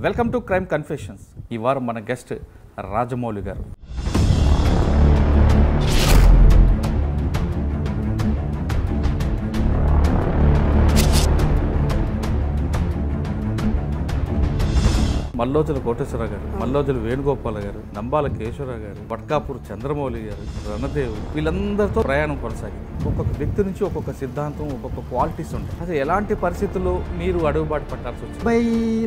Welcome to crime confessions. ఈ వారం మన గెస్ట్ రాజమౌళి గారు. మల్లోజుల కోటేశ్వరరావు గారు, మల్లోజుల వేణుగోపాల్ గారు, నంబాల కేశవరావు గారు, పట్కాపూర్ చంద్రమౌళి గారు, రణదేవ్, వీళ్ళందరితో ప్రయాణం కొనసాగింది. ఒక్కొక్క వ్యక్తి నుంచి ఒక్కొక్క సిద్ధాంతం, ఒక్కొక్క క్వాలిటీస్ ఉంటాయి. అసలు ఎలాంటి పరిస్థితుల్లో మీరు అడుగుబాటు పట్టాల్సి వచ్చింది?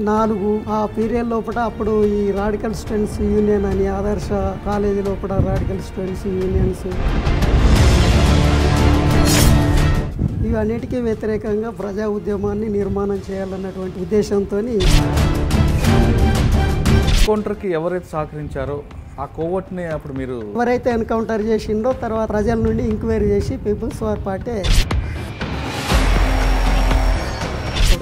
94 ఆ పీరియడ్ లోపల అప్పుడు ఈ రాడికల్ స్టూడెంట్స్ యూనియన్ అని ఆదర్శ కాలేజీ లోపల రాడికల్ స్టూడెంట్స్ యూనియన్స్ ఇవన్నిటికీ వ్యతిరేకంగా ప్రజా ఉద్యమాన్ని నిర్మాణం చేయాలన్నటువంటి ఉద్దేశంతో ఎన్కౌంటర్కి ఎవరైతే సహకరించారో ఆ కోవట్ని అప్పుడు మీరు ఎవరైతే ఎన్కౌంటర్ చేసిండో తర్వాత ప్రజల నుండి ఎంక్వైరీ చేసి పీపుల్స్ వార్ పార్టీ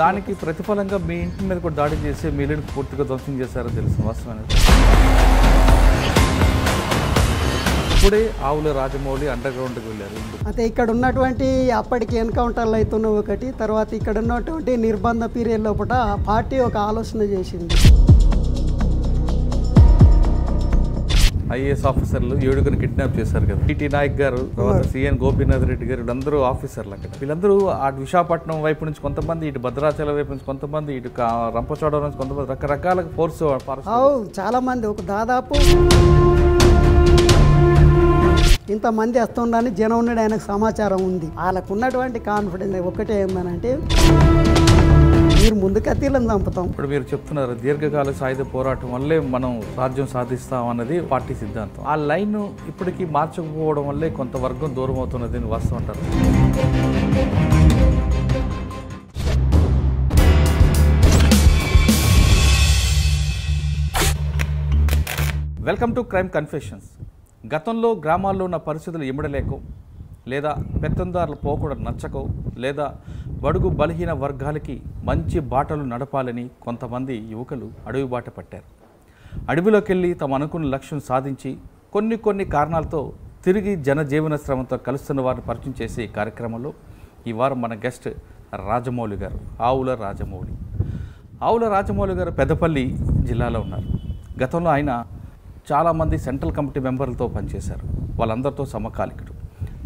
దానికి ప్రతిఫలంగా మీ ఇంటి మీద కూడా దాడి చేసి మీ ఇల్లుని పూర్తిగా ధ్వంసం చేశారో తెలుసు వాస్తవాన్ని. ఇప్పుడే ఆవుల రాజమౌళి అండర్ గ్రౌండ్కి వెళ్ళారు. అయితే ఇక్కడ ఉన్నటువంటి అప్పటికి ఎన్కౌంటర్లు అవుతున్న ఒకటి, తర్వాత ఇక్కడ ఉన్నటువంటి నిర్బంధ పీరియడ్ లోపల పార్టీ ఒక ఆలోచన చేసింది. ఐఏఎస్ ఆఫీసర్లు 7గురిని కిడ్నాప్ చేశారు కదా. టిటి నాయక్ గారు, తర్వాత సిఎన్ గోపీనాథ్ రెడ్డి గారు, వీళ్ళందరూ ఆఫీసర్లు. అక్కడ వీళ్ళందరూ ఆ విశాఖపట్నం వైపు నుంచి కొంతమంది, ఇటు భద్రాచలం వైపు నుంచి కొంతమంది, ఇటు రంపచోడవరం నుంచి కొంతమంది, రకరకాల ఫోర్స్ చాలా మంది, ఒక దాదాపు ఇంతమంది వస్తుండని జనం ఉన్నాడు, ఆయనకు సమాచారం ఉంది. వాళ్ళకు ఉన్నటువంటి కాన్ఫిడెన్స్ ఒకటే ఏంటంటే మీరు ముందుకతీలను చంపుతాం. ఇప్పుడు మీరు చెప్తున్నారు దీర్ఘకాల సాయుధ పోరాటం వల్లే మనం రాజ్యం సాధిస్తాం అన్నది పార్టీ సిద్ధాంతం. ఆ లైన్ ఇప్పటికీ మార్చకపోవడం వల్లే కొంత వర్గం దూరం అవుతున్నది అని వాస్తవం అంటారు. Welcome to crime confessions. గతంలో గ్రామాల్లో ఉన్న పరిస్థితులు ఇమ్మడలేకో, లేదా పెత్తందారులు పోకూడదు నచ్చకో, లేదా బడుగు బలహీన వర్గాలకి మంచి బాటలు నడపాలని కొంతమంది యువకులు అడవి బాట పట్టారు. అడవిలోకి వెళ్ళి తమ అనుకున్న లక్ష్యం సాధించి కొన్ని కారణాలతో తిరిగి జనజీవన శ్రమంతో కలుస్తున్న వారిని పరిచయం చేసే ఈ కార్యక్రమంలో ఈ వారం మన గెస్ట్ రాజమౌళి గారు, ఆవుల రాజమౌళి. ఆవుల రాజమౌళి గారు పెద్దపల్లి జిల్లాలో ఉన్నారు. గతంలో ఆయన చాలామంది సెంట్రల్ కమిటీ మెంబర్లతో పనిచేశారు. వాళ్ళందరితో సమకాలికుడు.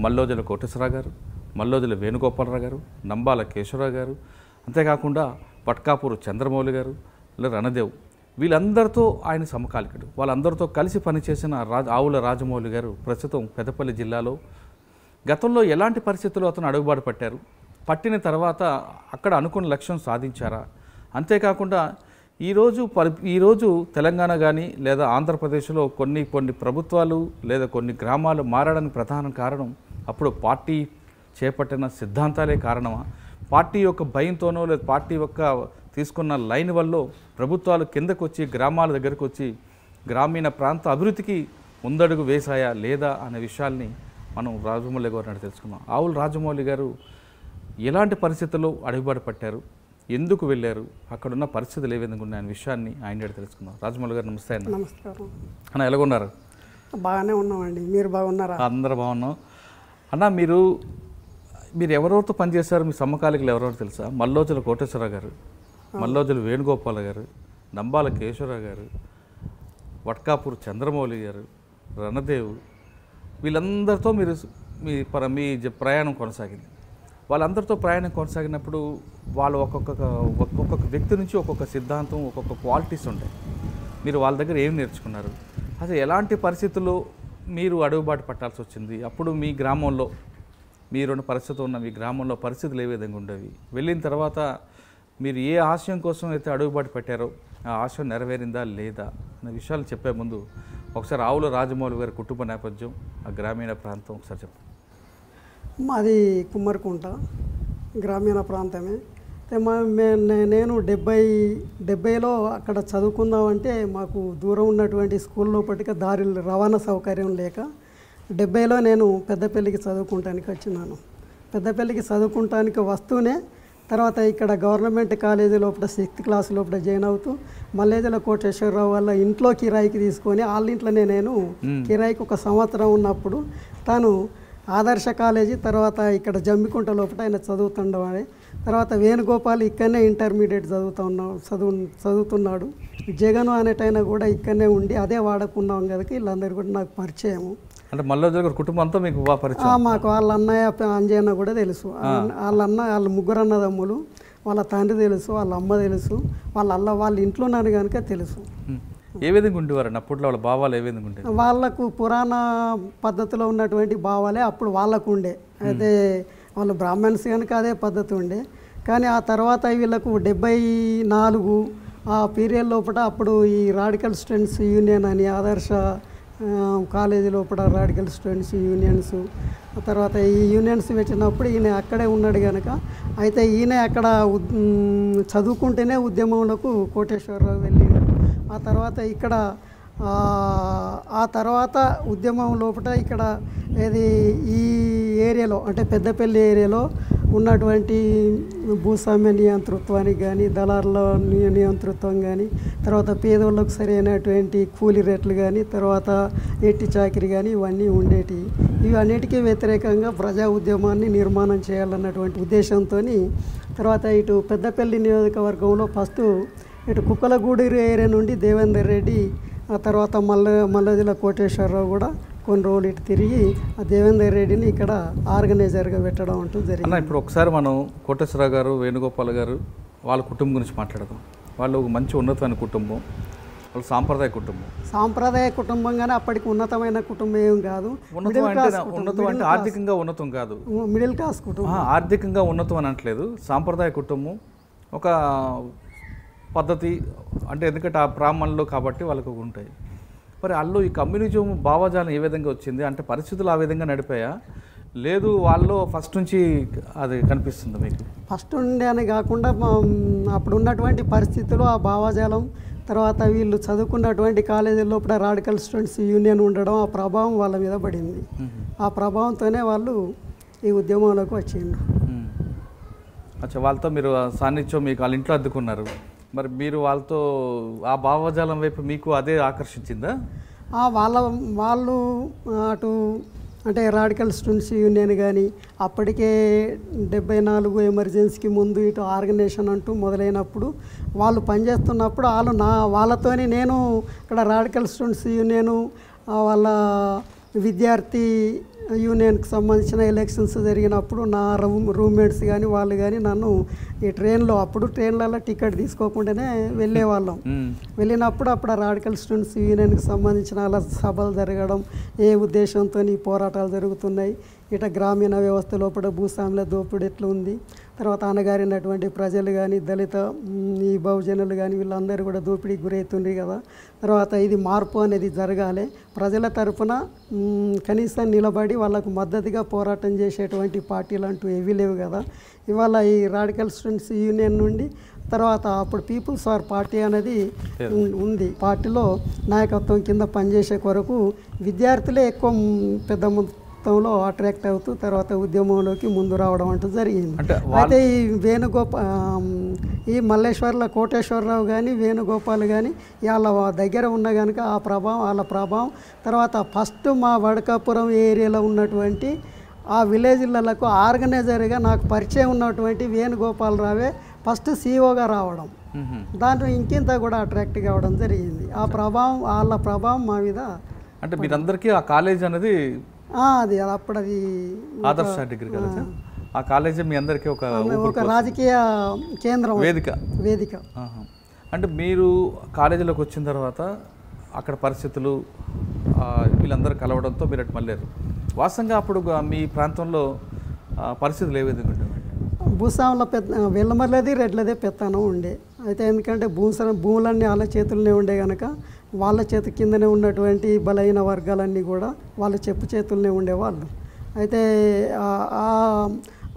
మల్లోజుల కోటేశ్వరరావు గారు, మల్లోజుల వేణుగోపాలరావు గారు, నంబాల కేశవరావు గారు, అంతేకాకుండా పట్కాపూర్ చంద్రమౌళి గారు, రణదేవ్, వీళ్ళందరితో ఆయన సమకాలికుడు. వాళ్ళందరితో కలిసి పనిచేసిన ఆవుల రాజమౌళి గారు ప్రస్తుతం పెద్దపల్లి జిల్లాలో. గతంలో ఎలాంటి పరిస్థితుల్లో అతను అడుగుబాటు పట్టారు, పట్టిన తర్వాత అక్కడ అనుకున్న లక్ష్యం సాధించారా, అంతేకాకుండా ఈరోజు తెలంగాణ కానీ లేదా ఆంధ్రప్రదేశ్లో కొన్ని ప్రభుత్వాలు లేదా కొన్ని గ్రామాలు మారడానికి ప్రధాన కారణం అప్పుడు పార్టీ చేపట్టిన సిద్ధాంతాలే కారణమా, పార్టీ యొక్క భయంతోనో లేదా పార్టీ యొక్క తీసుకున్న లైన్ వల్ల ప్రభుత్వాలు కిందకు వచ్చి గ్రామాల దగ్గరకు వచ్చి గ్రామీణ ప్రాంత అభివృద్ధికి ముందడుగు వేశాయా లేదా అనే విషయాల్ని మనం రాజమౌళి గారు తెలుసుకున్నాం. ఆవుల రాజమౌళి గారు ఎలాంటి పరిస్థితుల్లో అడుగుబాటు పట్టారు, ఎందుకు వెళ్ళారు, అక్కడున్న పరిస్థితులు ఏ విధంగా ఉన్నాయనే విషయాన్ని ఆయన తెలుసుకుందాం. రాజమౌళి గారు నమస్తే అన్న. నమస్కారం అన్న, ఎలాగున్నారు? బాగానే ఉన్నామండి, మీరు బాగున్నారా? అందరూ బాగున్నాం అన్న. మీరు ఎవరెవరితో పనిచేశారు, మీ సమకాలికలు ఎవరెవరు తెలుసా? మల్లోజుల కోటేశ్వరరావు గారు, మల్లోజుల వేణుగోపాల్ గారు, నంబాల కేశవరావు గారు, పట్కాపూర్ చంద్రమౌళి గారు, రణదేవ్, వీళ్ళందరితో మీ ప్రయాణం కొనసాగింది. వాళ్ళందరితో ప్రయాణం కొనసాగినప్పుడు వాళ్ళు ఒక్కొక్క వ్యక్తి నుంచి ఒక్కొక్క సిద్ధాంతం, ఒక్కొక్క క్వాలిటీస్ ఉంటాయి. మీరు వాళ్ళ దగ్గర ఏం నేర్చుకున్నారు, అసలు ఎలాంటి పరిస్థితుల్లో మీరు అడుగుబాటు పట్టాల్సి వచ్చింది, అప్పుడు మీ గ్రామంలో మీరున్న పరిస్థితి ఉన్న మీ గ్రామంలో పరిస్థితులు ఏ విధంగా ఉండేవి, వెళ్ళిన తర్వాత మీరు ఏ ఆశయం కోసం అయితే అడుగుబాటు పెట్టారో ఆ ఆశయం నెరవేరిందా లేదా అనే విషయాలు చెప్పే ముందు ఒకసారి ఆవుల రాజమౌళి గారి కుటుంబ నేపథ్యం, ఆ గ్రామీణ ప్రాంతం ఒకసారి చెప్పండి. మాది కుమ్మరికుంట గ్రామీణ ప్రాంతమే. నేను 70లో అక్కడ చదువుకుందామంటే మాకు దూరం ఉన్నటువంటి స్కూల్ లోపటికి రవాణా సౌకర్యం లేక 70లో నేను పెద్దపల్లికి చదువుకుంటానికి వచ్చినాను. పెద్దపల్లికి చదువుకుంటానికి వస్తూనే తర్వాత ఇక్కడ గవర్నమెంట్ కాలేజీ లోపల 6th క్లాస్ లోపల జాయిన్ అవుతూ మల్లేజల కోటేశ్వరరావు వాళ్ళ ఇంట్లో కిరాయికి తీసుకొని వాళ్ళ ఇంట్లోనే నేను కిరాయికి 1 సంవత్సరం ఉన్నప్పుడు తను ఆదర్శ కాలేజీ తర్వాత ఇక్కడ జమ్మికుంట లోపల ఆయన చదువుతుండమని తర్వాత వేణుగోపాల్ ఇక్కడనే ఇంటర్మీడియట్ చదువుతున్నాడు. జగన్ అనేటైనా కూడా ఇక్కడనే ఉండి అదే వాడకున్నాం కదా, వీళ్ళందరూ కూడా నాకు పరిచయము. అంటే మల్లోజు గారి కుటుంబం అంతా మీకు బాగా పరిచయం? మాకు వాళ్ళ అన్నయ్య అంజయ్య కూడా తెలుసు. వాళ్ళ ముగ్గురు అన్నదమ్ములు, వాళ్ళ తండ్రి తెలుసు, వాళ్ళ అమ్మ తెలుసు, వాళ్ళ ఇంట్లో ఉన్నాను కనుక తెలుసు. ఏ విధంగా ఉండేవారండి అప్పట్లో? వాళ్ళ భావాలు ఏ విధంగా ఉండేవి? వాళ్ళకు పురాణ పద్ధతిలో ఉన్నటువంటి భావాలే అప్పుడు వాళ్ళకు ఉండే. అయితే వాళ్ళు బ్రాహ్మణ్స్ కనుక అదే పద్ధతి ఉండే. కానీ ఆ తర్వాత వీళ్ళకు 74 ఆ పీరియడ్ లోపల అప్పుడు ఈ రాడికల్ స్టూడెంట్స్ యూనియన్ అని ఆదర్శ కాలేజీ లోపల రాడికల్ స్టూడెంట్స్ యూనియన్స్, తర్వాత ఈ యూనియన్స్ పెట్టినప్పుడు ఈయన అక్కడే ఉన్నాడు కనుక, అయితే ఈయన అక్కడ చదువుకుంటేనే ఉద్యమంలోకి కోటేశ్వరరావు వెళ్ళిండు. ఆ తర్వాత ఇక్కడ ఆ తర్వాత ఉద్యమం లోపల ఇక్కడ ఏది ఈ ఏరియాలో అంటే పెద్దపల్లి ఏరియాలో ఉన్నటువంటి భూస్వామ్య నియంతృత్వానికి కానీ, దళారుల నియంతృత్వం కానీ, తర్వాత పేదోళ్ళకు సరైనటువంటి కూలీ రేట్లు కానీ, తర్వాత ఎట్టి చాకిరి కానీ ఇవన్నీ ఉండేటివి. ఇవి అన్నిటికీ వ్యతిరేకంగా ప్రజా ఉద్యమాన్ని నిర్మాణం చేయాలన్నటువంటి ఉద్దేశంతో తర్వాత ఇటు పెద్దపల్లి నియోజకవర్గంలో ఫస్ట్ ఇటు కుక్కలగూడూరు ఏరియా నుండి దేవేందర్ రెడ్డి, ఆ తర్వాత మల్లదిల కోటేశ్వరరావు కూడా కొన్ని రోజులు ఇటు తిరిగి ఆ దేవేందర్ రెడ్డిని ఇక్కడ ఆర్గనైజర్గా పెట్టడం అంటూ జరిగింది. ఇప్పుడు ఒకసారి మనం కోటేశ్వరరావు గారు, వేణుగోపాల్ గారు వాళ్ళ కుటుంబం గురించి మాట్లాడదాం. వాళ్ళు ఒక మంచి ఉన్నతమైన కుటుంబం, వాళ్ళు సాంప్రదాయ కుటుంబం. సాంప్రదాయ కుటుంబంగానే అప్పటికి ఉన్నతమైన కుటుంబం ఏం కాదు. ఉన్నతం అంటే ఆర్థికంగా ఉన్నతం కాదు, మిడిల్ క్లాస్ కుటుంబం. ఆర్థికంగా ఉన్నతం అని అనట్లేదు, సాంప్రదాయ కుటుంబం. ఒక పద్ధతి అంటే ఎందుకంటే ఆ బ్రాహ్మణులు కాబట్టి వాళ్ళకు ఉంటాయి. మరి వాళ్ళు ఈ కమ్యూనిజం భావజాలం ఏ విధంగా వచ్చింది అంటే పరిస్థితులు ఆ విధంగా నడిపాయా, లేదు వాళ్ళు ఫస్ట్ నుంచి అది కనిపిస్తుంది మీకు? ఫస్ట్ ఉండే అని కాకుండా అప్పుడు ఉన్నటువంటి పరిస్థితులు, ఆ భావజాలం, తర్వాత వీళ్ళు చదువుకున్నటువంటి కాలేజీల లోపల రాడికల్ స్టూడెంట్స్ యూనియన్ ఉండడం, ఆ ప్రభావం వాళ్ళ మీద పడింది. ఆ ప్రభావంతోనే వాళ్ళు ఈ ఉద్యమంలోకి వచ్చిండ్రు. అచ్చా, వాళ్ళతో మీరు సాన్నిధ్యం మీకు వాళ్ళ ఇంట్లో అద్దుకున్నారు. మరి మీరు వాళ్ళతో ఆ భావజాలం వైపు మీకు అదే ఆకర్షించిందా? వాళ్ళు అటు అంటే రాడికల్ స్టూడెంట్స్ యూనియన్ కానీ అప్పటికే 74 ఎమర్జెన్సీకి ముందు ఇటు ఆర్గనైజేషన్ అంటూ మొదలైనప్పుడు వాళ్ళు పనిచేస్తున్నప్పుడు వాళ్ళతోని నేను ఇక్కడ రాడికల్ స్టూడెంట్స్ యూనియను వాళ్ళ విద్యార్థి యూనియన్కి సంబంధించిన ఎలక్షన్స్ జరిగినప్పుడు నా రూమ్మేట్స్ కానీ వాళ్ళు కానీ నన్ను ఈ ట్రైన్లలో టికెట్ తీసుకోకుండానే వెళ్ళేవాళ్ళం. వెళ్ళినప్పుడు అప్పుడు రాడికల్ స్టూడెంట్స్ యూనియన్కి సంబంధించిన అలా సభలు జరగడం, ఏ ఉద్దేశంతో ఈ పోరాటాలు జరుగుతున్నాయి, ఇట గ్రామీణ వ్యవస్థ లోపల భూస్వాముల దోపిడీ ఎట్లా ఉంది, తర్వాత అణగారినటువంటి ప్రజలు కానీ దళిత ఈ బహుజనులు కానీ వీళ్ళందరూ కూడా దోపిడీకి గురవుతుంది కదా, తర్వాత ఇది మార్పు అనేది జరగాలి, ప్రజల తరఫున కనీసం నిలబడి వాళ్ళకు మద్దతుగా పోరాటం చేసేటువంటి పార్టీలు అంటూ ఏవీ లేవు కదా. ఇవాళ ఈ రాడికల్ స్టూడెంట్స్ యూనియన్ నుండి తర్వాత అప్పుడు పీపుల్స్ వార్ పార్టీ అనేది ఉంది. పార్టీలో నాయకత్వం కింద పనిచేసే కొరకు విద్యార్థులే ఎక్కువ పెద్ద మొత్తంలో అట్రాక్ట్ అవుతూ తర్వాత ఉద్యమంలోకి ముందు రావడం అంటూ జరిగింది. అయితే ఈ మల్లేశ్వర్ల కోటేశ్వరరావు కానీ వేణుగోపాల్ కానీ వాళ్ళ దగ్గర ఉన్న కనుక వాళ్ళ ప్రభావం తర్వాత ఫస్ట్ మా వడకాపురం ఏరియాలో ఉన్నటువంటి ఆ విలేజ్లకు ఆర్గనైజర్గా నాకు పరిచయం ఉన్నటువంటి వేణుగోపాలరావే ఫస్ట్ సీఓగా రావడం, దాంట్లో ఇంకింత కూడా అట్రాక్ట్ కావడం జరిగింది. ఆ ప్రభావం వాళ్ళ ప్రభావం మా మీద. అంటే మీరందరికీ ఆ కాలేజ్ అనేది అది అప్పుడు అది ఆదర్శ డిగ్రీ కాలేజ్, ఆ కాలేజీ మీ అందరికీ ఒక రాజకీయ కేంద్రం, వేదిక. అంటే మీరు కాలేజీలోకి వచ్చిన తర్వాత అక్కడ పరిస్థితులు వీళ్ళందరూ కలవడంతో మీరు అటు మళ్ళారు. వాస్తవంగా అప్పుడు మీ ప్రాంతంలో పరిస్థితులు ఏ విధంగా ఉండేవి? భూస్వాముల వెళ్ళమర్లది రెడ్లదే పెత్తనం ఉండే. అయితే ఎందుకంటే భూములన్నీ వాళ్ళ చేతుల్లోనే ఉండే కనుక వాళ్ళ చేతి కిందనే ఉన్నటువంటి బలహీన వర్గాలన్నీ కూడా వాళ్ళ చేతుల్లోనే ఉండేవాళ్ళు. అయితే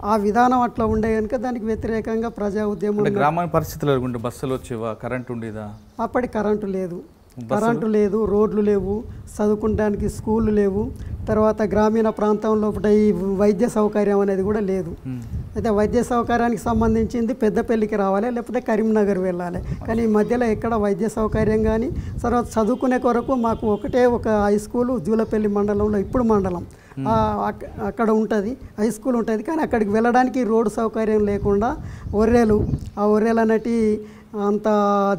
ఆ విధానం అట్లా ఉండే కనుక దానికి వ్యతిరేకంగా ప్రజా ఉద్యమం. గ్రామీణ పరిస్థితులు ఉండే, బస్సులు వచ్చేవా, కరెంటు ఉండేదా? అప్పటి కరెంటు లేదు, రోడ్లు లేవు, చదువుకోవడానికి స్కూళ్ళు లేవు, తర్వాత గ్రామీణ ప్రాంతంలో ఈ వైద్య సౌకర్యం అనేది కూడా లేదు. అయితే వైద్య సౌకర్యానికి సంబంధించింది పెద్దపల్లికి రావాలి, లేకపోతే కరీంనగర్ వెళ్ళాలి. కానీ ఈ మధ్యలో ఎక్కడ వైద్య సౌకర్యం కానీ, తర్వాత చదువుకునే కొరకు మాకు ఒకటే ఒక హై స్కూలు జూలపల్లి మండలంలో, ఇప్పుడు మండలం అక్కడ ఉంటుంది, హై స్కూల్ ఉంటుంది. కానీ అక్కడికి వెళ్ళడానికి రోడ్డు సౌకర్యం లేకుండా ఒర్రెలు, ఆ ఒర్రెలు అన్నటి అంత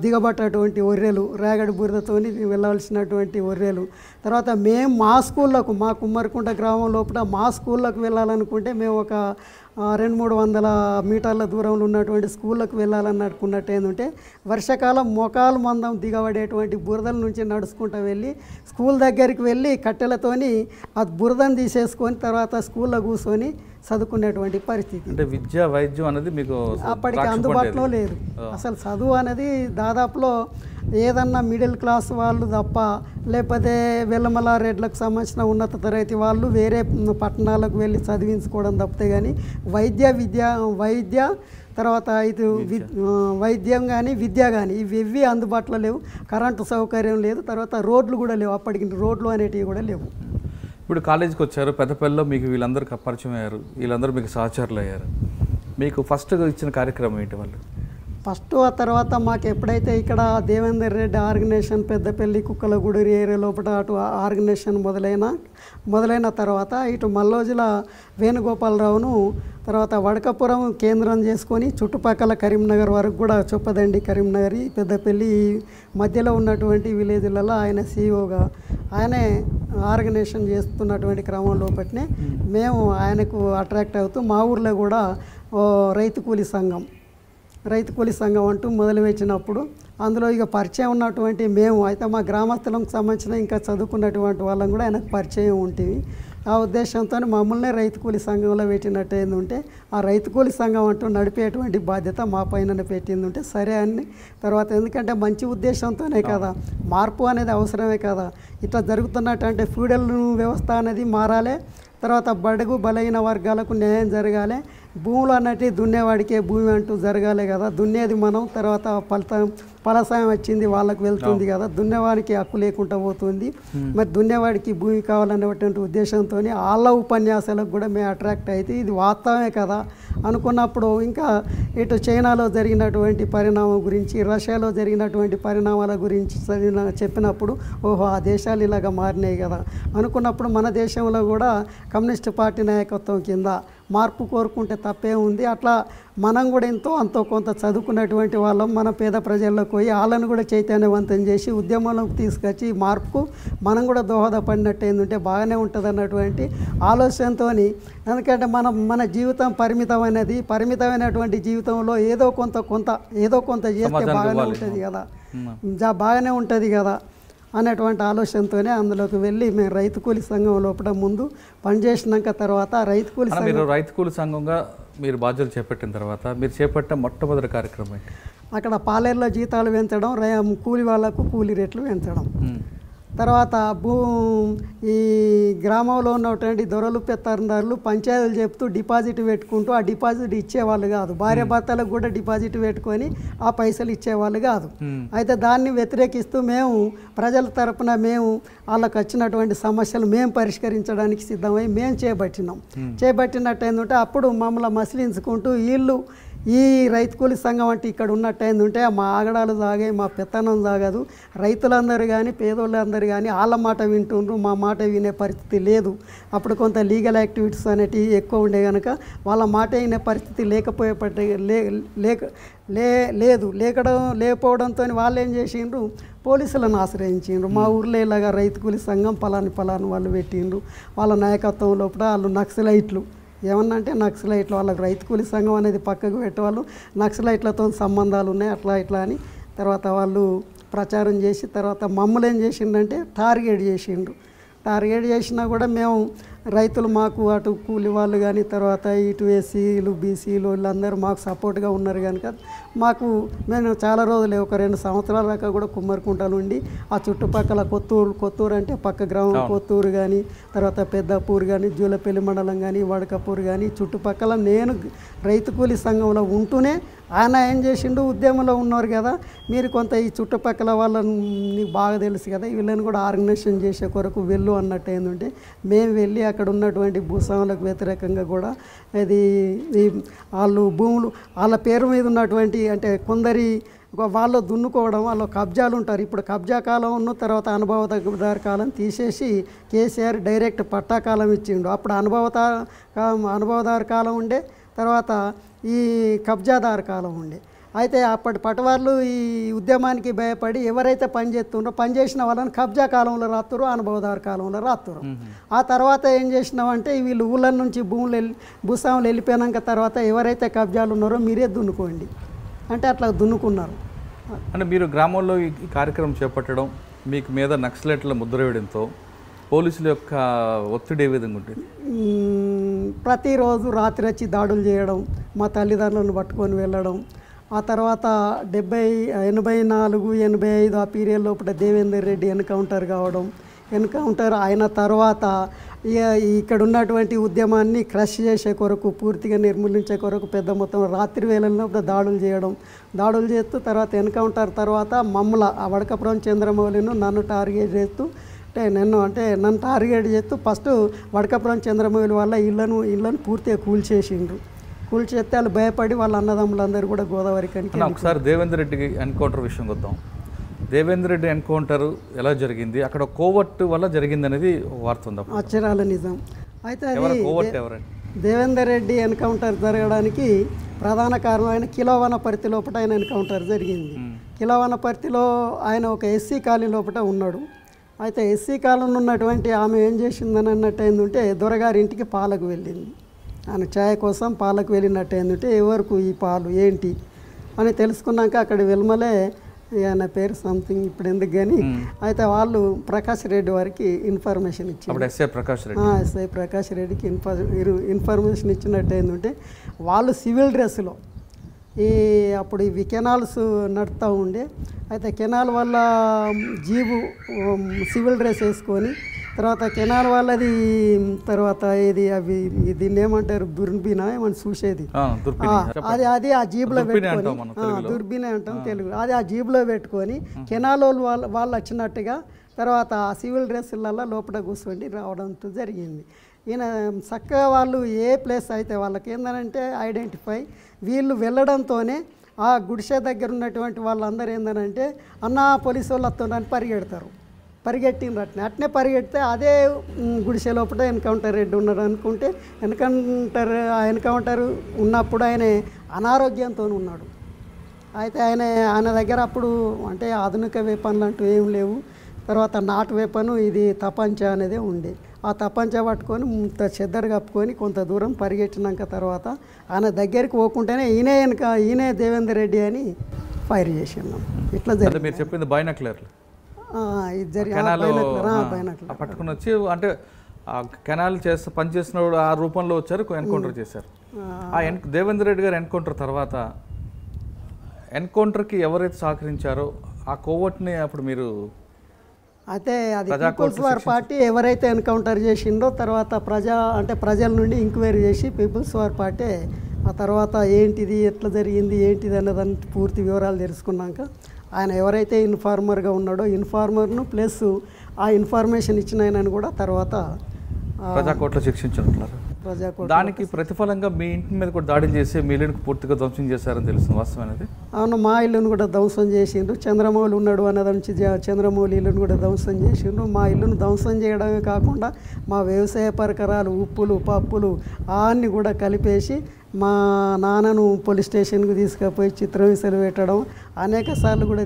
దిగబట్టటువంటి ఒర్రెలు, రేగడి బురదతో వెళ్ళాల్సినటువంటి ఒర్రెలు. తర్వాత మేము మా స్కూళ్ళకు, మా కుమ్మరికుంట గ్రామం లోపల మా స్కూళ్ళకు వెళ్ళాలనుకుంటే మేము ఒక 200-300 మీటర్ల దూరంలో ఉన్నటువంటి స్కూళ్ళకు వెళ్ళాలనుకున్నట్టు ఏంటంటే వర్షాకాలం మోకాలు మందం దిగబడేటువంటి బురదల నుంచి నడుచుకుంటూ వెళ్ళి స్కూల్ దగ్గరికి వెళ్ళి కట్టెలతోని ఆ బురదను తీసేసుకొని తర్వాత స్కూల్లో కూర్చొని చదువుకునేటువంటి పరిస్థితి. అంటే విద్య వైద్యం అనేది మీకు అప్పటికి అందుబాటులో లేదు. అసలు చదువు అనేది దాదాపులో ఏదన్నా మిడిల్ క్లాస్ వాళ్ళు తప్ప, లేకపోతే వెల్లమల రెడ్లకు సంబంధించిన ఉన్నత తరగతి వాళ్ళు వేరే పట్టణాలకు వెళ్ళి చదివించుకోవడం తప్పితే కానీ వైద్య తర్వాత ఇది వైద్యం కానీ విద్య కానీ ఇవి అందుబాటులో లేవు. కరెంటు సౌకర్యం లేదు, తర్వాత రోడ్లు కూడా లేవు. అప్పటికి రోడ్లు అనేటివి కూడా లేవు. ఇప్పుడు కాలేజీకి వచ్చారు, పెద్దపల్లిలో మీకు వీళ్ళందరూ పరిచయం అయ్యారు, వీళ్ళందరూ మీకు సహచరులు అయ్యారు. మీకు ఫస్ట్ ఇచ్చిన కార్యక్రమం ఏంటి వాళ్ళు? ఫస్ట్ ఆ తర్వాత మాకు ఎప్పుడైతే ఇక్కడ దేవేందర్ రెడ్డి ఆర్గనైజేషన్ పెద్దపల్లి కుక్కలగూడూరు ఏరియా లోపల అటు ఆర్గనైజేషన్ మొదలైన తర్వాత ఇటు మల్లోజుల వేణుగోపాలరావును తర్వాత వడకపురం కేంద్రం చేసుకొని చుట్టుపక్కల కరీంనగర్ వరకు కూడా చొప్పదండి, కరీంనగర్, పెద్దపల్లి మధ్యలో ఉన్నటువంటి విలేజ్లలో ఆయన సీఈఓగా ఆయనే ఆర్గనైజేషన్ చేస్తున్నటువంటి క్రమం లోపట్నే మేము ఆయనకు అట్రాక్ట్ అవుతూ మా ఊర్లో కూడా రైతు కూలీ సంఘం అంటూ మొదలుపెట్టినప్పుడు అందులో ఇక పరిచయం ఉన్నటువంటి మేము అయితే మా గ్రామస్తులకు సంబంధించిన ఇంకా చదువుకున్నటువంటి వాళ్ళం కూడా ఆయనకు పరిచయం ఉంటుంది. ఆ ఉద్దేశంతో మమ్మల్ని రైతు కూలీ సంఘంలో పెట్టినట్టు ఏంటంటే ఆ రైతు కూలీ సంఘం అంటూ నడిపేటువంటి బాధ్యత మా పైన పెట్టిందంటే సరే అని తర్వాత ఎందుకంటే మంచి ఉద్దేశంతోనే కదా, మార్పు అనేది అవసరమే కదా. ఇట్లా జరుగుతున్నట్టు ఫ్యూడల్ వ్యవస్థ అనేది మారాలి, తర్వాత బడుగు బలహీన వర్గాలకు న్యాయం జరగాలి, భూములు అన్నట్టు దున్నేవాడికే భూమి అంటూ జరగాలి కదా. దున్నేది మనం, తర్వాత ఫలసాయం వచ్చింది వాళ్ళకు వెళ్తుంది కదా, దున్నేవాడికి హక్కు లేకుండా పోతుంది. మరి దున్నేవాడికి భూమి కావాలనేటువంటి ఉద్దేశంతో వాళ్ళ ఉపన్యాసాలకు కూడా మేము అట్రాక్ట్ అయితే ఇది వాస్తవమే కదా అనుకున్నప్పుడు ఇంకా ఇటు చైనాలో జరిగినటువంటి పరిణామం గురించి, రష్యాలో జరిగినటువంటి పరిణామాల గురించి చెప్పినప్పుడు ఓహో ఆ దేశాలు ఇలాగ మారినాయి కదా అనుకున్నప్పుడు మన దేశంలో కూడా కమ్యూనిస్ట్ పార్టీ నాయకత్వం కింద మార్పు కోరుకుంటే తప్పే ఉంది. అట్లా మనం కూడా అంతో కొంత చదువుకున్నటువంటి వాళ్ళం మన పేద ప్రజల్లోకి పోయి వాళ్ళను కూడా చైతన్యవంతం చేసి ఉద్యమంలోకి తీసుకొచ్చి మార్పుకు మనం కూడా దోహదపడినట్టు ఏంటంటే బాగానే ఉంటుంది అన్నటువంటి ఆలోచనతో, ఎందుకంటే మన జీవితం పరిమితమైనటువంటి జీవితంలో ఏదో కొంత చేస్తే బాగానే ఉంటుంది కదా అనేటువంటి ఆలోచనతోనే అందులోకి వెళ్ళి మేము రైతు కూలీ సంఘం లోపల ముందు పనిచేసినాక తర్వాత రైతు కూలీ సంఘంగా మీరు బాధ్యతలు చేపట్టిన తర్వాత మీరు చేపట్టిన మొట్టమొదటి కార్యక్రమం ఏంటి? అక్కడ పాలేరులో జీతాలు పెంచడం, కూలి వాళ్ళకు కూలీ రేట్లు పెంచడం, తర్వాత ఈ గ్రామంలో ఉన్నటువంటి దొరలు పెత్తారందారులు పంచాయతీలు చెప్తూ డిపాజిట్ పెట్టుకుంటూ ఆ డిపాజిట్ ఇచ్చేవాళ్ళు కాదు, భార్య భర్తలకు కూడా డిపాజిట్ పెట్టుకొని ఆ పైసలు ఇచ్చేవాళ్ళు కాదు. అయితే దాన్ని వ్యతిరేకిస్తూ మేము ప్రజల తరపున మేము వాళ్ళకు వచ్చినటువంటి సమస్యలు మేము పరిష్కరించడానికి సిద్ధమై మేము చేపట్టినట్టు ఏంటంటే అప్పుడు మమ్మల్ని మసిలించుకుంటూ వీళ్ళు ఈ రైతు కూలీ సంఘం అంటే ఇక్కడ ఉన్నట్టు ఏంటంటే మా ఆగడాలు సాగాయి, మా పెత్తనం సాగదు, రైతులందరూ కానీ పేదోళ్ళందరూ కానీ వాళ్ళ మాట వింటుండ్రు, మా మాట వినే పరిస్థితి లేదు. అప్పుడు కొంత లీగల్ యాక్టివిటీస్ అనేటివి ఎక్కువ ఉండే కనుక వాళ్ళ మాట వినే పరిస్థితి లేకపోవడంతో వాళ్ళు ఏం చేసిండ్రు, పోలీసులను ఆశ్రయించిండ్రు. మా ఊర్లో ఇలాగా రైతు కూలీ సంఘం పలాని వాళ్ళు పెట్టిండ్రు, వాళ్ళ నాయకత్వం లోపల వాళ్ళు నక్సలైట్లు ఏమన్నా అంటే నక్సలైట్లు, వాళ్ళకి రైతు కూలీ సంఘం అనేది పక్కకు పెట్టేవాళ్ళు, నక్సలైట్లతో సంబంధాలు ఉన్నాయి అట్లా అని తర్వాత వాళ్ళు ప్రచారం చేసి తర్వాత మమ్మల్ని ఏం చేసిండంటే టార్గెట్ చేసినా కూడా మేము రైతులు మాకు అటు కూలి వాళ్ళు కానీ తర్వాత ఇటు ఎస్సీలు బీసీలు వీళ్ళందరూ మాకు సపోర్ట్గా ఉన్నారు కనుక మేము చాలా రోజులే ఒక 2 సంవత్సరాల దాకా కూడా కుమ్మరికుంటలు ఉండి ఆ చుట్టుపక్కల కొత్తూరు అంటే పక్క గ్రామం కొత్తూరు కానీ తర్వాత పెద్దపూర్ కానీ జూలపల్లి మండలం కానీ వడకపూర్ కానీ చుట్టుపక్కల నేను రైతు కూలీ సంఘంలో ఉంటూనే ఆయన ఏం చేసిండు, ఉద్యమంలో ఉన్నారు కదా మీరు కొంత ఈ చుట్టుపక్కల వాళ్ళని నీకు బాగా తెలుసు కదా వీళ్ళని కూడా ఆర్గనైజేషన్ చేసే కొరకు వెళ్ళు అన్నట్టు ఏంటంటే మేము వెళ్ళి అక్కడ ఉన్నటువంటి భూస్వాములకు వ్యతిరేకంగా కూడా ఇది వాళ్ళు భూములు వాళ్ళ పేరు మీద ఉన్నటువంటి అంటే కొందరి వాళ్ళు దున్నుకోవడం వాళ్ళు కబ్జాలు ఉంటారు. ఇప్పుడు కబ్జా కాలం ఉన్న తర్వాత అనుభవదారు కాలం తీసేసి కేసీఆర్ డైరెక్ట్ పట్టా కాలం ఇచ్చిండు. అప్పుడు అనుభవదారు కాలం ఉండే, తర్వాత ఈ కబ్జాదారు కాలం ఉండే. అయితే అప్పటి పటవాళ్ళు ఈ ఉద్యమానికి భయపడి ఎవరైతే పనిచేస్తున్నారో పనిచేసిన వాళ్ళని కబ్జా కాలంలో రాత్తురు, అనుభవదారు కాలంలో రాత్తురు. ఆ తర్వాత ఏం చేసినామంటే వీళ్ళు ఊళ్ళ నుంచి భూస్వాములు వెళ్ళిపోయినాక తర్వాత ఎవరైతే కబ్జాలు ఉన్నారో మీరే దున్నుకోండి అంటే అట్లా దున్నుకున్నారు. అంటే మీరు గ్రామంలో ఈ కార్యక్రమం చేపట్టడం, మీకు మీద నక్సలైట్ల ముద్ర వేయడంతో పోలీసుల యొక్క ఒత్తిడి ఏ విధంగా ఉంటుంది? ప్రతిరోజు రాత్రి వచ్చి దాడులు చేయడం, మా తల్లిదండ్రులను పట్టుకొని వెళ్ళడం. ఆ తర్వాత 84, 85 ఆ పీరియడ్ లోపల దేవేందర్ రెడ్డి ఎన్కౌంటర్ కావడం. ఎన్కౌంటర్ అయిన తర్వాత ఇక్కడ ఉన్నటువంటి ఉద్యమాన్ని క్రష్ చేసే కొరకు, పూర్తిగా నిర్మూలించే కొరకు పెద్ద మొత్తం రాత్రి వేళల్లో దాడులు చేయడం. దాడులు చేస్తూ తర్వాత ఎన్కౌంటర్ తర్వాత మమ్మల ఆ వడకపురం చంద్రమౌళిను నన్ను టార్గెట్ చేస్తూ నన్ను టార్గెట్ చేస్తూ ఫస్ట్ వడకపురం చంద్రమౌళి వల్ల ఇళ్ళను పూర్తిగా కూల్చేసిండ్రు. కూల్చేస్తే వాళ్ళు భయపడి వాళ్ళ అన్నదమ్ములందరూ కూడా గోదావరి కనికి. ఒకసారి దేవేందర్ రెడ్డి ఎన్కౌంటర్ విషయం వద్దాం. దేవేందర్ రెడ్డి ఎన్కౌంటర్ ఎలా జరిగింది, అక్కడ కోవర్ట్ వల్ల జరిగింది అనేది వార్త ఉంది. అక్షరాల నిజం. అయితే ఎవరండి? దేవేందర్ రెడ్డి ఎన్కౌంటర్ జరగడానికి ప్రధాన కారణం ఆయన కిలోవనపర్తి లోపల ఆయన ఎన్కౌంటర్ జరిగింది. కిలోవనపర్తిలో ఆయన ఒక ఎస్సీ కాలనీ లోపల ఉన్నాడు. అయితే ఎస్సీ కాలనీ ఉన్నటువంటి ఆమె ఏం చేసిందని అన్నట్టు ఏంటంటే దొరగారి ఇంటికి పాలకు వెళ్ళింది. ఆయన ఛాయ్ కోసం పాలకు వెళ్ళినట్టు ఏంటంటే ఎవరికి ఈ పాలు ఏంటి అని తెలుసుకున్నాక అక్కడ వెల్మలే ఆయన పేరు సంథింగ్ ఇప్పుడు ఎందుకు కానీ అయితే వాళ్ళు ప్రకాష్ రెడ్డి వారికి ఇన్ఫర్మేషన్ ఇచ్చారు. ఎస్ఐ ప్రకాష్ రెడ్డికి ఇన్ఫర్మేషన్ ఇచ్చినట్టు ఏంటంటే వాళ్ళు సివిల్ డ్రెస్సులో అప్పుడు ఇవి కెనాల్స్ నడుతూ ఉండే. అయితే కెనాల్ వల్ల జీబు సివిల్ డ్రెస్ వేసుకొని తర్వాత కెనాల్ వాళ్ళది తర్వాత అవి దీన్ని ఏమంటారు దుర్బీనా ఏమని చూసేది అది ఆ జీబులో పెట్టుకొని దుర్బీనే అంటాం తెలుగు. అది ఆ జీబులో పెట్టుకొని కెనాల్ వాళ్ళు వచ్చినట్టుగా తర్వాత ఆ సివిల్ డ్రెస్సులలో లోపల కూర్చొని రావడంతో జరిగింది. ఈయన చక్కగా వాళ్ళు ఏ ప్లేస్ అయితే వాళ్ళకి ఏంటంటే ఐడెంటిఫై వీళ్ళు వెళ్ళడంతోనే ఆ గుడిసె దగ్గర ఉన్నటువంటి వాళ్ళందరూ ఏంటంటే అన్న పోలీసు వాళ్ళు వస్తుందని పరిగెడతారు. పరిగెట్టిన అట్నే పరిగెడితే అదే గుడిసె లోపల ఎన్కౌంటర్ రెడ్డి ఉన్నాడు అనుకుంటే ఎన్కౌంటర్ ఉన్నప్పుడు ఆయన అనారోగ్యంతో ఉన్నాడు. అయితే ఆయన దగ్గర అప్పుడు అంటే ఆధునిక వేపన్లు అంటూ ఏం లేవు. తర్వాత నాటు వేపను ఇది తపంచ అనేది ఉండే. ఆ తపంచ పట్టుకొని చెద్దరు కప్పుకొని కొంత దూరం పరిగెట్టినాక తర్వాత ఆయన దగ్గరికి పోకుంటేనే ఈయనే దేవేందర్ రెడ్డి అని ఫైర్ చేసినాం. ఇట్లా జరిగింది. మీరు చెప్పింది బైనాక్యులర్ పట్టుకుని వచ్చి అంటే కెనాల్ పనిచేసిన ఆ రూపంలో వచ్చారు, ఎన్కౌంటర్ చేశారు. ఆ దేవేందర్ రెడ్డి గారు ఎన్కౌంటర్ తర్వాత ఎన్కౌంటర్కి ఎవరైతే సహకరించారో ఆ కోవర్ట్ని అప్పుడు మీరు అయితే అది పీపుల్స్ వార్ పార్టీ ఎవరైతే ఎన్కౌంటర్ చేసిండో తర్వాత ప్రజల నుండి ఎంక్వైరీ చేసి పీపుల్స్ వార్ పార్టీ ఆ తర్వాత ఏంటిది ఎట్లా జరిగింది ఏంటిది అన్నదాన్ని పూర్తి వివరాలు తెలుసుకున్నాక ఆయన ఎవరైతే ఇన్ఫార్మర్గా ఉన్నాడో ఇన్ఫార్మర్ను ప్లస్ ఆ ఇన్ఫర్మేషన్ ఇచ్చిన ఆయనను కూడా తర్వాత ప్రజాకోర్టులో శిక్షించుంటున్నారు. దానికి ప్రతిఫలంగా మీ ఇంటి మీద కూడా దాడులు చేసి మీ ఇల్లుని పూర్తిగా ధ్వంసం చేశారని తెలుస్తుంది, వాస్తవం అనేది? అవును, మా ఇల్లును కూడా ధ్వంసం చేసిండ్రు. చంద్రమౌళి ఉన్నాడు అన్నది నుంచి చంద్రమౌళి ఇల్లును కూడా ధ్వంసం చేసిండ్రు. మా ఇల్లును ధ్వంసం చేయడమే కాకుండా మా వ్యవసాయ పరికరాలు ఉప్పులు పప్పులు అన్నీ కూడా కలిపేసి మా నాన్నను పోలీస్ స్టేషన్కి తీసుకుపోయి చిత్రహింసలు పెట్టడం అనేక సార్లు కూడా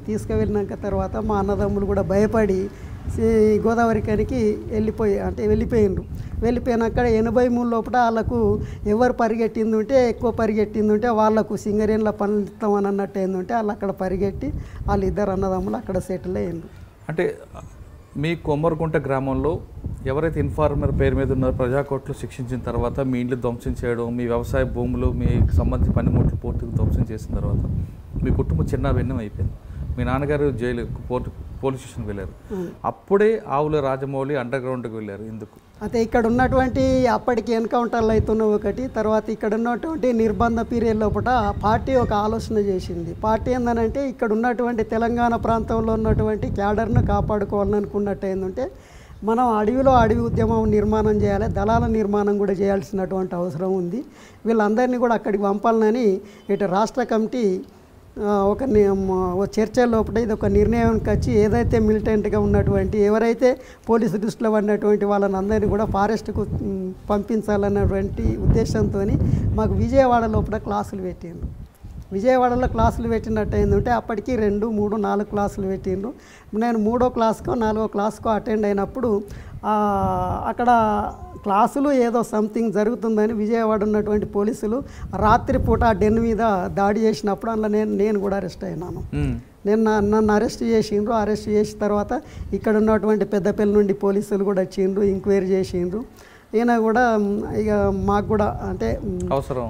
తీసుకువెళ్ళినాక తర్వాత మా అన్నదమ్ములు కూడా భయపడి గోదావరి కనికి వెళ్ళిపోయిండ్రు. వెళ్ళిపోయినాక 83 లోపల వాళ్ళకు ఎవరు ఎక్కువ పరిగెట్టింది వాళ్ళకు సింగరేన్ల పనులు ఇస్తామని అన్నట్టు ఏంటంటే వాళ్ళు అక్కడ పరిగెట్టి వాళ్ళు ఇద్దరు అన్నదమ్ములు అక్కడ సెటిల్ అయ్యిండ్రు. అంటే మీ కొమ్మరకుంట గ్రామంలో ఎవరైతే ఇన్ఫార్మర్ పేరు మీద ఉన్నారో ప్రజాకోర్టులో శిక్షించిన తర్వాత మీ ఇంట్లో ధ్వంసం చేయడం, మీ వ్యవసాయ భూములు మీకు సంబంధించిన పనిముట్లు పూర్తిగా ధ్వంసం చేసిన తర్వాత మీ కుటుంబం చిన్న భిన్నం అయిపోయింది. మీ నాన్నగారు పోలీస్ స్టేషన్కి వెళ్ళారు. అప్పుడే ఆవుల రాజమౌళి అండర్ గ్రౌండ్కి వెళ్ళారు. ఎందుకు? అయితే ఇక్కడ ఉన్నటువంటి అప్పటికి ఎన్కౌంటర్లు అవుతున్న ఒకటి, తర్వాత ఇక్కడ ఉన్నటువంటి నిర్బంధ పీరియడ్ లోపల పార్టీ ఒక ఆలోచన చేసింది. పార్టీ ఏందనంటే ఇక్కడ ఉన్నటువంటి తెలంగాణ ప్రాంతంలో ఉన్నటువంటి క్యాడర్ను కాపాడుకోవాలని అనుకున్నట్టు ఏంటంటే మనం అడవిలో అడవి ఉద్యమం నిర్మాణం చేయాలి, దళాల నిర్మాణం కూడా చేయాల్సినటువంటి అవసరం ఉంది. వీళ్ళందరినీ కూడా అక్కడికి పంపాలని ఇటు రాష్ట్ర కమిటీ ఒక చర్చ లోపల ఇది ఒక నిర్ణయానికి వచ్చి ఏదైతే మిలిటెంట్గా ఉన్నటువంటి ఎవరైతే పోలీసు దృష్టిలో పడినటువంటి వాళ్ళని అందరినీ కూడా ఫారెస్ట్కు పంపించాలన్నటువంటి ఉద్దేశంతో మాకు విజయవాడ లోపల క్లాసులు పెట్టిండ్రు. విజయవాడలో క్లాసులు పెట్టినట్టు ఏంటంటే అప్పటికి 2, 3, 4 క్లాసులు పెట్టిండ్రు. నేను 3వ క్లాస్కో 4వ క్లాస్కో అటెండ్ అయినప్పుడు అక్కడ క్లాసులు ఏదో సంథింగ్ జరుగుతుందని విజయవాడ ఉన్నటువంటి పోలీసులు రాత్రిపూట ఆ డెన్ మీద దాడి చేసినప్పుడు అందులో నేను కూడా అరెస్ట్ అయినాను. నన్ను అరెస్ట్ చేసిండ్రు. అరెస్ట్ చేసిన తర్వాత ఇక్కడ ఉన్నటువంటి పెద్దపల్లి నుండి పోలీసులు కూడా వచ్చిండ్రు, ఎంక్వైరీ చేసిండ్రు. ఈయన కూడా ఇక మాకు కూడా అంటే అవసరం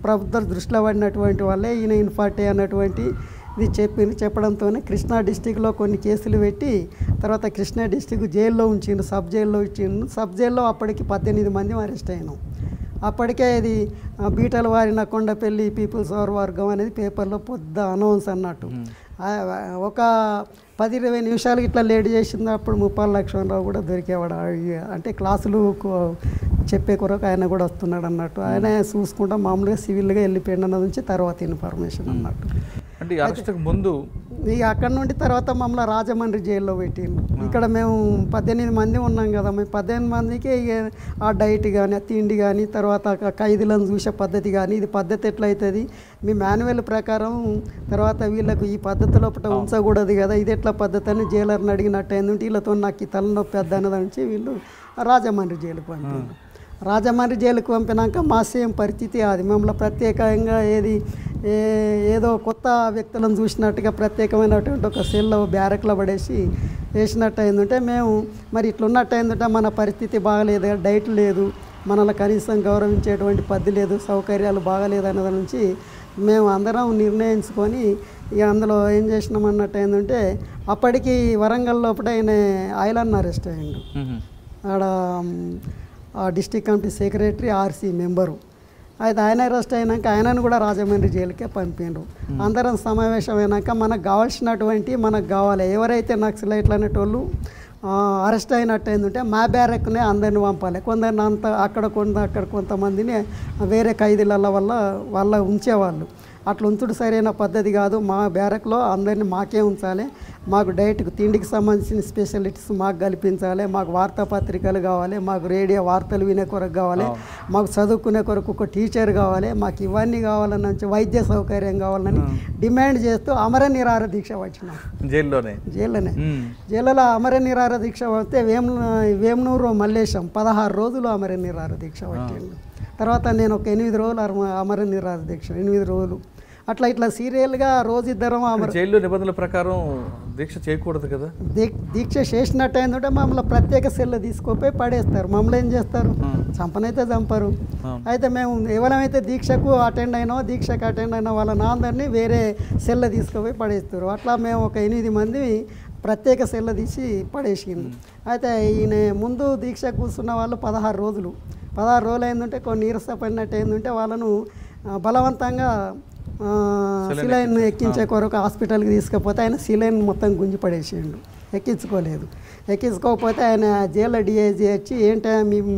ప్రభుత్వ దృష్టిలో పడినటువంటి వాళ్ళే ఈయన ఇన్ఫార్టీ అన్నటువంటి ఇది చెప్పడంతోనే కృష్ణా డిస్టిక్లో కొన్ని కేసులు పెట్టి తర్వాత కృష్ణా డిస్టిక్ జైల్లో ఉంచిండు, సబ్ జైల్లో ఉంచిండు. సబ్ జైల్లో అప్పటికి 18 మంది అరెస్ట్ అయినాం. అప్పటికే ఇది బీటల వారిన కొండపల్లి పీపుల్స్ అవర్ వర్గం అనేది పేపర్లో పెద్ద అనౌన్స్ అన్నట్టు. ఒక 10-20 నిమిషాలు ఇట్లా లేట్ చేసింది. అప్పుడు 30 లక్షల కూడా దొరికేవాడు. అంటే క్లాసులు చెప్పే కొరకు ఆయన కూడా వస్తున్నాడు అన్నట్టు. ఆయన చూసుకుంటా మామూలుగా సివిల్గా వెళ్ళిపోయిన నుంచి తర్వాత ఇన్ఫర్మేషన్ అన్నట్టు. అంటే అరెస్ట్కి ముందు ఇక అక్కడ నుండి తర్వాత మమ్మల్ని రాజమండ్రి జైల్లో పెట్టిండు. ఇక్కడ మేము 18 మంది ఉన్నాం కదా, మేము 18 మందికి ఇక ఆ డైట్ కానీ ఆ తిండి కానీ తర్వాత ఖైదీలను చూసే పద్ధతి కానీ ఇది పద్ధతి ఎట్లయితుంది మీ మాన్యువల్ ప్రకారం తర్వాత వీళ్ళకు ఈ పద్ధతి లోపల ఉంచకూడదు కదా, ఇది ఎట్లా పద్ధతి అని జైలర్ని అడిగినట్టు అయిందంటే వీళ్ళతో నాకు ఈ తలనొప్పి పెద్ద అన్నది నుంచి వీళ్ళు రాజమండ్రి జైలుకు పంపారు. రాజమండ్రి జైలుకు పంపినాక మా సేమ్ పరిస్థితి అది. మమ్మల్ని ప్రత్యేకంగా ఏదో కొత్త వ్యక్తులను చూసినట్టుగా ప్రత్యేకమైనటువంటి ఒక సెల్లో బ్యారక్లో పడేసి వేసినట్టు అయిందంటే మేము మరి ఇట్లున్నట్టు అయిందంటే మన పరిస్థితి బాగలేదు, డైట్ లేదు, మనల్ని కనీసం గౌరవించేటువంటి పద్ధతి లేదు, సౌకర్యాలు బాగలేదు అన్నది నుంచి మేము అందరం నిర్ణయించుకొని ఇక అందులో ఏం చేసినామన్నట్టు ఏంటంటే అప్పటికి వరంగల్ లోపల ఆయన ఐలాండ్ అరెస్ట్ అయ్యిండు. ఆడ district committee secretary RC member. అయితే ఆయన అరెస్ట్ అయినాక ఆయనను కూడా రాజమండ్రి జైలుకే పంపిండ్రు. అందరం సమావేశమైనాక మనకు కావాల్సినటువంటి మనకు కావాలి ఎవరైతే నక్సలైట్లు అనేటోళ్ళు అరెస్ట్ అయినట్టు ఏంటంటే మా బ్యారెక్నే అందరిని పంపాలి. కొందరిని అక్కడ కొంతమందిని వేరే ఖైదీల వాళ్ళ ఉంచేవాళ్ళు. అట్లా ఉంచుడు సరైన పద్ధతి కాదు. మా బ్యారక్లో అందరినీ మాకే ఉంచాలి, మాకు డైట్కి తిండికి సంబంధించిన స్పెషలిటీస్ మాకు కల్పించాలి, మాకు వార్తాపత్రికలు కావాలి, మాకు రేడియో వార్తలు వినే కొరకు కావాలి, మాకు చదువుకునే కొరకు ఒక టీచర్ కావాలి, మాకు ఇవన్నీ కావాలని వైద్య సౌకర్యం కావాలని డిమాండ్ చేస్తూ అమర నిరాహార దీక్ష వచ్చినాం. జైల్లోనే అమర నిరాహార దీక్ష వస్తే వేమనూరు మల్లేశం 16 రోజులు అమర నిరాహార దీక్ష వచ్చిండు. తర్వాత నేను ఒక 8 రోజులు అమర నిరాహార దీక్ష 8 రోజులు అట్లా ఇట్లా సీరియల్గా రోజుద్దరం జైల్లో నిబంధనల ప్రకారం దీక్ష చేయకూడదు కదా. దీక్ష చేసినట్టు ఏంటంటే మమ్మల్ని ప్రత్యేక సెల్ తీసుకుపోయి పడేస్తారు. మమ్మల్ని ఏం చేస్తారు, చంపనైతే చంపరు. అయితే మేము ఎవరైతే దీక్షకు అటెండ్ అయినా వాళ్ళని అందరినీ వేరే సెల్ తీసుకుపోయి పడేస్తారు. అట్లా మేము ఒక 8 మంది ప్రత్యేక సెల్ తీసి పడేసిండు. అయితే ఈయన ముందు దీక్ష కూర్చున్న వాళ్ళు 16 రోజులు అయిందంటే కొన్ని నీరసపడినట్టు ఏంటంటే వాళ్ళను బలవంతంగా సిలైన్ ఎక్కించే కొరకు హాస్పిటల్కి తీసుకపోతే ఆయన సిలైన్ మొత్తం గుంజి పడేసిండు, ఎక్కించుకోకపోతే ఆయన జైల్లో డిఐజీ వచ్చి ఏంటో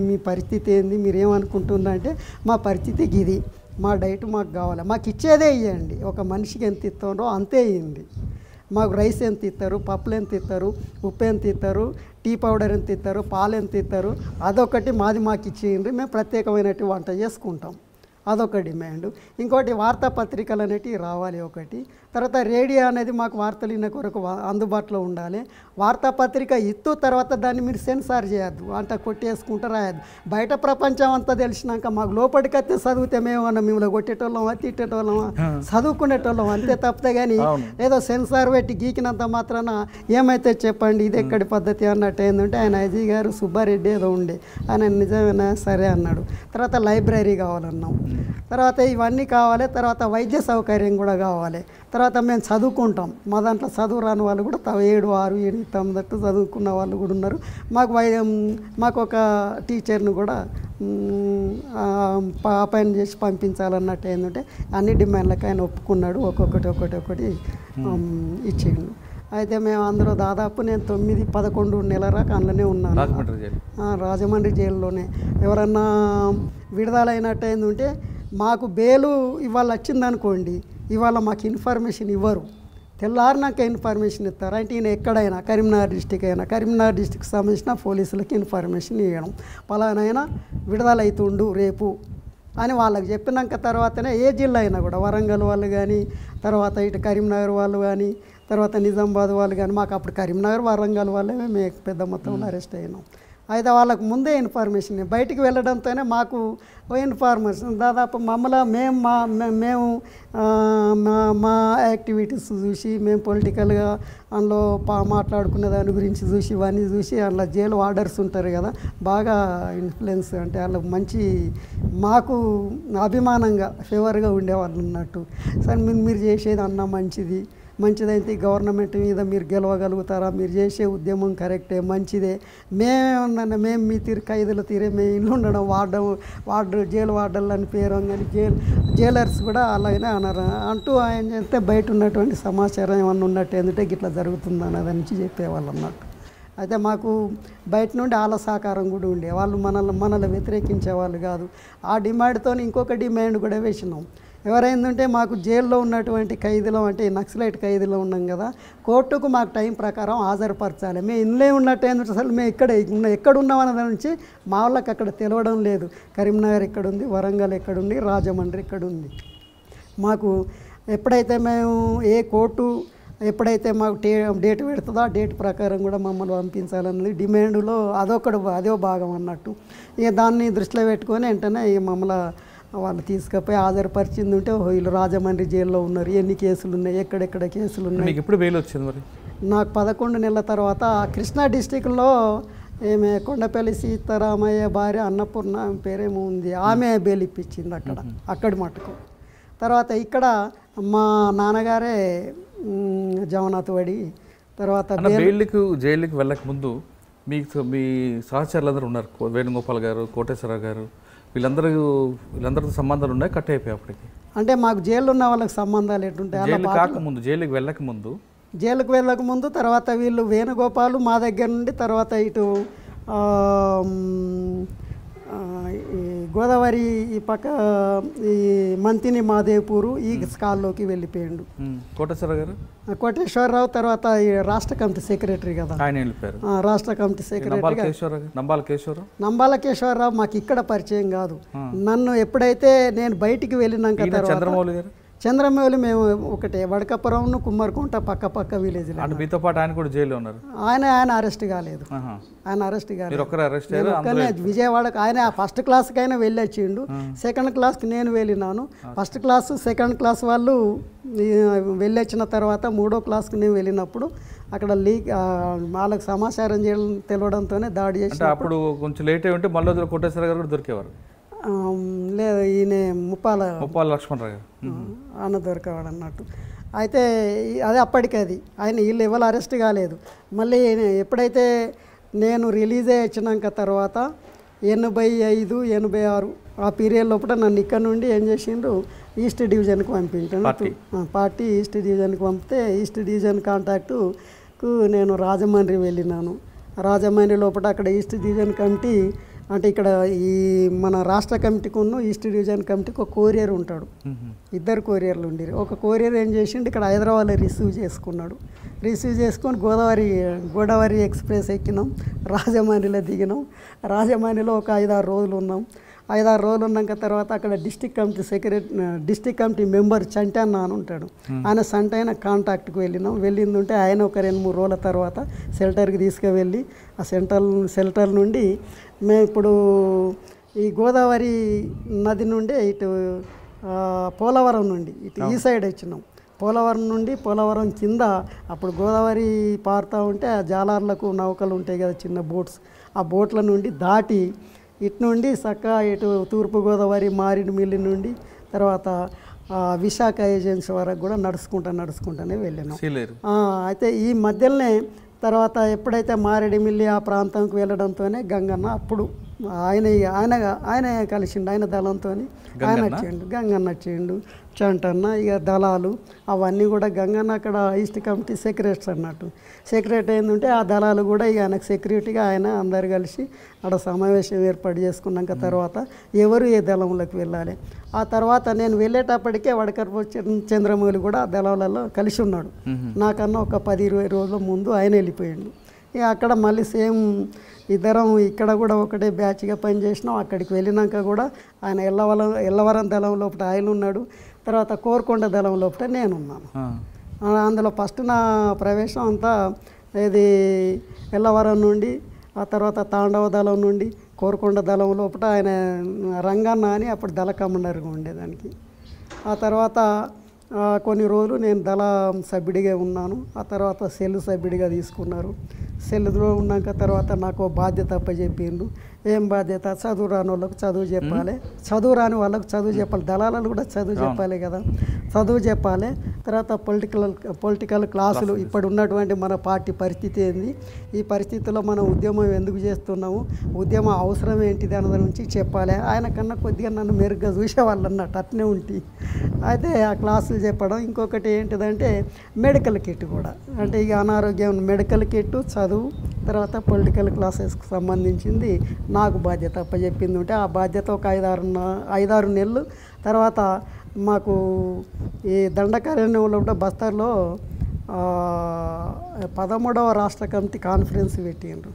మీ పరిస్థితి ఏంది, మీరు ఏమనుకుంటున్నారంటే మా పరిస్థితికి ఇది, మా డైట్ మాకు కావాలి, మాకు ఇచ్చేదే ఇవ్వండి, ఒక మనిషికి ఎంత ఇస్తారో అంతే ఇవ్వండి, మాకు రైస్ ఎంత ఇస్తారు, పప్పులు ఎంత ఇస్తారు, ఉప్పు ఎంత ఇస్తారు, టీ పౌడర్ ఎంత ఇస్తారు, పాలు ఎంత ఇస్తారు, అదొకటి మాకు ఇచ్చేయండి, మేము ప్రత్యేకమైనటువంటి వంట చేసుకుంటాం, అదొక డిమాండ్. ఇంకోటి వార్తాపత్రికలు అనేటివి రావాలి ఒకటి. తర్వాత రేడియో అనేది మాకు వార్తలు వినే కొరకు అందుబాటులో ఉండాలి. వార్తాపత్రిక ఇస్తూ తర్వాత దాన్ని మీరు సెన్సార్ చేయొద్దు, అంటే కొట్టేసుకుంటూ రాయద్దు. బయట ప్రపంచం అంతా తెలిసినాక మాకు లోపలికైతే చదివితే మేమన్నా మిమ్మల్ని కొట్టేటోళ్ళమా తిట్టేటోళ్ళమా చదువుకునేటోళ్ళం అంతే తప్పితే కానీ ఏదో సెన్సార్ పెట్టి గీకినంత మాత్రాన ఏమైతే చెప్పండి ఇది ఎక్కడి పద్ధతి అన్నట్టు ఏంటంటే ఆయన ఐజీ గారు సుబ్బారెడ్డి ఏదో ఉండే ఆయన నిజమేనా సరే అన్నాడు. తర్వాత లైబ్రరీ కావాలన్నాం, తర్వాత ఇవన్నీ కావాలి, తర్వాత వైద్య సౌకర్యం కూడా కావాలి, తర్వాత తర్వాత మేము చదువుకుంటాం. మా దాంట్లో చదువు రాని వాళ్ళు కూడా 7, 6, 8, 9 చదువుకున్న వాళ్ళు కూడా ఉన్నారు. మాకు ఒక టీచర్ని కూడా అపాయింట్ చేసి పంపించాలన్నట్టు ఏంటంటే అన్ని డిమాండ్లకు ఆయన ఒప్పుకున్నాడు. ఒక్కొక్కటి ఇచ్చేయండు. అయితే మేము అందులో దాదాపు నేను 9-11 నెలల దాకా అందులోనే ఉన్నాను, రాజమండ్రి జైల్లోనే. ఎవరన్నా విడుదలైనట్టు ఏంటంటే మాకు బెయిలు ఇవాళ వచ్చిందనుకోండి, ఇవాళ మాకు ఇన్ఫర్మేషన్ ఇవ్వరు, తెల్లారినాక ఇన్ఫర్మేషన్ ఇస్తారు. అంటే ఈయన ఎక్కడైనా కరీంనగర్ డిస్టిక్ అయినా కరీంనగర్ డిస్టిక్ సంబంధించిన పోలీసులకి ఇన్ఫర్మేషన్ ఇవ్వడం, పలానైనా విడుదలవుతుండు రేపు అని వాళ్ళకి చెప్పినాక తర్వాతనే ఏ జిల్లా అయినా కూడా వరంగల్ వాళ్ళు కానీ, తర్వాత ఇటు కరీంనగర్ వాళ్ళు కానీ, తర్వాత నిజామాబాద్ వాళ్ళు కానీ, మాకు అప్పుడు కరీంనగర్ వరంగల్ వాళ్ళే మేము పెద్ద మొత్తంలో అరెస్ట్ అయినాం. అయితే వాళ్ళకు ముందే ఇన్ఫర్మేషన్ బయటికి వెళ్ళడంతోనే మాకు ఇన్ఫర్మేషన్ దాదాపు మేము మా యాక్టివిటీస్ చూసి, మేము పొలిటికల్గా అందులో మాట్లాడుకునే దాని గురించి చూసి, ఇవన్నీ చూసి అందులో జైలు వార్డర్స్ ఉంటారు కదా, బాగా ఇన్ఫ్లుయెన్స్ అంటే వాళ్ళు మంచి మాకు అభిమానంగా ఫేవర్గా ఉండేవాళ్ళు ఉన్నట్టు. సరే మీరు చేసేది అన్న మంచిదైతే గవర్నమెంట్ మీద మీరు గెలవగలుగుతారా, మీరు చేసే ఉద్యమం కరెక్టే, మంచిదే, మేము మీ ఖైదులు తీరే మేము ఇల్లు ఉండడం జైలు వార్డర్లు అని పేరు కానీ జైలర్స్ కూడా అలాగనే అన్నారు అంటూ ఆయన చేస్తే బయట ఉన్నటువంటి సమాచారం ఏమన్నా ఉన్నట్టు ఏంటంటే గిట్లా జరుగుతుంది అన్నది నుంచి చెప్పేవాళ్ళు అన్నట్టు. అయితే మాకు బయట నుండి వాళ్ళ సహకారం కూడా ఉండే, వాళ్ళు మనల్ని వ్యతిరేకించే వాళ్ళు కాదు. ఆ డిమాండ్తో ఇంకొక డిమాండ్ కూడా వేసినాం. ఎవరైందంటే మాకు జైల్లో ఉన్నటువంటి ఖైదీలో అంటే నక్సలైట్ ఖైదీలో ఉన్నాం కదా, కోర్టుకు మాకు టైం ప్రకారం హాజరుపరచాలి. మేము ఇందులో ఉన్నట్టు ఏంటంటే అసలు మేము ఎక్కడున్నామన్న దాని నుంచి మా వాళ్ళకి అక్కడ తెలవడం లేదు. కరీంనగర్ ఎక్కడుంది, వరంగల్ ఎక్కడుంది, రాజమండ్రి ఎక్కడుంది. మాకు ఎప్పుడైతే మేము ఏ కోర్టు ఎప్పుడైతే మాకు డేట్ పెడుతుందో ఆ డేట్ ప్రకారం కూడా మమ్మల్ని పంపించాలన్నది డిమాండ్లో అదో భాగం అన్నట్టు. ఇక దాన్ని దృష్టిలో పెట్టుకొని వెంటనే ఇక మమ్మల్ని వాళ్ళు తీసుకుపోయి హాజరుపరిచింది ఉంటే వీళ్ళు రాజమండ్రి జైల్లో ఉన్నారు, ఎన్ని కేసులు ఉన్నాయి, ఎక్కడెక్కడ కేసులు ఉన్నాయి. ఎప్పుడు బెయిల్ వచ్చింది మరి? నాకు 11 నెలల తర్వాత కృష్ణా డిస్టిక్లో ఏమే కొండపల్లి సీతారామయ్య భార్య అన్నపూర్ణ పేరేమో ఉంది, ఆమె బెయిల్ ఇప్పించింది అక్కడి మటుకు. తర్వాత ఇక్కడ మా నాన్నగారే జగన్నాథ్ వడి తర్వాత జైలుకి వెళ్ళక ముందు మీ సహచరులందరూ ఉన్నారు, వేణుగోపాల్ గారు, కోటేశ్వరరావు గారు, వీళ్ళందరితో సంబంధాలు ఉన్నాయి, కట్ అయిపోయాయి అప్పటికి. అంటే మాకు జైల్లో ఉన్న వాళ్ళకి సంబంధాలు ఎటుంటాయి? జైలుకి వెళ్ళక ముందు తర్వాత వీళ్ళు వేణుగోపాలు మా దగ్గర నుండి తర్వాత ఇటు గోదావరి ఈ పక్క ఈ మంతిని మాదేపూరు ఈ స్కాల్లోకి వెళ్ళిపోయాడు కోటేశ్వరరావు. తర్వాత రాష్ట్ర కమిటీ సెక్రటరీ కదా ఆయన వెళ్ళిపోయారు. రాష్ట్ర కమిటీ సెక్రటరీ నంబాల కేశవరరావు మాకు ఇక్కడ పరిచయం కాదు. నన్ను ఎప్పుడైతే నేను బయటికి వెళ్ళినాక చంద్రమౌళి మేము ఒకటే వడకపురం కుమ్మరికుంట పక్క విలేజ్. మీతో పాటు ఆయన కూడా జైల్లో ఉన్నారు. ఆయన అరెస్ట్ కాలేదు. విజయవాడకు ఆయన ఫస్ట్ క్లాస్కి అయినా వెళ్ళి వచ్చిండు, సెకండ్ క్లాస్కి నేను వెళ్ళినాను. ఫస్ట్ క్లాస్ సెకండ్ క్లాస్ వాళ్ళు వెళ్ళి వచ్చిన తర్వాత 3వ క్లాస్కి నేను వెళ్ళినప్పుడు అక్కడ వాళ్ళకి సమాచారం తెలియడంతోనే దాడి చేసి అప్పుడు కొంచెం లేట్ అయి ఉంటే మళ్ళీ కోటేశ్వర గారు కూడా దొరికేవారు. లేదు ఈయన ముప్పాల లక్ష్మణరావు గారు అన్న దొరకవాడు అన్నట్టు. అయితే అది అప్పటికి ఆయన వీళ్ళు ఎవరు అరెస్ట్ కాలేదు. మళ్ళీ ఎప్పుడైతే నేను రిలీజ్ అయ్యి వచ్చినాక తర్వాత 85, 86 ఆ పీరియడ్ లోపల నన్ను ఇక్కడ నుండి ఏం చేసిండ్రు ఈస్ట్ డివిజన్కి పంపించాను. పార్టీ ఈస్ట్ డివిజన్కి పంపితే ఈస్ట్ డివిజన్ కాంటాక్టుకు నేను రాజమండ్రి వెళ్ళినాను. రాజమండ్రి లోపల అక్కడ ఈస్ట్ డివిజన్ కమిటీ అంటే ఇక్కడ ఈ మన రాష్ట్ర కమిటీకి ఈస్ట్ డివిజన్ కమిటీకి ఒక కొరియర్ ఉంటాడు, 2 కొరియర్లు ఉండేవి. ఒక కొరియర్ ఏం చేసిండు ఇక్కడ హైదరాబాద్లో రిసీవ్ చేసుకొని గోదావరి ఎక్స్ప్రెస్ ఎక్కినాం, రాజమండ్రిలో దిగినాం. రాజమండ్రిలో ఒక 5-6 రోజులు ఉన్నాం. 5-6 రోజులు ఉన్నాక తర్వాత అక్కడ డిస్టిక్ కమిటీ మెంబర్ చంటాన్న అని ఉంటాడు, ఆయన సంటైన కాంటాక్ట్కి వెళ్ళిందంటే ఆయన ఒక 2-3 రోజుల తర్వాత షెల్టర్కి తీసుకువెళ్ళి ఆ షెల్టర్ నుండి మేము ఇప్పుడు ఈ గోదావరి నది నుండి ఇటు పోలవరం నుండి ఇటు ఈ సైడ్ వచ్చినాం. పోలవరం నుండి పోలవరం కింద అప్పుడు గోదావరి పారుతూ ఉంటే ఆ జాలార్లకు నౌకలు ఉంటాయి కదా చిన్న బోట్స్, ఆ బోట్ల నుండి దాటి ఇటు నుండి చక్కగా ఇటు తూర్పుగోదావరి మారేడుమిల్లి నుండి తర్వాత విశాఖ ఏజెన్సీ వరకు కూడా నడుచుకుంటూనే వెళ్ళినాం. సీలేరు. అయితే ఈ మధ్యలోనే తర్వాత ఎప్పుడైతే మారేడుమిల్లి ఆ ప్రాంతంకి వెళ్ళడంతోనే గంగన్న అప్పుడు ఆయన కలిసిండు. ఆయన దళంతో ఆయన వచ్చిండు, గంగన్న వచ్చిండు, చంటన్న, ఇక దళాలు అవన్నీ కూడా గంగన్న అక్కడ ఈస్ట్ కమిటీ సెక్రటరీ అన్నట్టు. సెక్రటరీ ఏంటంటే ఆ దళాలు కూడా ఇక ఆయనకు సెక్యూరిటీగా ఆయన అందరు కలిసి అక్కడ సమావేశం ఏర్పాటు చేసుకున్నాక తర్వాత ఎవరు ఏ దళంలోకి వెళ్ళాలి. ఆ తర్వాత నేను వెళ్ళేటప్పటికే వడకర్పు చంద్రమౌళి కూడా ఆ దళాలలో కలిసి ఉన్నాడు. నాకన్నా ఒక 10-20 రోజుల ముందు ఆయన వెళ్ళిపోయిండు. ఇక అక్కడ మళ్ళీ సేమ్ ఇద్దరం ఇక్కడ కూడా ఒకటే బ్యాచ్గా పనిచేసినాం. అక్కడికి వెళ్ళినాక కూడా ఆయన ఎల్లవరం దళం లోపల ఆయన ఉన్నాడు, తర్వాత కోరుకొండ దళం లోపల నేనున్నాను. అందులో ఫస్ట్ నా ప్రవేశం అంతా ఇది ఎల్లవరం నుండి, ఆ తర్వాత తాండవ దళం నుండి కోరుకొండ దళం లోపల ఆయన రంగన్న అని అప్పుడు దళ కమాండర్గా ఉండేదానికి. ఆ తర్వాత కొన్ని రోజులు నేను దళ సభ్యుడిగా ఉన్నాను. ఆ తర్వాత సెల్ సభ్యుడిగా తీసుకున్నారు. సెల్లులో ఉన్నాక తర్వాత నాకు బాధ్యత అప్పచెప్పిండు. ఏం బాధ్యత? చదువు రాని వాళ్ళకు చదువు చెప్పాలి, చదువు రాని వాళ్ళకు చదువు చెప్పాలి, దళాలను కూడా చదువు చెప్పాలి కదా, చదువు చెప్పాలి. తర్వాత పొలిటికల్ క్లాసులు, ఇప్పుడు ఉన్నటువంటి మన పార్టీ పరిస్థితి ఏంది, ఈ పరిస్థితుల్లో మనం ఉద్యమం ఎందుకు చేస్తున్నాము, ఉద్యమం అవసరం ఏంటిది అన్న నుంచి చెప్పాలి. ఆయన కన్నా కొద్దిగా నన్ను మెరుగ్గా చూసేవాళ్ళు అన్నట్టు అట్నే ఉంటి. అయితే ఆ క్లాసులు చెప్పడం. ఇంకొకటి ఏంటిదంటే మెడికల్ కిట్ కూడా, అంటే ఇక అనారోగ్యం మెడికల్ కిట్, చదువు, తర్వాత పొలిటికల్ క్లాసెస్కి సంబంధించింది నాకు బాధ్యత అప్పచెప్పింది ఉంటే ఆ బాధ్యత ఒక 5-6 నెలలు. తర్వాత మాకు ఈ దండకారణ్యంలో ఉంటే బస్తర్లో 13వ రాష్ట్ర కమిటీ కాన్ఫరెన్స్ పెట్టిండ్రు.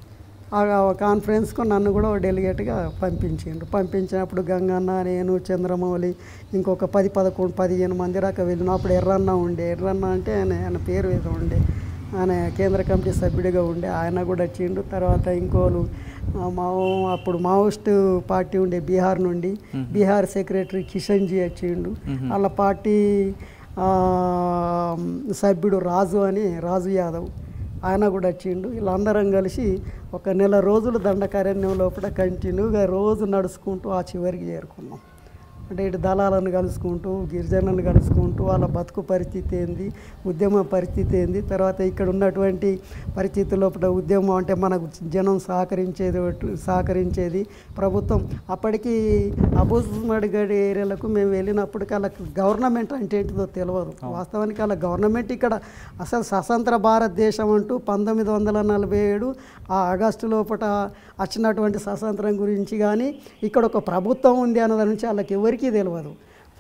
ఆ కాన్ఫరెన్స్కు నన్ను కూడా డెలిగేట్గా పంపించినప్పుడు గంగన్న, నేను, చంద్రమౌళి, ఇంకొక 10-11-15 మంది దాకా వెళ్ళినప్పుడు ఎర్రన్న అంటే ఆయన పేరు ఏదో ఉండే, ఆయన కేంద్ర కమిటీ సభ్యుడిగా ఉండే, ఆయన కూడా వచ్చిండు. తర్వాత ఇంకోలు అప్పుడు మావోయిస్ట్ పార్టీ ఉండే బీహార్ నుండి, బీహార్ సెక్రటరీ కిషన్జీ వచ్చిండు. వాళ్ళ పార్టీ సభ్యుడు రాజు యాదవ్ ఆయన కూడా వచ్చిండు. వీళ్ళందరం కలిసి ఒక 1 నెల రోజులు దండకారణ్యం లోపల కంటిన్యూగా రోజు నడుచుకుంటూ ఆ చివరికి చేరుకున్నాం. అంటే ఇటు దళాలను కలుసుకుంటూ, గిరిజనులను కలుసుకుంటూ, వాళ్ళ బతుకు పరిస్థితి ఏంది, ఉద్యమ పరిస్థితి ఏంది, తర్వాత ఇక్కడ ఉన్నటువంటి పరిస్థితుల లోపల ఉద్యమం అంటే మనకు జనం సహకరించేది ప్రభుత్వం. అప్పటికి అబూస్మడ్గఢ్ ఏరియాలకు మేము వెళ్ళినప్పటికీ వాళ్ళకి గవర్నమెంట్ అంటే ఏంటిదో తెలియదు. వాస్తవానికి వాళ్ళ గవర్నమెంట్ ఇక్కడ అసలు స్వతంత్ర భారతదేశం అంటూ 1947 ఆ ఆగస్టు లోపల వచ్చినటువంటి స్వాతంత్రం గురించి కానీ ఇక్కడ ఒక ప్రభుత్వం ఉంది అన్నదాని నుంచి వాళ్ళకి ఎవరికి తెలియదు.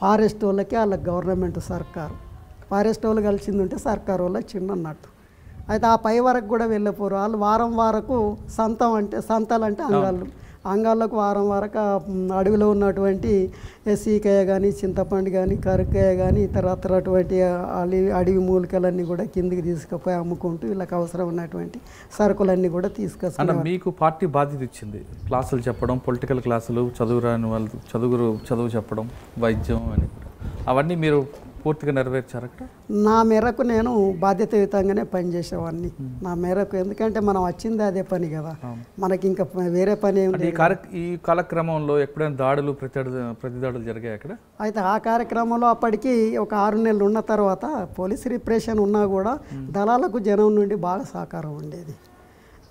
ఫారెస్ట్ వాళ్ళకి వాళ్ళకి గవర్నమెంట్ సర్కారు, ఫారెస్ట్ వాళ్ళు కలిసింది ఉంటే సర్కారు వాళ్ళ చిన్నన్నట్టు. అయితే ఆ పై వరకు కూడా వెళ్ళిపోరు వాళ్ళు. వారం వరకు సంతాలు అంటే అంగాళ్ళకు వారం వరకు అడవిలో ఉన్నటువంటి సీకాయ కానీ, చింతపండు కానీ, కరకాయ కానీ, ఇతరటువంటి అడవి మూలికలన్నీ కూడా కిందికి తీసుకుపోయి అమ్ముకుంటూ వీళ్ళకి అవసరం ఉన్నటువంటి సరుకులన్నీ కూడా తీసుకొస్తున్నారు. మీకు పార్టీ బాధ్యత ఇచ్చింది, క్లాసులు చెప్పడం, పొలిటికల్ క్లాసులు, చదువు రాని వాళ్ళు చదువు చెప్పడం, వైద్యం అని, అవన్నీ మీరు పూర్తిగా నెరవేర్చారు అక్కడ? నా మేరకు నేను బాధ్యతాయుతంగానే పనిచేసేవాడిని. నా మేరకు, ఎందుకంటే మనం వచ్చింది అదే పని కదా, మనకి ఇంకా వేరే పని ఏమి. ఈ కాలక్రమంలో ఎప్పుడైనా దాడులు, ప్రతి దాడులు జరిగాయి అక్కడ? అయితే ఆ కార్యక్రమంలో అప్పటికి ఒక 6 నెలలు ఉన్న తర్వాత పోలీస్ రిప్రెషన్ ఉన్నా కూడా దళాలకు జనం నుండి బాగా సహకారం ఉండేది.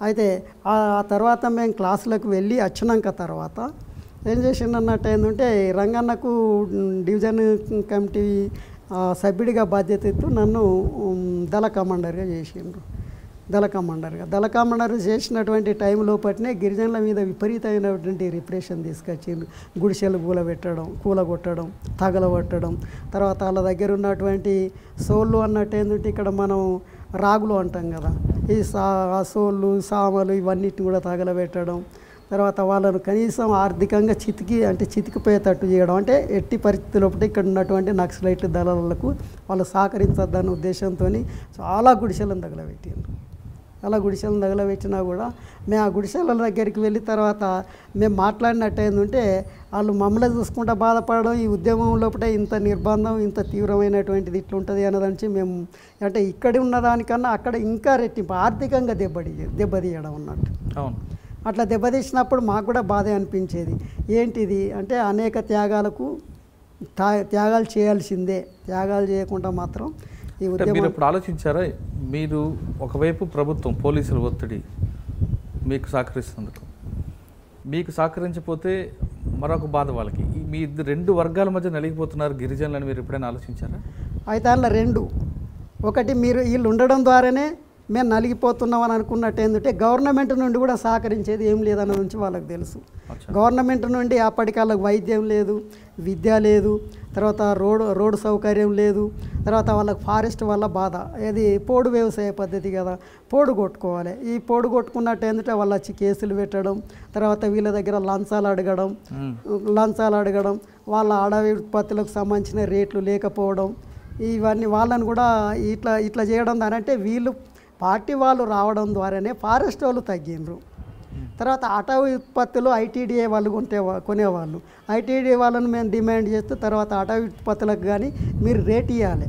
అయితే ఆ తర్వాత మేము క్లాసులకు వెళ్ళి వచ్చినాక తర్వాత ఏం చేసిండన్నట్టు ఏంటంటే రంగన్నకు డివిజన్ కమిటీ సభ్యుడిగా బాధ్యత ఇస్తూ నన్ను దళ కమాండర్గా చేసిండ్రు. దళ కమాండర్ చేసినటువంటి టైం లోపట్నే గిరిజనుల మీద విపరీతమైనటువంటి రిప్రెషన్ తీసుకొచ్చిండ్రు. గుడిసెలు కూలగొట్టడం, తగలబట్టడం, తర్వాత వాళ్ళ దగ్గర ఉన్నటువంటి సోళ్ళు అన్నట్టు ఏంటంటే ఇక్కడ మనం రాగులు అంటాం కదా, ఈ సోళ్ళు, సామలు ఇవన్నిటిని కూడా తగలబెట్టడం, తర్వాత వాళ్ళను కనీసం ఆర్థికంగా చితికిపోయేటట్టు చేయడం. అంటే ఎట్టి పరిస్థితుల్లో ఇక్కడ ఉన్నటువంటి నక్సలైట్ దళాలకు వాళ్ళు సహకరించద్దన్న ఉద్దేశంతో చాలా గుడిసెలను తగలబెట్టిండ్రు. అలా గుడిసెలను తగలబెట్టినా కూడా మేము ఆ గుడిసెల దగ్గరికి వెళ్ళి తర్వాత మేము మాట్లాడినట్టు ఏంటంటే వాళ్ళు మమ్మల్ని చూసుకుంటూ బాధపడడం, ఈ ఉద్యమం లోపల ఇంత నిర్బంధం, ఇంత తీవ్రమైనటువంటిది ఇట్లుంటుంది అన్నదానికి మేము అంటే ఇక్కడ ఉన్నదానికన్నా అక్కడ ఇంకా రెట్టింపు ఆర్థికంగా దెబ్బతీయడం అన్నట్టు. అవును, అట్లా దెబ్బతీసినప్పుడు మాకు కూడా బాధ అనిపించేది. ఏంటిది అంటే అనేక త్యాగాలకు త్యాగాలు చేయాల్సిందే. త్యాగాలు చేయకుండా మాత్రం ఈ మీరు ఉద్యమం ఇప్పుడు ఆలోచించారా? మీరు ఒకవైపు ప్రభుత్వం పోలీసుల ఒత్తిడి మీకు సహకరిస్తున్నందుకు, మీకు సహకరించకపోతే మరొక బాధ వాళ్ళకి, మీ రెండు వర్గాల మధ్య నలిగిపోతున్నారు గిరిజనులని మీరు ఎప్పుడైనా ఆలోచించారా? అయితే అందులో రెండు, ఒకటి మీరు వీళ్ళు ఉండడం ద్వారానే మేము నలిగిపోతున్నాం అని అనుకున్నట్టు ఏంటంటే గవర్నమెంట్ నుండి కూడా సహకరించేది ఏం లేదన్న నుంచి వాళ్ళకి తెలుసు. గవర్నమెంట్ నుండి అప్పటికల్లా వైద్యం లేదు, విద్య లేదు, తర్వాత రోడ్డు సౌకర్యం లేదు, తర్వాత వాళ్ళకి ఫారెస్ట్ వల్ల బాధ. ఏది పోడు వ్యవసాయ పద్ధతి కదా, పోడు కొట్టుకోవాలి. ఈ పోడు కొట్టుకున్నట్టు ఏంటంటే వాళ్ళు వచ్చి కేసులు పెట్టడం, తర్వాత వీళ్ళ దగ్గర లంచాలు అడగడం, వాళ్ళ అడవి ఉత్పత్తులకు సంబంధించిన రేట్లు లేకపోవడం, ఇవన్నీ వాళ్ళని కూడా ఇట్లా చేయడం ద్వారా అంటే వీళ్ళు పార్టీ వాళ్ళు రావడం ద్వారానే ఫారెస్ట్ వాళ్ళు తగ్గిండ్రు. తర్వాత అటవీ ఉత్పత్తులు ఐటీడీఏ వాళ్ళు కొనేవాళ్ళు. ఐటీడీఏ వాళ్ళని మేము డిమాండ్ చేస్తూ తర్వాత అటవీ ఉత్పత్తులకు కానీ మీరు రేట్ ఇవ్వాలి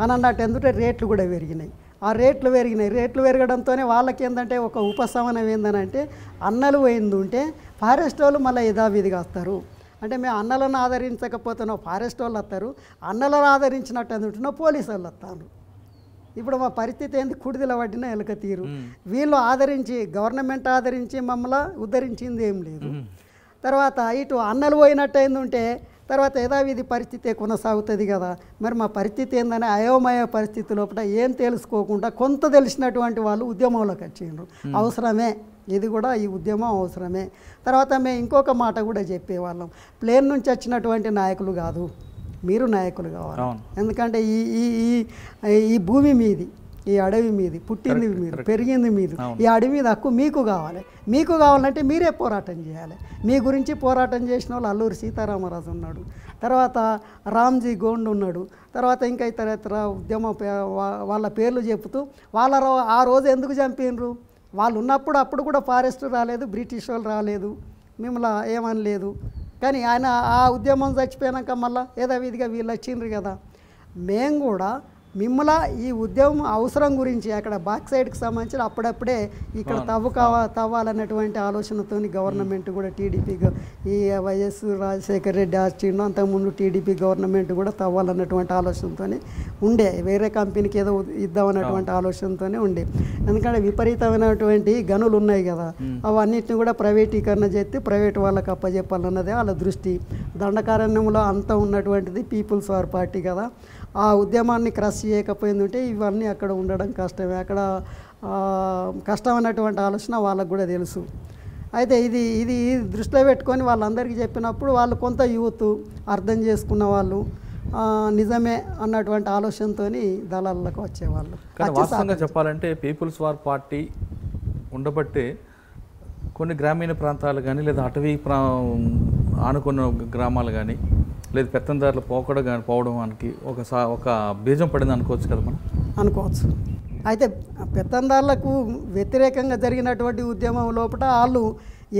అని అన్నట్టు, ఎందుకంటే రేట్లు కూడా పెరిగినాయి. ఆ రేట్లు పెరగడంతోనే వాళ్ళకి ఏంటంటే ఒక ఉపశమనం ఏంటంటే అన్నలు పోయింది ఉంటే ఫారెస్ట్ వాళ్ళు మళ్ళీ యథావిధిగా వస్తారు. అంటే మేము అన్నలను ఆదరించకపోతున్నాం, ఫారెస్ట్ వాళ్ళు వస్తారు. అన్నలను ఆదరించినట్టు అందుంటున్నా పోలీసు వాళ్ళు వస్తారు. ఇప్పుడు మా పరిస్థితి ఏంది, కుడిదిల పట్టిన ఎలక తీరు. వీళ్ళు గవర్నమెంట్ ఆదరించి మమ్మల్ని ఉద్ధరించింది ఏం లేదు. తర్వాత ఇటు అన్నలు పోయినట్టు అయిందంటే తర్వాత యథావిధి పరిస్థితి కొనసాగుతుంది కదా. మరి మా పరిస్థితి ఏందని అయోమయ పరిస్థితి లోపల ఏం తెలుసుకోకుండా కొంత తెలిసినటువంటి వాళ్ళు ఉద్యమంలోకి వచ్చిండ్రు. అవసరమే, ఇది కూడా ఈ ఉద్యమం అవసరమే. తర్వాత మేము ఇంకొక మాట కూడా చెప్పేవాళ్ళం, ప్లేన్ నుంచి వచ్చినటువంటి నాయకులు కాదు, మీరు నాయకులు కావాలి. ఎందుకంటే ఈ భూమి మీది, ఈ అడవి మీది, పుట్టింది మీరు, పెరిగింది మీరు, ఈ అడవి మీద హక్కు మీకు కావాలి. మీకు కావాలంటే మీరే పోరాటం చేయాలి. మీ గురించి పోరాటం చేసిన వాళ్ళు అల్లూరి సీతారామరాజు ఉన్నాడు, తర్వాత రామ్జీ గోండ్ ఉన్నాడు, తర్వాత ఇంకా ఇతర ఉద్యమ వాళ్ళ పేర్లు చెప్తూ ఆ రోజు ఎందుకు చంపినరు, వాళ్ళు ఉన్నప్పుడు అప్పుడు కూడా ఫారెస్ట్ రాలేదు, బ్రిటిష్ వాళ్ళు రాలేదు, మిమ్మల్ని ఏమనలేదు. కానీ ఆయన ఆ ఉద్యమం చచ్చిపోయాక మళ్ళీ యథావిధిగా వీళ్ళు వచ్చిండ్రు కదా. మేము కూడా మిమ్మల్ని ఈ ఉద్యమం అవసరం గురించి అక్కడ బ్యాక్ సైడ్కి సంబంధించిన అప్పుడప్పుడే ఇక్కడ తవ్వాలన్నటువంటి ఆలోచనతో గవర్నమెంట్ కూడా టీడీపీ, ఈ వైఎస్ రాజశేఖర రెడ్డి వచ్చిండు, అంతకుముందు టీడీపీ గవర్నమెంట్ కూడా తవ్వాలన్నటువంటి ఆలోచనతో ఉండే, వేరే కంపెనీకి ఏదో ఇద్దామన్నటువంటి ఆలోచనతోనే ఉండే. ఎందుకంటే విపరీతమైనటువంటి గనులు ఉన్నాయి కదా, అవన్నిటిని కూడా ప్రైవేటీకరణ చేస్తే ప్రైవేట్ వాళ్ళకి అప్పచెప్పాలన్నదే వాళ్ళ దృష్టి. దండకారణ్యంలో అంతా ఉన్నటువంటిది పీపుల్స్ వార్ పార్టీ కదా, ఆ ఉద్యమాన్ని క్రష్ చేయకపోయిందంటే ఇవన్నీ అక్కడ ఉండడం కష్టమే, అక్కడ కష్టమైనటువంటి ఆలోచన వాళ్ళకు కూడా తెలుసు. అయితే ఇది దృష్టిలో పెట్టుకొని వాళ్ళందరికీ చెప్పినప్పుడు వాళ్ళు కొంత యూత్ అర్థం చేసుకున్న వాళ్ళు నిజమే అన్నటువంటి ఆలోచనతో దళాలకు వచ్చేవాళ్ళు. కానీ వాస్తవంగా చెప్పాలంటే పీపుల్స్ వార్ పార్టీ ఉండబట్టే కొన్ని గ్రామీణ ప్రాంతాలు కానీ లేదా అటవీ ఆనుకున్న గ్రామాలు కానీ లేదు పెత్తందారులు పోవడానికి ఒక బీజం పడింది అనుకోవచ్చు కదా మనం. అనుకోవచ్చు. అయితే పెత్తందారులకు వ్యతిరేకంగా జరిగినటువంటి ఉద్యమం లోపల వాళ్ళు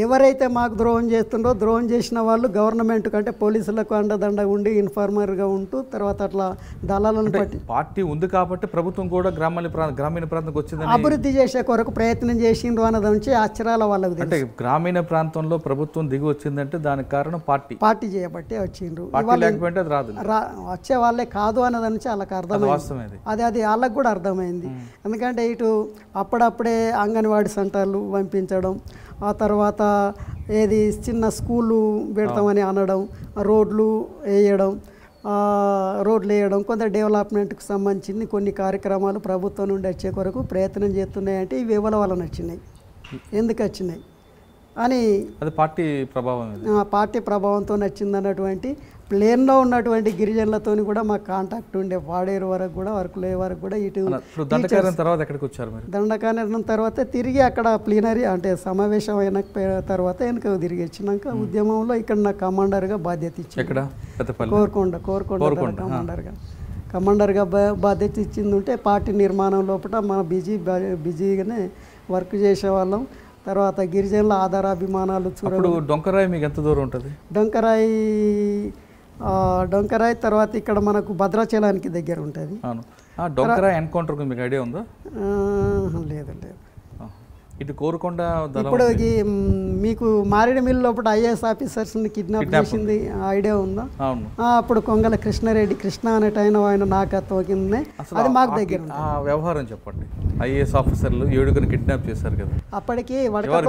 ఎవరైతే మాకు ద్రోహం చేస్తుండో ద్రోహం చేసిన వాళ్ళు గవర్నమెంట్ కంటే పోలీసులకు అండదండ ఉండి ఇన్ఫార్మర్గా ఉంటూ తర్వాత అట్లా దళాలను బట్టి పార్టీ ఉంది కాబట్టి ప్రభుత్వం కూడా గ్రామీణ ప్రాంతానికి వచ్చిందని అభివృద్ధి చేసే కొరకు ప్రయత్నం చేసిండ్రు అన్నది నుంచి అక్షరాల వాళ్ళకు అంటే గ్రామీణ ప్రాంతంలో ప్రభుత్వం దిగి వచ్చిందంటే దానికి కారణం పార్టీ చేయబట్టే వచ్చిండ్రు. లేకపోతే అది రాదు, వచ్చే వాళ్ళే కాదు అన్నది నుంచి వాళ్ళకి అర్థమైంది. అది వాళ్ళకు కూడా అర్థమైంది. ఎందుకంటే ఇటు అప్పుడప్పుడే అంగన్వాడీ సెంటర్లు పంపించడం, ఆ తర్వాత ఏది చిన్న స్కూళ్ళు పెడతామని అనడం, రోడ్లు వేయడం, కొంత డెవలప్మెంట్కి సంబంధించి కొన్ని కార్యక్రమాలు ప్రభుత్వం నుండి వచ్చే కొరకు ప్రయత్నం చేస్తున్నాయంటే ఇవి ఎవరి వలన వచ్చినాయి, ఎందుకు వచ్చినాయి అని అది పార్టీ ప్రభావంతో వచ్చిందన్నటువంటి ప్లేన్లో ఉన్నటువంటి గిరిజనులతో కూడా మాకు కాంటాక్ట్ ఉండే. వాడేరు వరకు కూడా వర్కులే వరకు కూడా ఇటు తర్వాత ఎక్కడికి వచ్చారు? దండకారణం తర్వాత తిరిగి అక్కడ ప్లీనరీ అంటే సమావేశం అయిన తర్వాత వెనక తిరిగి వచ్చినాక ఉద్యమంలో ఇక్కడ నాకు కమాండర్గా బాధ్యత ఇచ్చింది. కోరుకొండ కమాండర్గా బాధ్యత ఇచ్చింది ఉంటే పార్టీ నిర్మాణం లోపల మన బిజీగానే వర్క్ చేసేవాళ్ళం. తర్వాత గిరిజనుల ఆధారాభిమానాలు చూడడం. డొంకరాయి మీకు ఎంత దూరం ఉంటుంది? డొంకరాయి తర్వాత ఇక్కడ మనకు భద్రాచలానికి దగ్గర ఉంటుంది. డొంకరాయి ఎన్కౌంటర్ మీకు ఐడియా ఉందా? లేదు. ఇటు కోరుకొండ దళం ఇప్పుడు మీకు మారేడుమిల్లి లోపల ఐఏఎస్ ఆఫీసర్స్ని కిడ్నాప్ చేసింది ఐడియా ఉందా? అవును. అప్పుడు కొంగల కృష్ణారెడ్డి, కృష్ణ అనేటైన ఆయన నాకత్వం కింద అది మాకు దగ్గర ఉంది. ఆ వ్యవహారం చెప్పండి. ఐఏఎస్ ఆఫీసర్లు 7గురిని కిడ్నాప్ చేశారు కదా, అప్పటికి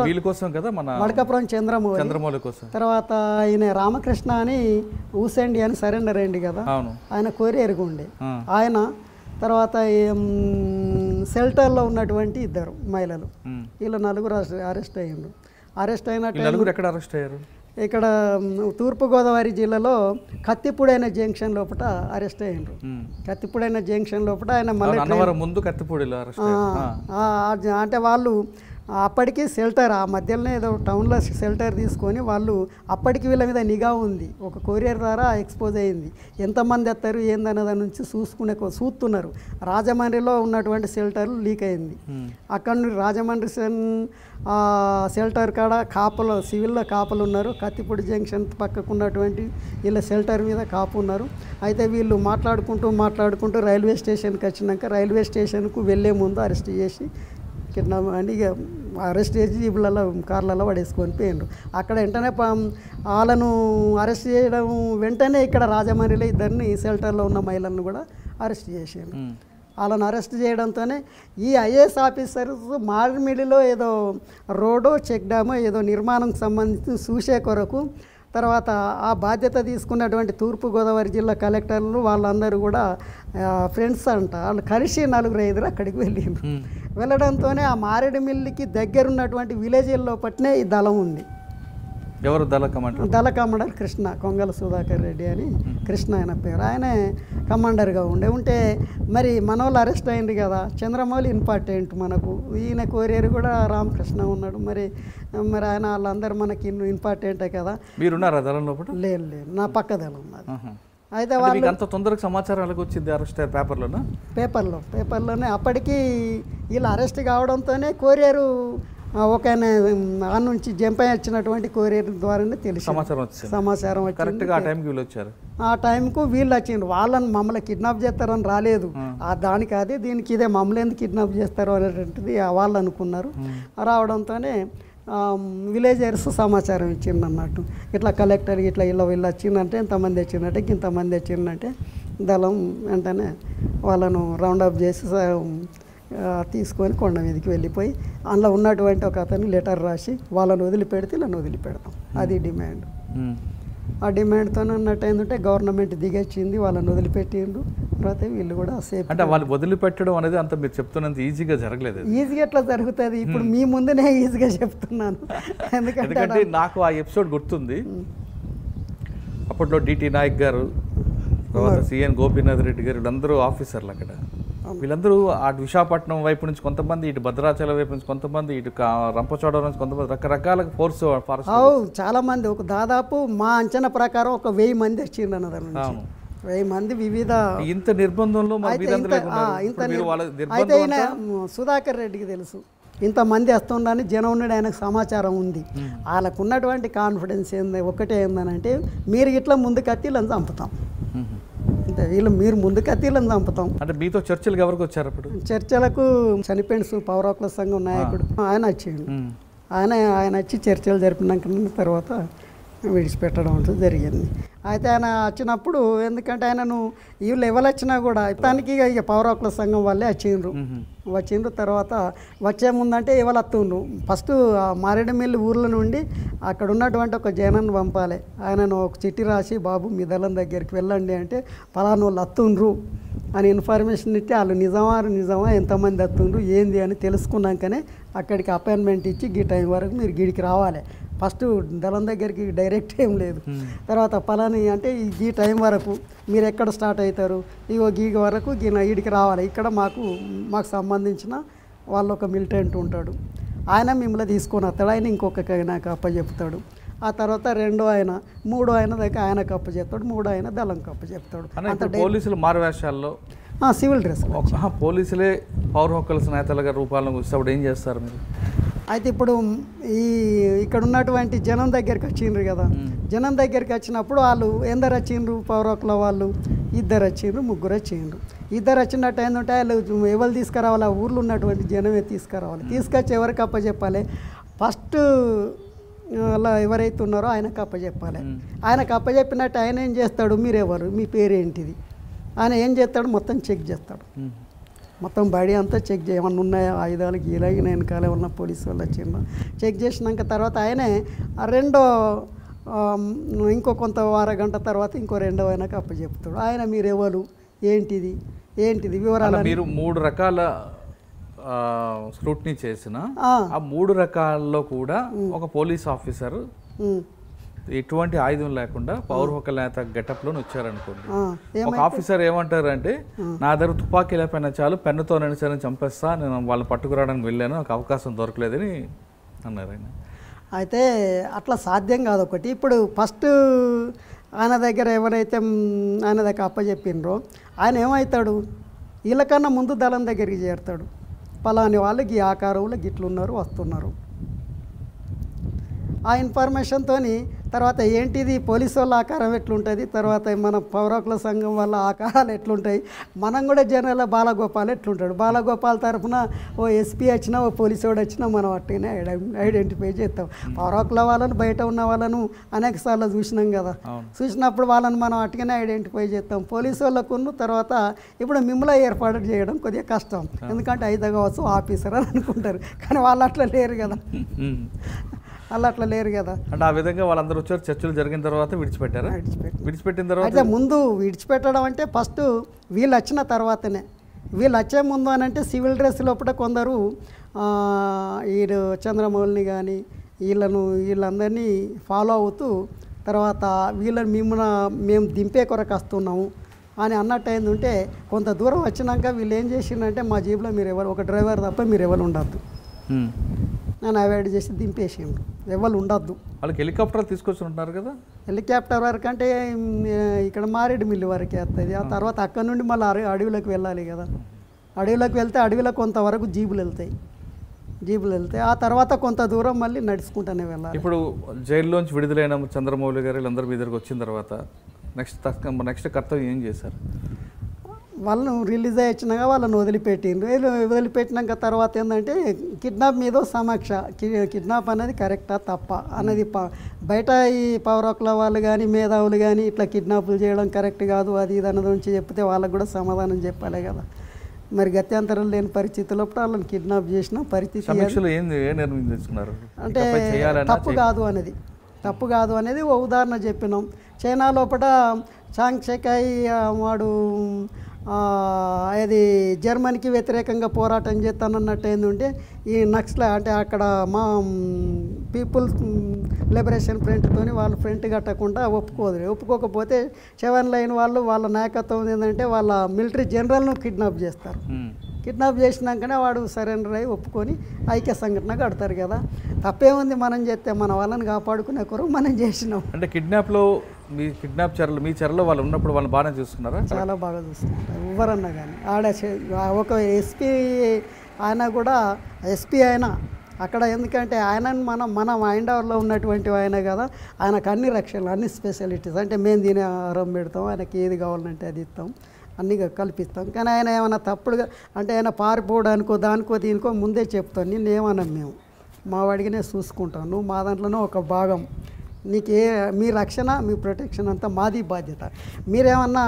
వీళ్ళ కోసం కదా, మన వడకపురం చంద్రమౌళి కోసం. తర్వాత ఆయన రామకృష్ణ అని ఊసండి అని సరెండర్ అయింది కదా, అవును, ఆయన కోరియర్గా ఉండే ఆయన. తర్వాత షెల్టర్లో ఉన్నటువంటి 2 మహిళలు, వీళ్ళు 4 అరెస్ట్ అయ్యిండ్రు. అరెస్ట్ అయినట్టు ఎక్కడ అరెస్ట్ అయ్యారు? ఇక్కడ తూర్పుగోదావరి జిల్లాలో కత్తిపూడైన జంక్షన్ లోపల అరెస్ట్ అయ్యిండ్రు. కత్తిపూడైన జంక్షన్ లోపల ఆయన మళ్ళీ ముందు కత్తిపూడిలో అంటే వాళ్ళు అప్పటికి షెల్టర్ ఆ మధ్యలోనే ఏదో టౌన్లో షెల్టర్ తీసుకొని వాళ్ళు అప్పటికి వీళ్ళ మీద నిఘా ఉంది. ఒక కొరియర్ ద్వారా ఎక్స్పోజ్ అయింది. ఎంతమంది ఎత్తారు ఏందనే దాని నుంచి చూస్తున్నారు. రాజమండ్రిలో ఉన్నటువంటి షెల్టర్ లీక్ అయింది. అక్కడ నుండి రాజమండ్రి షెల్టర్ కాడ కాపలు, సివిల్లో కాపలు ఉన్నారు. కత్తిపూడి జంక్షన్ పక్కకు ఉన్నటువంటి వీళ్ళ షెల్టర్ మీద కాపు ఉన్నారు. అయితే వీళ్ళు మాట్లాడుకుంటూ రైల్వే స్టేషన్కి వచ్చినాక రైల్వే స్టేషన్కు వెళ్ళే ముందు అరెస్ట్ చేసి కిడ్నాప్ అని ఇక అరెస్ట్ చేసి జీపులలో కార్లలో పడేసుకొని పోయిండ్రు. అక్కడ వెంటనే వాళ్ళను అరెస్ట్ చేయడం వెంటనే ఇక్కడ రాజమండ్రిలో 2 షెల్టర్లో ఉన్న మహిళలను కూడా అరెస్ట్ చేసారు. వాళ్ళని అరెస్ట్ చేయడంతోనే ఈ ఐఏఎస్ ఆఫీసర్స్ మారేడుమిల్లిలో ఏదో రోడ్డు చెక్ డ్యామో ఏదో నిర్మాణంకి సంబంధించి చూసే కొరకు, తర్వాత ఆ బాధ్యత తీసుకున్నటువంటి తూర్పుగోదావరి జిల్లా కలెక్టర్లు వాళ్ళందరూ కూడా ఫ్రెండ్స్ అంట, వాళ్ళు కలిసి 4-5 అక్కడికి వెళ్ళడంతోనే ఆ మారేడుమిల్లికి దగ్గర ఉన్నటువంటి విలేజ్ల్లో పట్టినే ఈ దళం ఉంది. ఎవరు దళ కమాండర్ కృష్ణ, కొంగల సుధాకర్ రెడ్డి అని కృష్ణ ఆయన పేరు. ఆయనే కమాండర్గా ఉంటే మరి మనోళ్ళు అరెస్ట్ అయింది కదా, చంద్రమౌళి ఇంపార్టెంట్ మనకు, ఈయన కోరియర్ కూడా రామకృష్ణ ఉన్నాడు. మరి ఆయన వాళ్ళందరూ మనకి ఇంపార్టెంటే కదా. మీరున్నారా దళం లోపల? లేదు, నా పక్క దళం ఉన్నది. అయితే వాళ్ళు అంత తొందరగా సమాచారం ఎలాగ వచ్చింది? అరెస్ట్ పేపర్లోనే అప్పటికి వీళ్ళు అరెస్ట్ కావడంతోనే కోరియరు ఒక ఆ నుంచి జంప్ అయి వచ్చినటువంటి కొరియర్ ద్వారానే తెలిసి సమాచారం వచ్చి ఆ టైంకు వీళ్ళు వచ్చిండ్రు. వాళ్ళని మమ్మల్ని కిడ్నాప్ చేస్తారని రాలేదు. దానికి అదే దీనికి ఇదే మమ్మల్ని ఎందుకు కిడ్నాప్ చేస్తారు అనేటువంటిది వాళ్ళు అనుకున్నారు. రావడంతోనే విలేజర్స్ సమాచారం ఇచ్చిండు అన్నట్టు, ఇట్లా కలెక్టర్ ఇట్లా వీళ్ళు వచ్చిందంటే ఇంతమంది వచ్చిందంటే దళం వెంటనే వాళ్ళను రౌండప్ చేసి తీసుకొని కొండ మీదకి వెళ్ళిపోయి అందులో ఉన్నటువంటి ఒక అతను లెటర్ రాసి వాళ్ళని వదిలిపెడితే నన్ను వదిలిపెడతాం, అది డిమాండ్. ఆ డిమాండ్తో అన్నట్టు ఏంటంటే గవర్నమెంట్ దిగొచ్చింది, వాళ్ళని వదిలిపెట్టిండ్రు. తర్వాత వీళ్ళు కూడా సేఫ్. అంటే వాళ్ళు వదిలిపెట్టడం అనేది అంత మీరు చెప్తున్నంత ఈజీగా జరగలేదు. ఈజీగా ఎట్లా జరుగుతుంది? ఇప్పుడు మీ ముందునే ఈజీగా చెప్తున్నాను. ఎందుకంటే నాకు ఆ ఎపిసోడ్ గుర్తుంది. అప్పట్లో డిటి నాయక్ గారు, తర్వాత సిఎన్ గోపీనాథ్ రెడ్డి గారు, వీళ్ళందరూ ఆఫీసర్లు అక్కడ. వీళ్ళందరూ అటు విశాఖపట్నం వైపు నుంచి కొంతమంది, ఇటు భద్రాచలం వైపు నుంచి కొంతమంది, ఇటు రంపచోడవరం నుంచి కొంతమంది, రకరకాల ఫోర్స్ చాలా మంది, ఒక దాదాపు మా అంచనా ప్రకారం ఒక 1000 మంది వచ్చిండు అన్నదాని నుంచి. 1000 మంది వివిధ ఇంత నిర్బంధంలో. అయితే ఈయన సుధాకర్ రెడ్డికి తెలుసు ఇంతమంది వస్తుండని, జనం ఉన్నాడు, ఆయనకు సమాచారం ఉంది. వాళ్ళకు ఉన్నటువంటి కాన్ఫిడెన్స్ ఒకటే ఏందనంటే మీరు ఇట్లా ముందుకు అత్తిళ్ళని చంపుతాం, మీరు ముందుకు అత్తిళ్ళని చంపుతాం. అంటే మీతో చర్చలకు ఎవరికి వచ్చారు? అప్పుడు చర్చలకు చనిపోయిన పౌరకుల సంఘం నాయకుడు ఆయన వచ్చిండు. ఆయన వచ్చి చర్చలు జరిపినాక తర్వాత విడిచిపెట్టడం అంటూ జరిగింది. అయితే ఆయన వచ్చినప్పుడు, ఎందుకంటే ఆయనను వీళ్ళు ఎవరు వచ్చినా కూడా తనకి ఇక పౌరకుల సంఘం వాళ్ళే వచ్చిండ్రు. తర్వాత వచ్చే ముందంటే ఎవరు వస్తుండ్రు, ఫస్ట్ మారేడుమిల్లి ఊర్ల నుండి అక్కడ ఉన్నటువంటి ఒక జనాన్ని పంపాలి. ఆయనను ఒక చిట్టి రాసి, బాబు మీ దళం దగ్గరికి వెళ్ళండి అంటే పలానా వాళ్ళు వస్తుండ్రు అని ఇన్ఫర్మేషన్ ఇచ్చి, వాళ్ళు నిజమా ఎంతమంది వస్తుండ్రు ఏంది అని తెలుసుకున్నాకనే అక్కడికి అపాయింట్మెంట్ ఇచ్చి ఈ టైం వరకు మీరు గిడికి రావాలి. ఫస్ట్ దళం దగ్గరికి డైరెక్ట్ ఏం లేదు. తర్వాత పలాని అంటే ఈ టైం వరకు మీరు ఎక్కడ స్టార్ట్ అవుతారు, ఇగో గీ వరకు ఈడికి రావాలి. ఇక్కడ మాకు సంబంధించిన వాళ్ళు ఒక మిలిటెంట్ ఉంటాడు, ఆయన మిమ్మల్ని తీసుకొని వస్తాడు. ఆయన ఇంకొక నాకు అప్పచెప్తాడు. ఆ తర్వాత 2 ఆయన 3 ఆయన దగ్గర ఆయనకు అప్పచెప్తాడు, 3 ఆయన దళంకి అప్పచెప్తాడు. పోలీసులు మారువేషాల్లో సివిల్ డ్రెస్. పోలీసులే పౌర హక్కుల నేతలుగా రూపాలను వస్తేప్పుడు ఏం చేస్తారు మీరు? అయితే ఇప్పుడు ఇక్కడ ఉన్నటువంటి జనం దగ్గరికి వచ్చిండ్రు కదా, జనం దగ్గరికి వచ్చినప్పుడు వాళ్ళు ఎందరు వచ్చిండ్రు పౌర హక్కుల వాళ్ళు, ఇద్దరు వచ్చిండ్రు, ముగ్గురు వచ్చిండ్రు. ఇద్దరు వచ్చినట్టు ఏంటంటే వాళ్ళు ఎవరు తీసుకురావాలి, ఆ ఊర్లో ఉన్నటువంటి జనమే తీసుకురావాలి. తీసుకొచ్చి ఎవరికి అప్పచెప్పాలి? ఫస్ట్ అలా ఎవరైతే ఉన్నారో ఆయనకు అప్పచెప్పాలి. ఆయనకు అప్పచెప్పినట్టు ఆయన ఏం చేస్తాడు, మీరెవరు, మీ పేరేంటిది, ఆయన ఏం చేస్తాడు, మొత్తం చెక్ చేస్తాడు. మొత్తం బాడీ అంతా చెక్ చేయమని ఉన్నాయా, ఆయుధాలు గీలాగి వెనకాల ఉన్న పోలీసు వాళ్ళు వచ్చిండ్రు. చెక్ చేసినాక తర్వాత ఆయనే ఇంకో కొంత అరగంట తర్వాత ఇంకో రెండో ఆయనకు అప్పచెప్తాడు. ఆయన మీరెవరు, ఏంటిది వివరాలు. మీరు 3 రకాల స్క్రూటినీ చేసిన ఆ 3 రకాల్లో కూడా ఒక పోలీస్ ఆఫీసర్ ఎటువంటి ఆయుధం లేకుండా పౌర హక్కుల నేత గెటప్లో వచ్చారనుకోండి. ఒక ఆఫీసర్ ఏమంటారంటే, నా దగ్గర తుపాకీ లేకపోయినా చాలు, పెన్నుతో నేను సరే చంపేస్తా, నేను వాళ్ళని పట్టుకురావడానికి వెళ్ళాను, నాకు అవకాశం దొరకలేదని అన్నారు ఆయన. అయితే అట్లా సాధ్యం కాదు. ఒకటి ఇప్పుడు ఫస్ట్ ఆయన దగ్గర ఎవరైతే ఆయన దగ్గర అప్పచెప్పినరో ఆయన ఏమవుతాడు, వీళ్ళకన్నా ముందు దళం దగ్గరికి చేరుతాడు. పలాని వాళ్ళకి ఈ ఆకారంలో గిట్లున్నారు, వస్తున్నారు. ఆ ఇన్ఫర్మేషన్తో తర్వాత ఏంటిది పోలీసు వాళ్ళ ఆకారం ఎట్లుంటుంది, తర్వాత మన పౌరకుల సంఘం వాళ్ళ ఆకారాలు ఎట్లుంటాయి, మనం కూడా జనరల్ బాలగోపాల్ ఎట్లుంటాడు, బాలగోపాల్ తరఫున ఓ ఎస్పీ వచ్చినా ఓ పోలీసు వాడు వచ్చినా మనం అట్టనే ఐడెంటిఫై చేస్తాం. పౌరకుల వాళ్ళను బయట ఉన్న వాళ్ళను అనేక సార్లు చూసినాం కదా, చూసినప్పుడు వాళ్ళని మనం అట్టుగానే ఐడెంటిఫై చేస్తాం. పోలీసు వాళ్ళకున్న తర్వాత ఇప్పుడు మిమ్మల్ని ఏర్పాటు చేయడం కొద్దిగా కష్టం, ఎందుకంటే అయితే కావచ్చు ఆఫీసర్ అని అనుకుంటారు, కానీ వాళ్ళు అట్లా లేరు కదా, అట్లా లేరు కదా. అంటే ఆ విధంగా వాళ్ళందరూ వచ్చారు, చర్చలు జరిగిన తర్వాత విడిచిపెట్టారా? విడిచిపెట్టిన తర్వాత అయితే ముందు విడిచిపెట్టడం అంటే ఫస్ట్ వీళ్ళు వచ్చిన తర్వాతనే. వీళ్ళు వచ్చే ముందు అని అంటే సివిల్ డ్రెస్ లోపల కొందరు వీళ్ళు చంద్రమౌళిని కానీ వీళ్ళందరినీ ఫాలో అవుతూ తర్వాత వీళ్ళని మేము దింపే కొరకు వస్తున్నాము అని అన్నట్టు అయిందంటే కొంత దూరం వచ్చినాక వీళ్ళు ఏం చేసిందంటే, మా జీబులో మీరు ఎవరు, ఒక డ్రైవర్ తప్ప మీరు ఎవరు ఉండద్దు, నన్ను అవాయిడ్ చేసి దింపేసిండ్రు, ఎవరు ఉండొద్దు. వాళ్ళకి హెలికాప్టర్ తీసుకొచ్చి ఉంటున్నారు కదా, హెలికాప్టర్ వరకు అంటే ఇక్కడ మారేడుమిల్లి వరకే వస్తుంది. ఆ తర్వాత అక్కడ నుండి మళ్ళీ అడవిలోకి వెళ్ళాలి కదా, అడవిలోకి వెళ్తే అడవిలో కొంతవరకు జీబులు వెళ్తాయి, ఆ తర్వాత కొంత దూరం మళ్ళీ నడుచుకుంటూనే వెళ్ళాలి. ఇప్పుడు జైల్లోంచి విడుదలైన చంద్రమౌళి గారు వీళ్ళందరూ మీ దగ్గరకు వచ్చిన తర్వాత నెక్స్ట్ కర్తవ్యం ఏం చేశారు? వాళ్ళను రిలీజ్ అయ్యి వచ్చినాక వాళ్ళని వదిలిపెట్టినాక తర్వాత ఏంటంటే కిడ్నాప్ మీద సమీక్ష. కిడ్నాప్ అనేది కరెక్టా తప్ప అనేది బయట ఈ పౌరకుల వాళ్ళు కానీ మేధావులు కానీ ఇట్లా కిడ్నాపులు చేయడం కరెక్ట్ కాదు, అది ఇది అన్నది నుంచి చెప్తే వాళ్ళకు కూడా సమాధానం చెప్పాలి కదా. మరి గత్యంతరం లేని పరిస్థితుల్లో వాళ్ళని కిడ్నాప్ చేసిన పరిస్థితి అంటే తప్పు కాదు అనేది ఓ ఉదాహరణ చెప్పినాం. చైనా లోపల చాంగ్ చెకాయ్ వాడు అది జర్మనీకి వ్యతిరేకంగా పోరాటం చేస్తానన్నట్టు ఏంటంటే ఈ నక్సల్ అంటే అక్కడ మా పీపుల్స్ లిబరేషన్ ఫ్రంట్తో వాళ్ళు ఫ్రంట్ కట్టకుండా ఒప్పుకోకపోతే 7 లైన్ వాళ్ళు వాళ్ళ నాయకత్వం ఏంటంటే వాళ్ళ మిలిటరీ జనరల్ను కిడ్నాప్ చేస్తారు. కిడ్నాప్ చేసినాకనే వాడు సరెండర్ అయ్యి ఒప్పుకొని ఐక్య సంఘటన కడతారు కదా. తప్పేముంది, మనం చేస్తే మన వాళ్ళని కాపాడుకునే కొరకు మనం చేసినాం. అంటే కిడ్నాప్లో మీ చెరలో వాళ్ళు ఉన్నప్పుడు వాళ్ళని బాగానే చూసుకున్నారా? చాలా బాగా చూసుకుంటారు ఎవరన్నా కానీ. ఒక ఎస్పీ ఆయన కూడా ఎస్పీ అయినా అక్కడ ఎందుకంటే ఆయనను మన మైండ్ అవర్లో ఉన్నటువంటి ఆయన కదా, ఆయనకు అన్ని రక్షణలు అన్ని స్పెషాలిటీస్ అంటే మేము దీని ఆహారం పెడతాం, ఆయనకి ఏది కావాలంటే అది ఇస్తాం, అన్నీ కల్పిస్తాం. కానీ ఆయన ఏమైనా తప్పుడుగా అంటే ఆయన పారిపోవడానికో దానికో దీనికో ముందే చెప్తాను, నిన్ను ఏమన్నాం మేము మా వాడికినే చూసుకుంటాం, నువ్వు మా దాంట్లోనే ఒక భాగం, నీకు మీ రక్షణ మీ ప్రొటెక్షన్ అంతా మాది బాధ్యత, మీరేమన్నా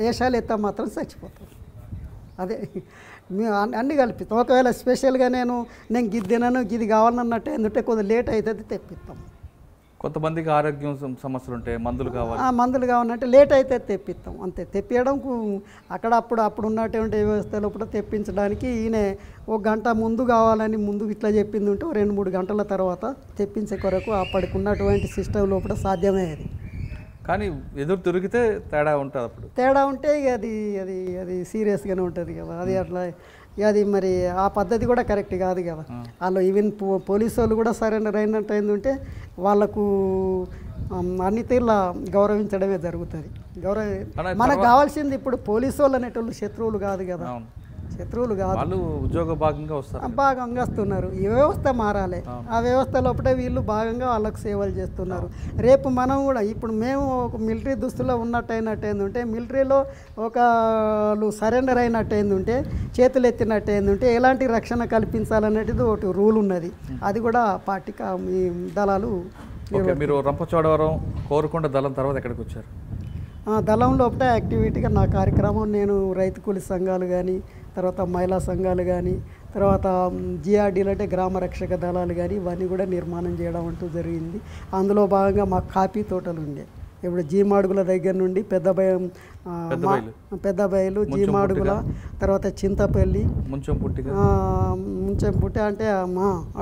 వేషాలు ఎత్తా మాత్రం చచ్చిపోతాం. అదే మేము అన్నీ కల్పిస్తాం. ఒకవేళ స్పెషల్గా నేను గిద్దినను గిది కావాలన్నట్టు ఎందుకంటే కొద్దిగా లేట్ అవుతుంది తెప్పిస్తాం. కొంతమందికి ఆరోగ్యం సమస్యలు ఉంటాయి, మందులు కావాలంటే లేట్ అయితే తెప్పిస్తాం అంతే. తెప్పించడంకు అప్పుడు ఉన్నటువంటి వ్యవస్థలో కూడా తెప్పించడానికి ఈయన 1 గంట ముందు కావాలని ముందు ఇట్లా చెప్పింది ఉంటే 2-3 గంటల తర్వాత తెప్పించే కొరకు అప్పటికి ఉన్నటువంటి సిస్టమ్ లోపల సాధ్యమయ్యేది. కానీ ఎదురు తిరిగితే తేడా ఉంటుంది. అప్పుడు తేడా ఉంటే ఇక అది సీరియస్గానే ఉంటుంది కదా. అది అట్లా అది మరి ఆ పద్ధతి కూడా కరెక్ట్ కాదు కదా. వాళ్ళు ఈవెన్ పోలీసు వాళ్ళు కూడా సరెండర్ అయినట్టు అయిందంటే వాళ్ళకు అన్ని తీర్ల గౌరవించడమే జరుగుతుంది. మనకు కావాల్సింది ఇప్పుడు పోలీసు వాళ్ళు అనేటోళ్ళు శత్రువులు కాదు కదా, శత్రువులు కాదు, వాళ్ళు ఉద్యోగ భాగంగా వస్తారు. భాగంగా వస్తున్నారు. ఈ వ్యవస్థ మారాలి, ఆ వ్యవస్థ లోపల వీళ్ళు భాగంగా వాళ్ళకు సేవలు చేస్తున్నారు. రేపు మనం కూడా ఇప్పుడు మేము ఒక మిలిటరీ దుస్తులో ఉన్నట్టయినట్టు ఏంటంటే, మిలిటరీలో ఒకళ్ళు సరెండర్ అయినట్టు ఏంటంటే, చేతులు ఎత్తినట్టు ఏంటంటే ఎలాంటి రక్షణ కల్పించాలనేది ఒకటి రూల్ ఉన్నది. అది కూడా పార్టీ ఈ దళాలు. ఓకే, మీరు రంపచోడవరం కోరుకొండ దళం తర్వాత ఎక్కడికి వచ్చారు? దళం లోపల యాక్టివిటీగా నా కార్యక్రమం నేను రైతు కూలి సంఘాలు కానీ, తర్వాత మహిళా సంఘాలు కానీ, తర్వాత జిఆర్డీలు అంటే గ్రామ రక్షక దళాలు కానీ ఇవన్నీ కూడా నిర్మాణం చేయడం అంటూ జరిగింది. అందులో భాగంగా మా కాఫీ తోటలు ఉండే. ఇప్పుడు జీమాడుగుల దగ్గర నుండి పెద్ద బయలు, జీమాడుగుల, తర్వాత చింతపల్లి, ముంచెంపుట్టి అంటే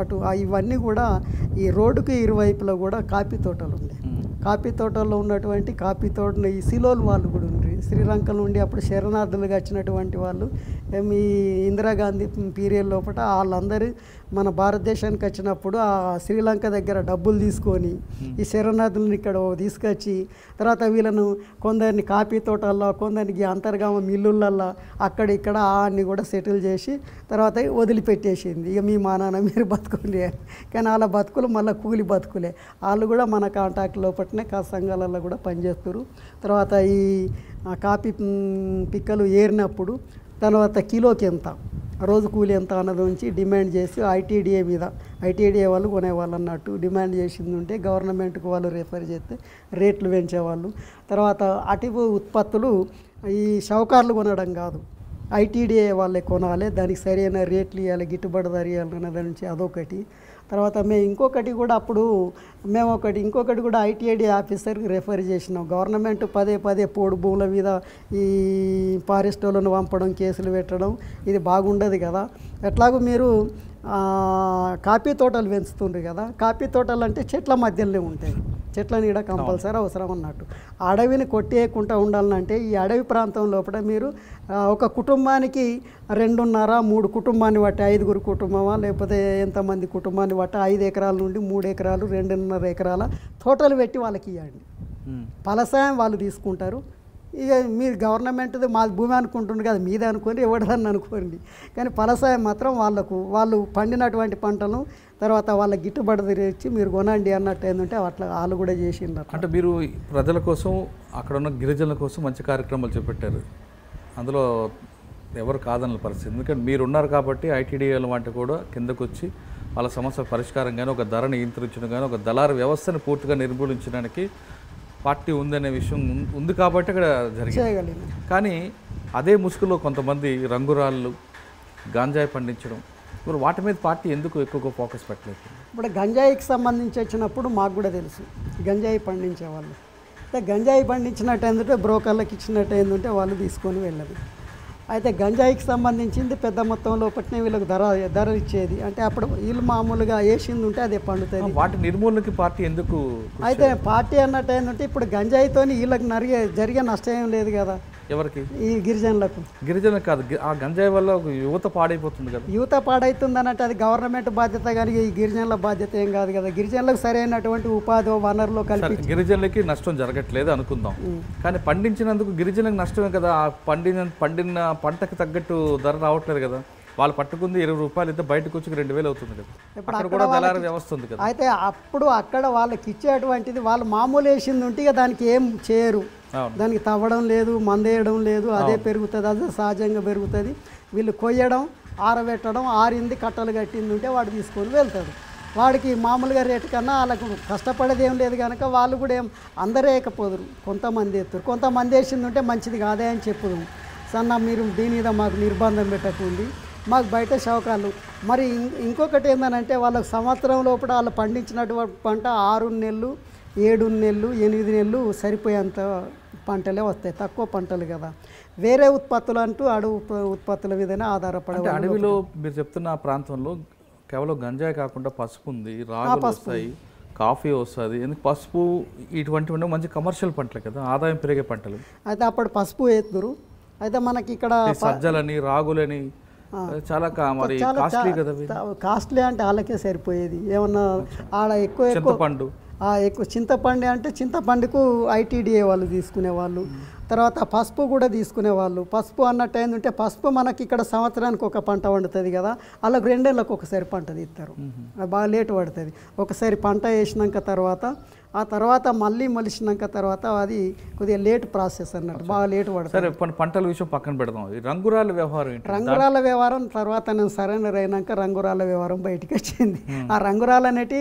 అటు ఇవన్నీ కూడా ఈ రోడ్డుకి ఇరువైపులో కూడా కాఫీ తోటలు ఉండే. కాఫీ తోటల్లో ఉన్నటువంటి కాఫీ తోటను ఈ సిలోలు వాళ్ళు కూడా ఉండ్రి. శ్రీలంక నుండి అప్పుడు శరణార్థులుగా వచ్చినటువంటి వాళ్ళు ఈ ఇందిరాగాంధీ పీరియడ్ లోపల వాళ్ళందరూ మన భారతదేశానికి వచ్చినప్పుడు ఆ శ్రీలంక దగ్గర డబ్బులు తీసుకొని ఈ శరణార్థులను ఇక్కడ తీసుకొచ్చి తర్వాత వీళ్ళను కొందరిని కాఫీ తోటల్లో, కొందరికి అంతర్గామ మిల్లులల్లో అక్కడ ఇక్కడ అన్ని కూడా సెటిల్ చేసి తర్వాత వదిలిపెట్టేసింది. ఇక మీ మా నాన్న మీరు బతుకులే. కానీ వాళ్ళ బతుకులు మళ్ళీ కూలి బతుకులే. వాళ్ళు కూడా మన కాంటాక్ట్ లోపలనే సంఘాలలో కూడా పనిచేస్తారు. తర్వాత ఈ కాఫీ పిక్కలు ఏరినప్పుడు తర్వాత కిలోకి ఎంత, రోజు కూలి ఎంత అన్నది ఉంచి డిమాండ్ చేసి ఐటీడీఏ వాళ్ళు కొనేవాళ్ళు అన్నట్టు డిమాండ్ చేసింది ఉంటే గవర్నమెంట్కి వాళ్ళు రెఫర్ చేస్తే రేట్లు పెంచేవాళ్ళు. తర్వాత అటువు ఉత్పత్తులు ఈ షౌకార్లు కొనడం కాదు, ఐటీడీఏ వాళ్ళే కొనాలి, దానికి సరైన రేట్లు ఇవ్వాలి, గిట్టుబాటు ధర ఇవ్వాలి అనే దాని నుంచి అదొకటి. తర్వాత ఇంకొకటి కూడా ఐటీఐడి ఆఫీసర్కి రెఫర్ చేసినాం. గవర్నమెంట్ పదే పోడు భూముల మీద ఈ ఫారెస్ట్ వాళ్ళను పంపడం, కేసులు పెట్టడం ఇది బాగుండదు కదా. ఎట్లాగో మీరు కాఫీ తోటలు పెంచుతుండ్రు కదా, కాఫీ తోటలు అంటే చెట్ల మధ్యలోనే ఉంటాయి, చెట్ల నీడ కంపల్సరీ అవసరం అన్నట్టు. అడవిని కొట్టేయకుండా ఉండాలంటే ఈ అడవి ప్రాంతం లోపల మీరు ఒక కుటుంబానికి 2.5-3 కుటుంబాన్ని బట్టి 5 కుటుంబమా లేకపోతే ఎంతమంది కుటుంబాన్ని బట్టి 5 ఎకరాల నుండి 3 ఎకరాలు 2.5 ఎకరాల తోటలు పెట్టి వాళ్ళకి ఇవ్వండి. ఫలసాయం వాళ్ళు తీసుకుంటారు. ఇక మీరు గవర్నమెంట్ది మా భూమి అనుకుంటుండ్రు కదా, మీదే అనుకోండి, ఎవడదని అనుకోండి. కానీ ఫలసాయం మాత్రం వాళ్ళు పండినటువంటి పంటలను తర్వాత వాళ్ళ గిట్టుబాటు తెచ్చి మీరు కొనండి అన్నట్టు ఏంటంటే అట్లా వాళ్ళు కూడా చేసిండ్రు. అంటే మీరు ప్రజల కోసం, అక్కడ ఉన్న గిరిజనుల కోసం మంచి కార్యక్రమాలు చేపట్టారు. అందులో ఎవరు కాదన్న పరిస్థితి. ఎందుకంటే మీరు ఉన్నారు కాబట్టి ఐటీడీఏల వంటి కూడా కిందకు వచ్చి వాళ్ళ సమస్య పరిష్కారం కానీ, ఒక ధర నియంత్రించడం కానీ, ఒక దళారు వ్యవస్థను పూర్తిగా నిర్మూలించడానికి పార్టీ ఉందనే విషయం ఉంది కాబట్టి అక్కడ జరిగింది. కానీ అదే ముసుగులో కొంతమంది రంగురాళ్ళు గాంజాయి పండించడం, ఇప్పుడు వాటి మీద పార్టీ ఎందుకు ఎక్కువగా ఫోకస్ పెట్టలేదు? ఇప్పుడు గంజాయికి సంబంధించి వచ్చినప్పుడు మాకు కూడా తెలుసు గంజాయి పండించేవాళ్ళు. గంజాయి పండించినట్టు ఏంటంటే బ్రోకర్లకు ఇచ్చినట్టు ఏంటంటే వాళ్ళు తీసుకొని వెళ్ళదు. అయితే గంజాయికి సంబంధించింది పెద్ద మొత్తంలో పట్టిన వీళ్ళకి ధర ఇచ్చేది. అంటే అప్పుడు వీళ్ళు మామూలుగా వేసింది ఉంటే అదే పండుతుంది. వాటి నిర్మూలనకి పార్టీ ఎందుకు? అయితే పార్టీ అన్నట్టు ఏంటంటే ఇప్పుడు గంజాయితో వీళ్ళకి జరిగే నష్టం ఏం లేదు కదా. ఎవరికి? ఈ గిరిజనులకు. గిరిజనులకు కాదు, ఆ గంజాయి వల్ల యువత పాడైపోతుంది కదా. యువత పాడైతుంది అన్నట్టు అది గవర్నమెంట్ బాధ్యత, కానీ ఈ గిరిజనుల బాధ్యత ఏం కాదు కదా. గిరిజనులకు సరైనటువంటి ఉపాధి వనరులు కలిపి గిరిజనులకి నష్టం జరగట్లేదు అనుకుందాం, కానీ పండించినందుకు గిరిజనులకు నష్టమే కదా. పండిన పంటకు తగ్గట్టు ధర రావట్లేదు కదా. వాళ్ళు పట్టుకుంది 20 రూపాయలు అయితే బయటకు వచ్చి 2000 అవుతుంది కదా. అక్కడ కూడా దళారీ వ్యవస్థ ఉంది కదా. అయితే అప్పుడు అక్కడ వాళ్ళకి ఇచ్చేటువంటిది వాళ్ళు మామూలు వేసింది ఉంటే దానికి ఏం చేయరు, దానికి తవ్వడం లేదు, మందేయడం లేదు, అదే పెరుగుతుంది, అదే సహజంగా పెరుగుతుంది. వీళ్ళు కొయ్యడం, ఆరబెట్టడం, ఆరింది కట్టలు కట్టింది ఉంటే వాడు తీసుకొని వెళ్తాడు. వాడికి మామూలుగా రేటు కన్నా వాళ్ళకు కష్టపడేది ఏం లేదు కనుక వాళ్ళు కూడా ఏం అందరూ వేయకపోదురు, కొంతమంది ఎత్తురు. కొంతమంది వేసింది ఉంటే మంచిది కాదే అని చెప్పుదు. సన్న మీరు దీని మీద మాకు నిర్బంధం పెట్టకుంది, మాకు బయట షౌకాలు. మరి ఇంకొకటి ఏంటంటే వాళ్ళకి సంవత్సరం లోపల వాళ్ళు పండించినటువంటి పంట 6 నెలలు 7 నెలలు 8 నెలలు సరిపోయేంత పంటలే వస్తాయి, తక్కువ పంటలు కదా. వేరే ఉత్పత్తులు అంటూ అడవి ఉత్పత్తుల మీదనే ఆధారపడే. అడవిలో మీరు చెప్తున్న ప్రాంతంలో కేవలం గంజాయి కాకుండా పసుపు ఉంది, రాగులు వస్తాయి, కాఫీ వస్తుంది. ఎందుకు పసుపు ఇటువంటివి మంచి కమర్షియల్ పంటలే కదా, ఆదాయం పెరిగే పంటలు. అయితే అప్పుడు పసుపు వేస్తున్నారు. అయితే మనకి ఇక్కడ సజ్జలని, రాగులని చాలా కాస్ట్లీ కదా. కాస్ట్లీ అంటే వాళ్ళకే సరిపోయేది. ఏమన్నా ఆడ ఎక్కువ పండు ఎక్కువ చింతపండు అంటే చింతపండుకు ఐటీడీఏ వాళ్ళు తీసుకునేవాళ్ళు. తర్వాత పసుపు కూడా తీసుకునేవాళ్ళు. పసుపు అన్నట్టు ఏంటంటే పసుపు మనకి ఇక్కడ సంవత్సరానికి ఒక పంట వండుతుంది కదా, అలాగ 2 ఏళ్ళకు ఒకసారి పంట తీస్తారు. అది బాగా లేటు పడుతుంది. ఒకసారి పంట వేసినాక తర్వాత ఆ తర్వాత మళ్ళీ మొలిచినాక తర్వాత అది కొద్దిగా లేట్ ప్రాసెస్ అన్నట్టు, బాగా లేటు పడుతుంది. సరే పంటల విషయం పక్కన పెడదాం. ఈ రంగురాల వ్యవహారం ఏంటి? రంగురాల వ్యవహారం తర్వాత నేను సరెండర్ అయినాక రంగురాల వ్యవహారం బయటికి వచ్చింది. ఆ రంగురాలు అనేటి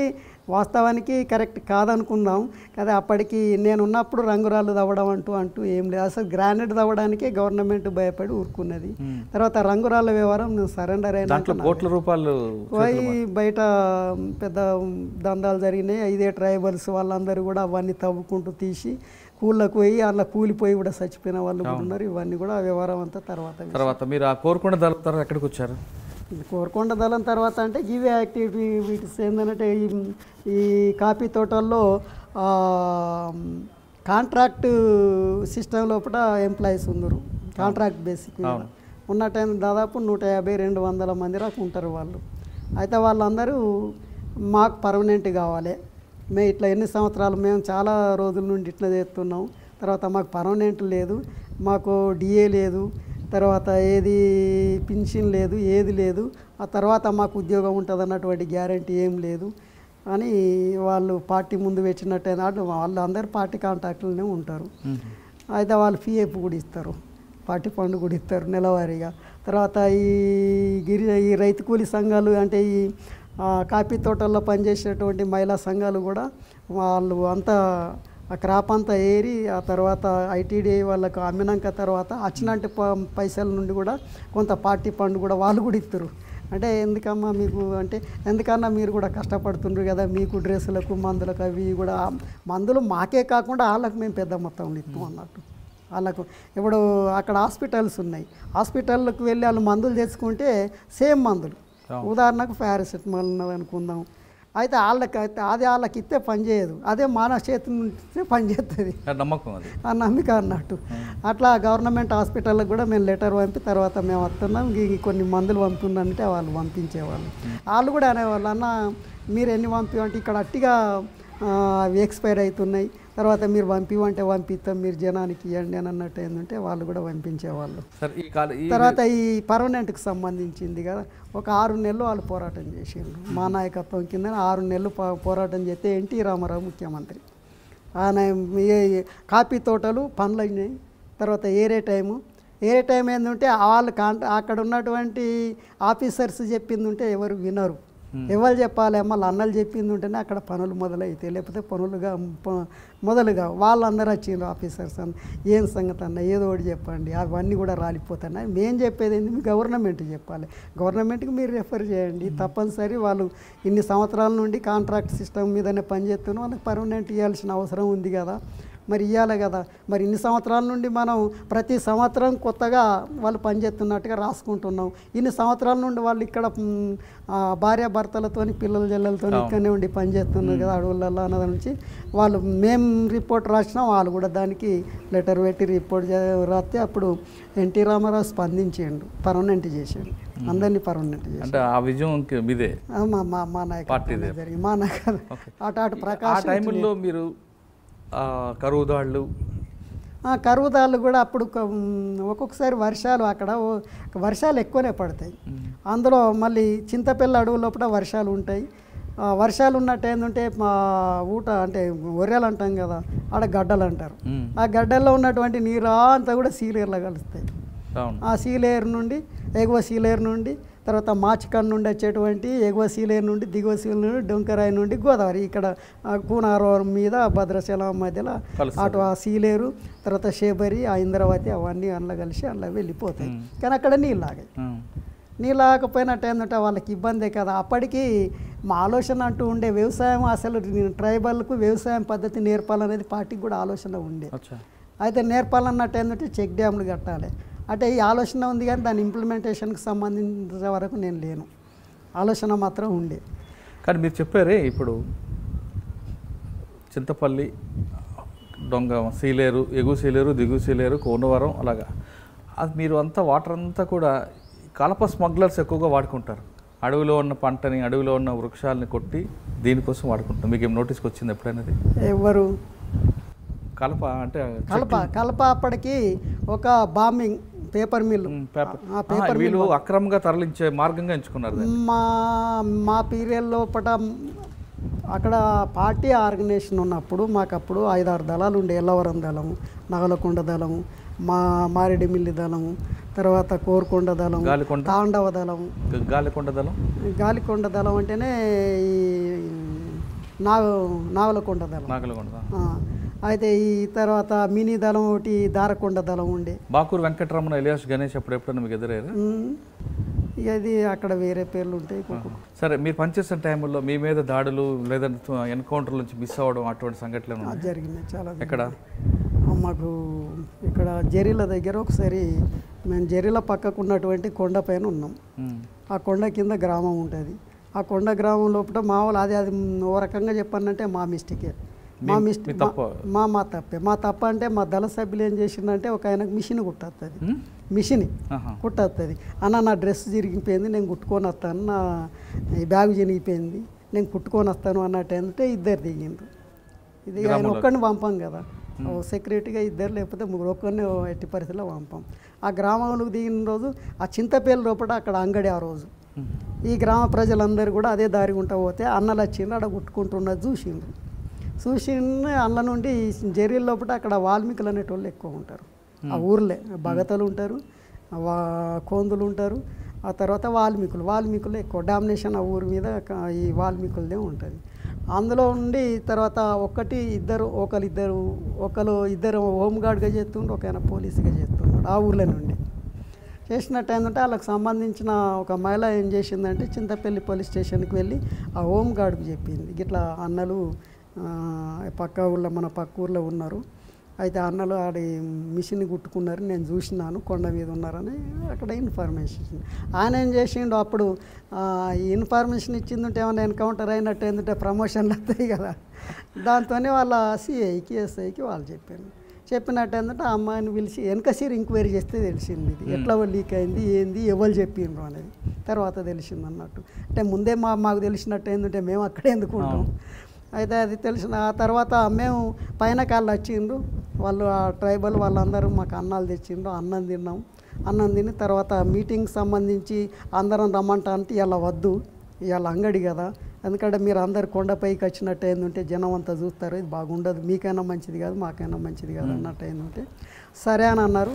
వాస్తవానికి కరెక్ట్ కాదనుకుందాం కదా. అప్పటికి నేను ఉన్నప్పుడు రంగురాలు తవ్వడం అంటూ ఏం లేదు. అసలు గ్రానైట్ తవ్వడానికే గవర్నమెంట్ భయపడి ఊరుకున్నది. తర్వాత రంగురాల వ్యవహారం నేను సరెండర్ అయినాక కోట్ల రూపాయలు పోయి బయట పెద్ద దందాలు జరిగినాయి. ఇదే ట్రైబల్స్ వాళ్ళందరూ కూడా అవన్నీ తవ్వుకుంటూ తీసి కూళ్ళకు పోయి అలా కూలిపోయి కూడా చచ్చిపోయిన వాళ్ళు కూడా ఉన్నారు. ఇవన్నీ కూడా వ్యవహారం అంతా తర్వాత మీరు ఆ కోరుకొండ దళం తర్వాత ఎక్కడికి వచ్చారు? కోరుకొండ దళం తర్వాత అంటే ఇవే యాక్టివిటీస్ ఏంటంటే ఈ కాఫీ తోటల్లో కాంట్రాక్ట్ సిస్టమ్ లోపల ఎంప్లాయీస్ ఉన్నారు. కాంట్రాక్ట్ బేసిక్ ఉన్న టైం దాదాపు 150-200 మంది దాకా ఉంటారు వాళ్ళు. అయితే వాళ్ళందరూ మాకు పర్మనెంట్ కావాలి. మేము ఇట్లా ఎన్ని సంవత్సరాలు మేము చాలా రోజుల నుండి ఇట్లా చేస్తున్నాం. తర్వాత మాకు పర్మనెంట్ లేదు, మాకు డిఏ లేదు, తర్వాత ఏది పింఛన్ లేదు, ఏది లేదు. ఆ తర్వాత మాకు ఉద్యోగం ఉంటుంది అన్నటువంటి గ్యారంటీ ఏం లేదు అని వాళ్ళు పార్టీ ముందు పెట్టినట్టు వాళ్ళు అందరు పార్టీ కాంటాక్ట్లోనే ఉంటారు. అయితే వాళ్ళు పిఎఫ్ కూడా ఇస్తారు, పార్టీ ఫండ్ కూడా ఇస్తారు నెలవారీగా. తర్వాత ఈ రైతు కూలీ సంఘాలు అంటే ఈ కాఫీ తోటల్లో పనిచేసేటువంటి మహిళా సంఘాలు కూడా వాళ్ళు అంతా ఆ క్రాప్ అంతా ఏరి ఆ తర్వాత ఐటీడీఐ వాళ్ళకు అమ్మినాక తర్వాత వచ్చినట్టు పైసల నుండి కూడా కొంత పార్టీ ఫండ్ కూడా వాళ్ళు కూడా ఇస్తారు. అంటే ఎందుకమ్మా మీకు అంటే ఎందుకన్నా మీరు కూడా కష్టపడుతుండ్రు కదా, మీకు డ్రెస్సులకు మందులకు అవి కూడా మందులు మాకే కాకుండా వాళ్ళకు మేము పెద్ద మొత్తంలో ఇస్తాం అన్నట్టు. వాళ్ళకు ఇప్పుడు అక్కడ హాస్పిటల్స్ ఉన్నాయి, హాస్పిటల్కి వెళ్ళి వాళ్ళు మందులు తెచ్చుకుంటే సేమ్ మందులు, ఉదాహరణకు పారాసిటమాల్ ఉన్నది అనుకుందాం. అయితే వాళ్ళకి ఇస్తే పని చేయదు, అదే మన చేతి నుండి పని చేస్తుంది, నమ్మకం అది, ఆ నమ్మిక అన్నట్టు. అట్లా గవర్నమెంట్ హాస్పిటల్కి కూడా మేము లెటర్ పంపి తర్వాత మేము వస్తున్నాం కొన్ని మందులు పంపుతుందంటే వాళ్ళు పంపించేవాళ్ళు. వాళ్ళు కూడా అనేవాళ్ళు, అన్న మీరు ఎన్ని పంపివంటే ఇక్కడ అట్టిగా అవి ఎక్స్పైర్ అవుతున్నాయి, తర్వాత మీరు పంపివంటే పంపిస్తాం, మీరు జనానికి ఇవ్వండి అని అన్నట్టు ఏంటంటే వాళ్ళు కూడా పంపించేవాళ్ళు. తర్వాత ఈ పర్మనెంట్కి సంబంధించింది కదా, ఒక 6 నెలలు వాళ్ళు పోరాటం చేసిండ్రు మా నాయకత్వం కింద. 6 నెలలు పోరాటం చేస్తే ఎన్టీ రామారావు ముఖ్యమంత్రి. ఆయన కాఫీ తోటలు పనులు అయినాయి. తర్వాత ఏరే టైం ఏంటంటే వాళ్ళు అక్కడ ఉన్నటువంటి ఆఫీసర్స్ చెప్పింది ఉంటే ఎవరు వినరు, ఎవరు చెప్పాలి, మళ్ళీ అన్నలు చెప్పింది ఉంటేనే అక్కడ పనులు మొదలవుతాయి, లేకపోతే మొదలుగా వాళ్ళందరూ వచ్చిండ్రు ఆఫీసర్స్ అన్న, ఏం సంగతి అన్న ఏదో ఒకటి చెప్పండి, అవన్నీ కూడా రాలిపోతున్నాయి. మేము చెప్పేది ఏంటి, గవర్నమెంట్ చెప్పాలి, గవర్నమెంట్కి మీరు రెఫర్ చేయండి తప్పనిసరి. వాళ్ళు ఇన్ని సంవత్సరాల నుండి కాంట్రాక్ట్ సిస్టమ్ మీదనే పనిచేస్తున్నారు, వాళ్ళకి పర్మనెంట్ ఇవ్వాల్సిన అవసరం ఉంది కదా, మరి ఇవ్వాలి కదా. మరి ఇన్ని సంవత్సరాల నుండి మనం ప్రతి సంవత్సరం కొత్తగా వాళ్ళు పనిచేస్తున్నట్టుగా రాసుకుంటున్నాం. ఇన్ని సంవత్సరాల నుండి వాళ్ళు ఇక్కడ భార్యాభర్తలతో పిల్లల జల్లలతో ఇక్కడనే ఉండి పనిచేస్తున్నారు కదా అడవులలో అన్నది నుంచి వాళ్ళు మేము రిపోర్ట్ రాసినాం, వాళ్ళు కూడా దానికి లెటర్ పెట్టి రిపోర్ట్ రాస్తే అప్పుడు ఎన్టీ రామారావు స్పందించేయండు, పర్మనెంట్ చేసాడు, అందరినీ పర్మనెంట్ చేసి. అంటే ఆ విజయం మీదే, మా నాయకుడు జరిగింది, మా నాయకుడు అటు ప్రకాశం టైంలో మీరు కరువుదాళ్ళు కూడా అప్పుడు ఒక్కొక్కసారి వర్షాలు ఎక్కువనే పడతాయి. అందులో మళ్ళీ చింతపల్లి అడవు లోపల వర్షాలు ఉంటాయి. వర్షాలు ఉన్నట్టు ఏంటంటే మా ఊట అంటే ఒర్రెలు అంటాం కదా, ఆడ గడ్డలు అంటారు. ఆ గడ్డల్లో ఉన్నటువంటి నీరు అంతా కూడా సీలేరులో కలుస్తాయి. ఆ సీలేరు నుండి ఎగువ సీలేరు నుండి తర్వాత మాచికన్ నుండి వచ్చేటువంటి ఎగువ సీలేరు నుండి దిగువ సీలేరు నుండి డొంకరాయి నుండి గోదావరి ఇక్కడ కూనారం మీద భద్రాచలం మధ్యలో అటు ఆ సీలేరు తర్వాత శేబరి ఆ ఇంద్రావతి అవన్నీ అందులో కలిసి అందులో వెళ్ళిపోతాయి. కానీ అక్కడ నీళ్ళు ఆగాయి. నీళ్ళు ఆగకపోయినట్టు ఏంటంటే వాళ్ళకి ఇబ్బందే కదా. అప్పటికి మా ఆలోచన అంటూ ఉండే వ్యవసాయం అసలు ట్రైబల్కు వ్యవసాయం పద్ధతి నేర్పాలనేది పార్టీకి కూడా ఆలోచన ఉండే. అయితే నేర్పాలన్నట్టు ఏంటంటే చెక్ డ్యామ్లు కట్టాలి అంటే ఈ ఆలోచన ఉంది, కానీ దాని ఇంప్లిమెంటేషన్కి సంబంధించిన వరకు నేను లేను, ఆలోచన మాత్రం ఉండే. కానీ మీరు చెప్పారే ఇప్పుడు చింతపల్లి సీలేరు, ఎగువ సీలేరు, దిగువ సీలేరు, కోనవరం అలాగా అది మీరు అంతా వాటర్ అంతా కూడా కలప స్మగ్లర్స్ ఎక్కువగా వాడుకుంటారు. అడవిలో ఉన్న పంటని, అడవిలో ఉన్న వృక్షాలని కొట్టి దీనికోసం వాడుకుంటాం. మీకు ఏం నోటీస్కి వచ్చింది ఎప్పుడైనా? ఎవరు కలప అంటే కలప అప్పటికి ఒక బాంబింగ్ పేపర్ మిల్లు, ఆ పేపర్ వీళ్ళు అక్రమంగా తరలించే మార్గంగా ఎంచుకున్నారు దాన్ని. మా పీరియడ్ లోపల అక్కడ పార్టీ ఆర్గనైజేషన్ ఉన్నప్పుడు మాకప్పుడు 5-6 దళాలు ఉండే. ఎల్లవరం దళము, నగలకొండ దళము, మారేడుమిల్లి దళము, తర్వాత కోరుకొండ దళం, తాండవ దళం. గాలికొండ దళం అంటేనే ఈ నాగలకొండ దళం. అయితే ఈ తర్వాత మినీ దళం ఒకటి దారకొండ దళం ఉండే. బాకూరు వెంకటరమణ, ఎలియాస్ గణేష్ అప్పుడు ఎప్పుడైనా మీకు ఎదురయ్యారా? ఇక అది అక్కడ వేరే పేర్లు ఉంటాయి. సరే, మీరు పనిచేసిన టైంలో మీ మీద దాడులు లేదా ఎన్కౌంటర్ నుంచి మిస్ అవ్వడం అటువంటి సంఘటనలు జరిగినాయి చాలా. ఎక్కడ? మాకు ఇక్కడ జరీల దగ్గర ఒకసారి మేము జరీల పక్కకు ఉన్నటువంటి కొండ పైన ఉన్నాం. ఆ కొండ కింద గ్రామం ఉంటుంది. ఆ కొండ గ్రామం లోపల మా వాళ్ళు అది ఓ రకంగా చెప్పానంటే మా మిస్టేకే. మా తప్పే. మా తప్ప అంటే మా దళ సభ్యులు ఏం చేసిందంటే ఒక ఆయనకు మిషన్ కుట్టేస్తుంది, మిషన్ కుట్టేస్తుంది. అన్న నా డ్రెస్ చిరిగిపోయింది, నేను కుట్టుకొని వస్తాను, నా ఈ బ్యాగ్ చినిగిపోయింది, నేను కుట్టుకొని వస్తాను అన్నట్టు ఏంటంటే ఇద్దరు దిగిండ్రు. ఇది ఆయన ఒక్కడిని పంపాం కదా, సెక్యూరిటీగా ఇద్దరు లేకపోతే ముగ్గురు, ఒక్కరిని ఎట్టి పరిస్థితిలో పంపాం. ఆ గ్రామంలోకి దిగిన రోజు ఆ చింతపేలు లోపల అక్కడ అంగడి. ఆ రోజు ఈ గ్రామ ప్రజలందరూ కూడా అదే దారి గుంటా పోతే అన్నలు వచ్చిండ్రు, అక్కడ కుట్టుకుంటున్నది చూసిండ్రు. అన్న నుండి జరీల లోపల అక్కడ వాల్మీకులు అనేటోళ్ళు ఎక్కువ ఉంటారు. ఆ ఊర్లే భగతలు ఉంటారు, కోందులు ఉంటారు, ఆ తర్వాత వాల్మీకులు ఎక్కువ డామినేషన్ ఆ ఊరి మీద ఈ వాల్మీకులదే ఉంటుంది. అందులో ఉండి తర్వాత ఇద్దరు హోంగార్డ్గా చేస్తుండ్రు, ఒక ఆయన పోలీసుగా చేస్తున్నాడు. ఆ ఊర్లో నుండి చేసినట్టు ఏంటంటే వాళ్ళకి సంబంధించిన ఒక మహిళ ఏం చేసిందంటే చింతపల్లి పోలీస్ స్టేషన్కి వెళ్ళి ఆ హోంగార్డ్కి చెప్పింది, ఇట్లా అన్నలు మన పక్క ఊర్లో ఉన్నారు, అయితే అన్నలు ఆడి మిషన్ కుట్టుకున్నారు, నేను చూసినాను, కొండ మీద ఉన్నారని అక్కడ ఇన్ఫర్మేషన్ ఇచ్చింది. ఆయన ఏం చేసిండు, అప్పుడు ఇన్ఫర్మేషన్ ఇచ్చిందంటే ఏమైనా ఎన్కౌంటర్ అయినట్టు ఏంటంటే ప్రమోషన్లు వస్తాయి కదా, దాంతోనే వాళ్ళ సిఐకి ఎస్ఐకి వాళ్ళు చెప్పినట్టు ఏంటంటే ఆ అమ్మాయిని పిలిచి వెనకసీరి ఎంక్వైరీ చేస్తే తెలిసింది ఇది ఎట్లా లీక్ అయింది, ఏంది, ఎవరు చెప్పిండ్రు అనేది తర్వాత తెలిసింది అన్నట్టు. అంటే ముందే మాకు తెలిసినట్టు ఏంటంటే మేము అక్కడే ఎందుకుంటాం. అయితే అది తెలిసిన ఆ తర్వాత మేము పైన కాళ్ళు వచ్చిండ్రు వాళ్ళు, ఆ ట్రైబల్ వాళ్ళందరూ మాకు అన్నాలు తెచ్చిండ్రు, అన్నం తిన్నాం. అన్నం తిని తర్వాత మీటింగ్ సంబంధించి అందరం రమ్మంటా అంటే ఇలా వద్దు, ఇవాళ అంగడి కదా, ఎందుకంటే మీరు అందరు కొండపైకి వచ్చినట్టు ఏంటంటే జనం అంతా చూస్తారు, ఇది బాగుండదు, మీకైనా మంచిది కాదు, మాకైనా మంచిది కాదు అన్నట్టు ఏంటంటే సరే అని అన్నారు.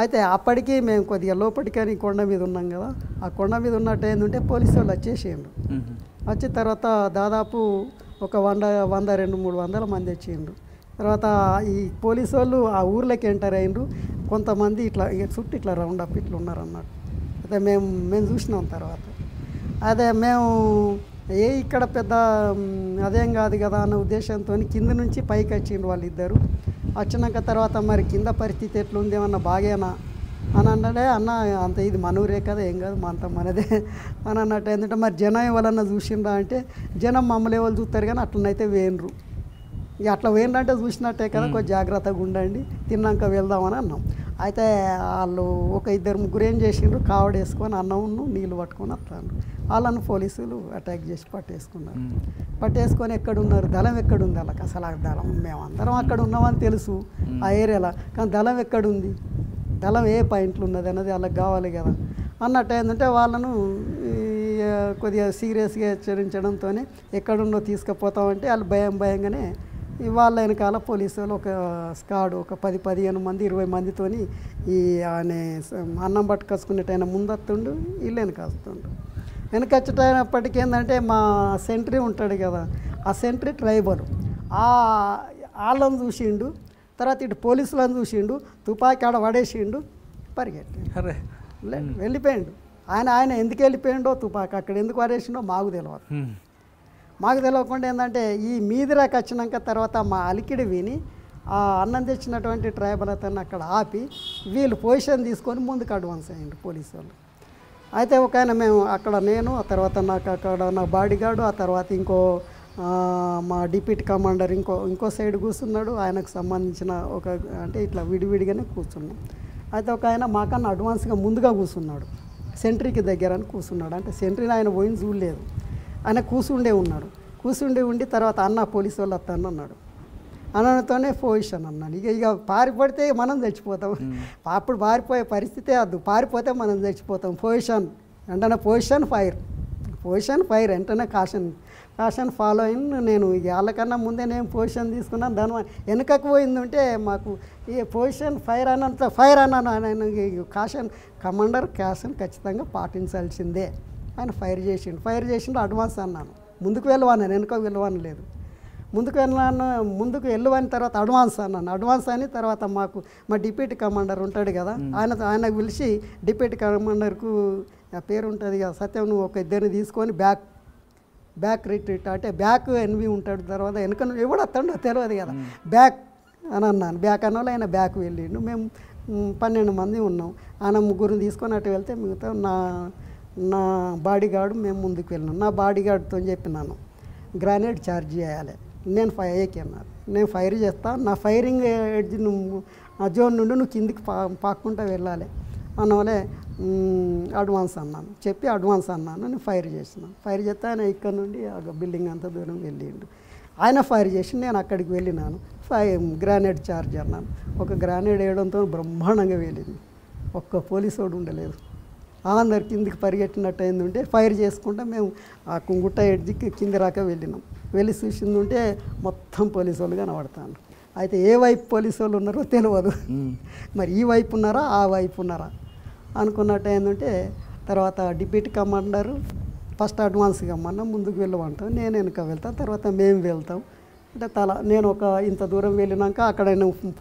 అయితే అప్పటికి మేము కొద్దిగా లోపలికని కొండ మీద ఉన్నాం కదా, ఆ కొండ మీద ఉన్నట్టు ఏంటంటే పోలీసు వాళ్ళు వచ్చేసిండ్రు. వచ్చిన తర్వాత దాదాపు ఒక 100-200-300 మంది వచ్చిండ్రు. తర్వాత ఈ పోలీసు వాళ్ళు ఆ ఊర్లోకి ఎంటర్ అయ్యిండ్రు. కొంతమంది ఇట్లా చుట్టూ ఇట్లా రౌండ్ అప్ ఇట్లా ఉన్నారు అన్నట్టు. అయితే మేము చూసినాం. తర్వాత అదే మేము ఇక్కడ పెద్ద అదేం కాదు కదా అన్న ఉద్దేశంతో కింద నుంచి పైకి వచ్చిండ్రు వాళ్ళిద్దరు. వచ్చినాక తర్వాత మరి కింద పరిస్థితి ఎట్లుంది, ఏమన్నా బాగేనా అని అంటే అన్న అంత ఇది మనూరే కదా, ఏం కాదు, అంత మనదే అని అన్నట్టు. ఏంటంటే మరి జనం ఎవరన్నా చూసిండ్రా అంటే జనం మమ్మల్ని ఎవరు చూస్తారు కానీ అట్లనైతే వేయనరు. ఇక అట్లా వేయండి చూసినట్టే కదా, కొంచెం జాగ్రత్తగా ఉండండి, తిన్నాక వెళ్దామని అన్నాం. అయితే వాళ్ళు ఒక 2-3 ఏం చేసిండ్రు, కావడేసుకొని అన్నం నీళ్ళు పట్టుకొని వస్తాను. వాళ్ళను పోలీసులు అటాక్ చేసి పట్టేసుకున్నారు. పట్టేసుకొని ఎక్కడున్నారు, దళం ఎక్కడుంది వాళ్ళకి, అసలు ఆ దళం మేమందరం అక్కడ ఉన్నామని తెలుసు ఆ ఏరియాలో, కానీ దళం ఎక్కడుంది, దళం ఏ పాయింట్లు ఉన్నది అనేది వాళ్ళకి కావాలి కదా అన్నట్టు. ఏంటంటే వాళ్ళను కొద్దిగా సీరియస్గా హెచ్చరించడంతో ఎక్కడున్నో తీసుకుపోతామంటే వాళ్ళు భయంగానే వాళ్ళ వెనకాల పోలీసు వాళ్ళు ఒక స్కాడ్ ఒక 10-15 మంది 20 మందితోని ఈ ఆయన అన్నం పట్టుకొచ్చుకునేట ఆయన ముందత్తుండు, వీళ్ళు వెనకొస్తుండు. వెనకొచ్చేటప్పటికి ఏంటంటే మా సెంట్రీ ఉంటాడు కదా, ఆ సెంట్రీ ట్రైబల్ వాళ్ళని చూసిండు. తర్వాత ఇటు పోలీసులను చూసిండు, తుపాకీ ఆడ పడేసిండు, పరిగెట్టి వెళ్ళిపోయిండు. ఆయన ఎందుకు వెళ్ళిపోయిండో, తుపాకీ అక్కడ ఎందుకు పడేసిండో మాకు తెలియదు. మాకు తెలియకుండా ఏంటంటే ఈ మీదిరాకి వచ్చినాక తర్వాత మా అలికిడి విని ఆ అన్నం తెచ్చినటువంటి ట్రైబల్ అతన్ని అక్కడ ఆపి వీళ్ళు పొజిషన్ తీసుకొని ముందుకు అడ్వాన్స్ అయ్యిండు పోలీసు వాళ్ళు. అయితే ఒక ఆయన మేము అక్కడ నేను, ఆ తర్వాత నాకు అక్కడ నా బాడీగార్డు, ఆ తర్వాత ఇంకో మా డిప్యూటీ కమాండర్ ఇంకో సైడ్ కూర్చున్నాడు, ఆయనకు సంబంధించిన ఒక అంటే ఇట్లా విడివిడిగానే కూర్చున్నాం. అయితే ఒక ఆయన మాకన్నా అడ్వాన్స్గా ముందుగా కూర్చున్నాడు సెంట్రీకి దగ్గర అని కూర్చున్నాడు. అంటే సెంట్రీని ఆయన పోయింది చూడలేదు, ఆయన కూర్చుండే ఉన్నాడు. కూర్చుండి ఉండి తర్వాత అన్న పోలీసు వాళ్ళు వస్తాను అన్నాడు. అనడంతోనే పొజిషన్ అన్నాను. ఇక పారిపడితే మనం చచ్చిపోతాం. అప్పుడు పారిపోయే పరిస్థితే వద్దు, పారిపోతే మనం చచ్చిపోతాం. పొజిషన్ వెంటనే పొజిషన్ ఫైర్ వెంటనే కాషన్ ఫాలో అయిన నేను ఇక వాళ్ళకన్నా ముందే నేను పొజిషన్ తీసుకున్నాను. దాని వెనుకకు పోయింది ఉంటే మాకు ఈ పొజిషన్ ఫైర్ అన్నాను. ఆయన కాషన్ కమాండర్ కాషన్ ఖచ్చితంగా పాటించాల్సిందే. ఆయన ఫైర్ చేసిండు అడ్వాన్స్ అన్నాను. ముందుకు వెళ్ళవాను, వెనుకకు వెళ్ళవాను లేదు. ముందుకు వెళ్ళిన తర్వాత అడ్వాన్స్ అన్నాను. అడ్వాన్స్ అని తర్వాత మా డిప్యూటీ కమాండర్ ఉంటాడు కదా, ఆయనకు పిలిచి డిప్యూటీ కమాండర్కు ఆ పేరు ఉంటుంది కదా సత్యం, నువ్వు ఒక ఇద్దరిని తీసుకొని బ్యాక్ రిట్రీట్ అంటే బ్యాక్ ఎన్వి ఉంటాడు. తర్వాత వెనుక ఎవడు వస్తాడో తెలియదు కదా, బ్యాక్ అని అన్నాను. బ్యాక్ అన్న వాళ్ళు ఆయన బ్యాక్ వెళ్ళిండు. మేము 12 మంది ఉన్నాం. ఆయన ముగ్గురిని తీసుకొని అటు వెళ్తే మిగతా నా బాడీ గార్డు మేము ముందుకు వెళ్ళినాం. నా బాడీ గార్డుతో చెప్పినాను గ్రానైడ్ ఛార్జ్ చేయాలి, నేను అన్నారు. నేను ఫైర్ చేస్తా, నా ఫైరింగ్ ఎడ్జ్ నువ్వు ఆ జోన్ నుండి నువ్వు కిందికి పాక్కుంటూ వెళ్ళాలి అన్నవాళ్ళే అడ్వాన్స్ అన్నాను. చెప్పి అడ్వాన్స్ అన్నాను. నేను ఫైర్ చేసినాను. ఫైర్ చేస్తే ఆయన ఇక్కడ నుండి ఆ బిల్డింగ్ అంత దూరం వెళ్ళిండు. ఆయన ఫైర్ చేసి నేను అక్కడికి వెళ్ళినాను. గ్రానైడ్ ఛార్జ్ అన్నాను. ఒక గ్రానైడ్ వేయడంతో బ్రహ్మాండంగా వెళ్ళింది. ఒక్క పోలీసు వాడు ఉండలేదు. అందరు కిందికి పరిగెట్టినట్టు అయింది ఉంటే ఫైర్ చేసుకుంటా మేము ఆ గుట్ట ఎడ్జికి కింది రాక వెళ్ళినాం. వెళ్ళి చూసింది ఉంటే మొత్తం పోలీసు వాళ్ళు కనబడతాను. అయితే ఏ వైపు పోలీసు వాళ్ళు ఉన్నారో తెలియదు. మరి ఈ వైపు ఉన్నారా ఆ వైపు ఉన్నారా అనుకున్నట్టు అయిందంటే తర్వాత డిప్యూటీ కమాండరు ఫస్ట్ అడ్వాన్స్గా మనం ముందుకు వెళ్ళమంటాం, నేను వెనుక వెళ్తాను, తర్వాత మేము వెళ్తాం. అంటే నేను ఒక ఇంత దూరం వెళ్ళినాక అక్కడ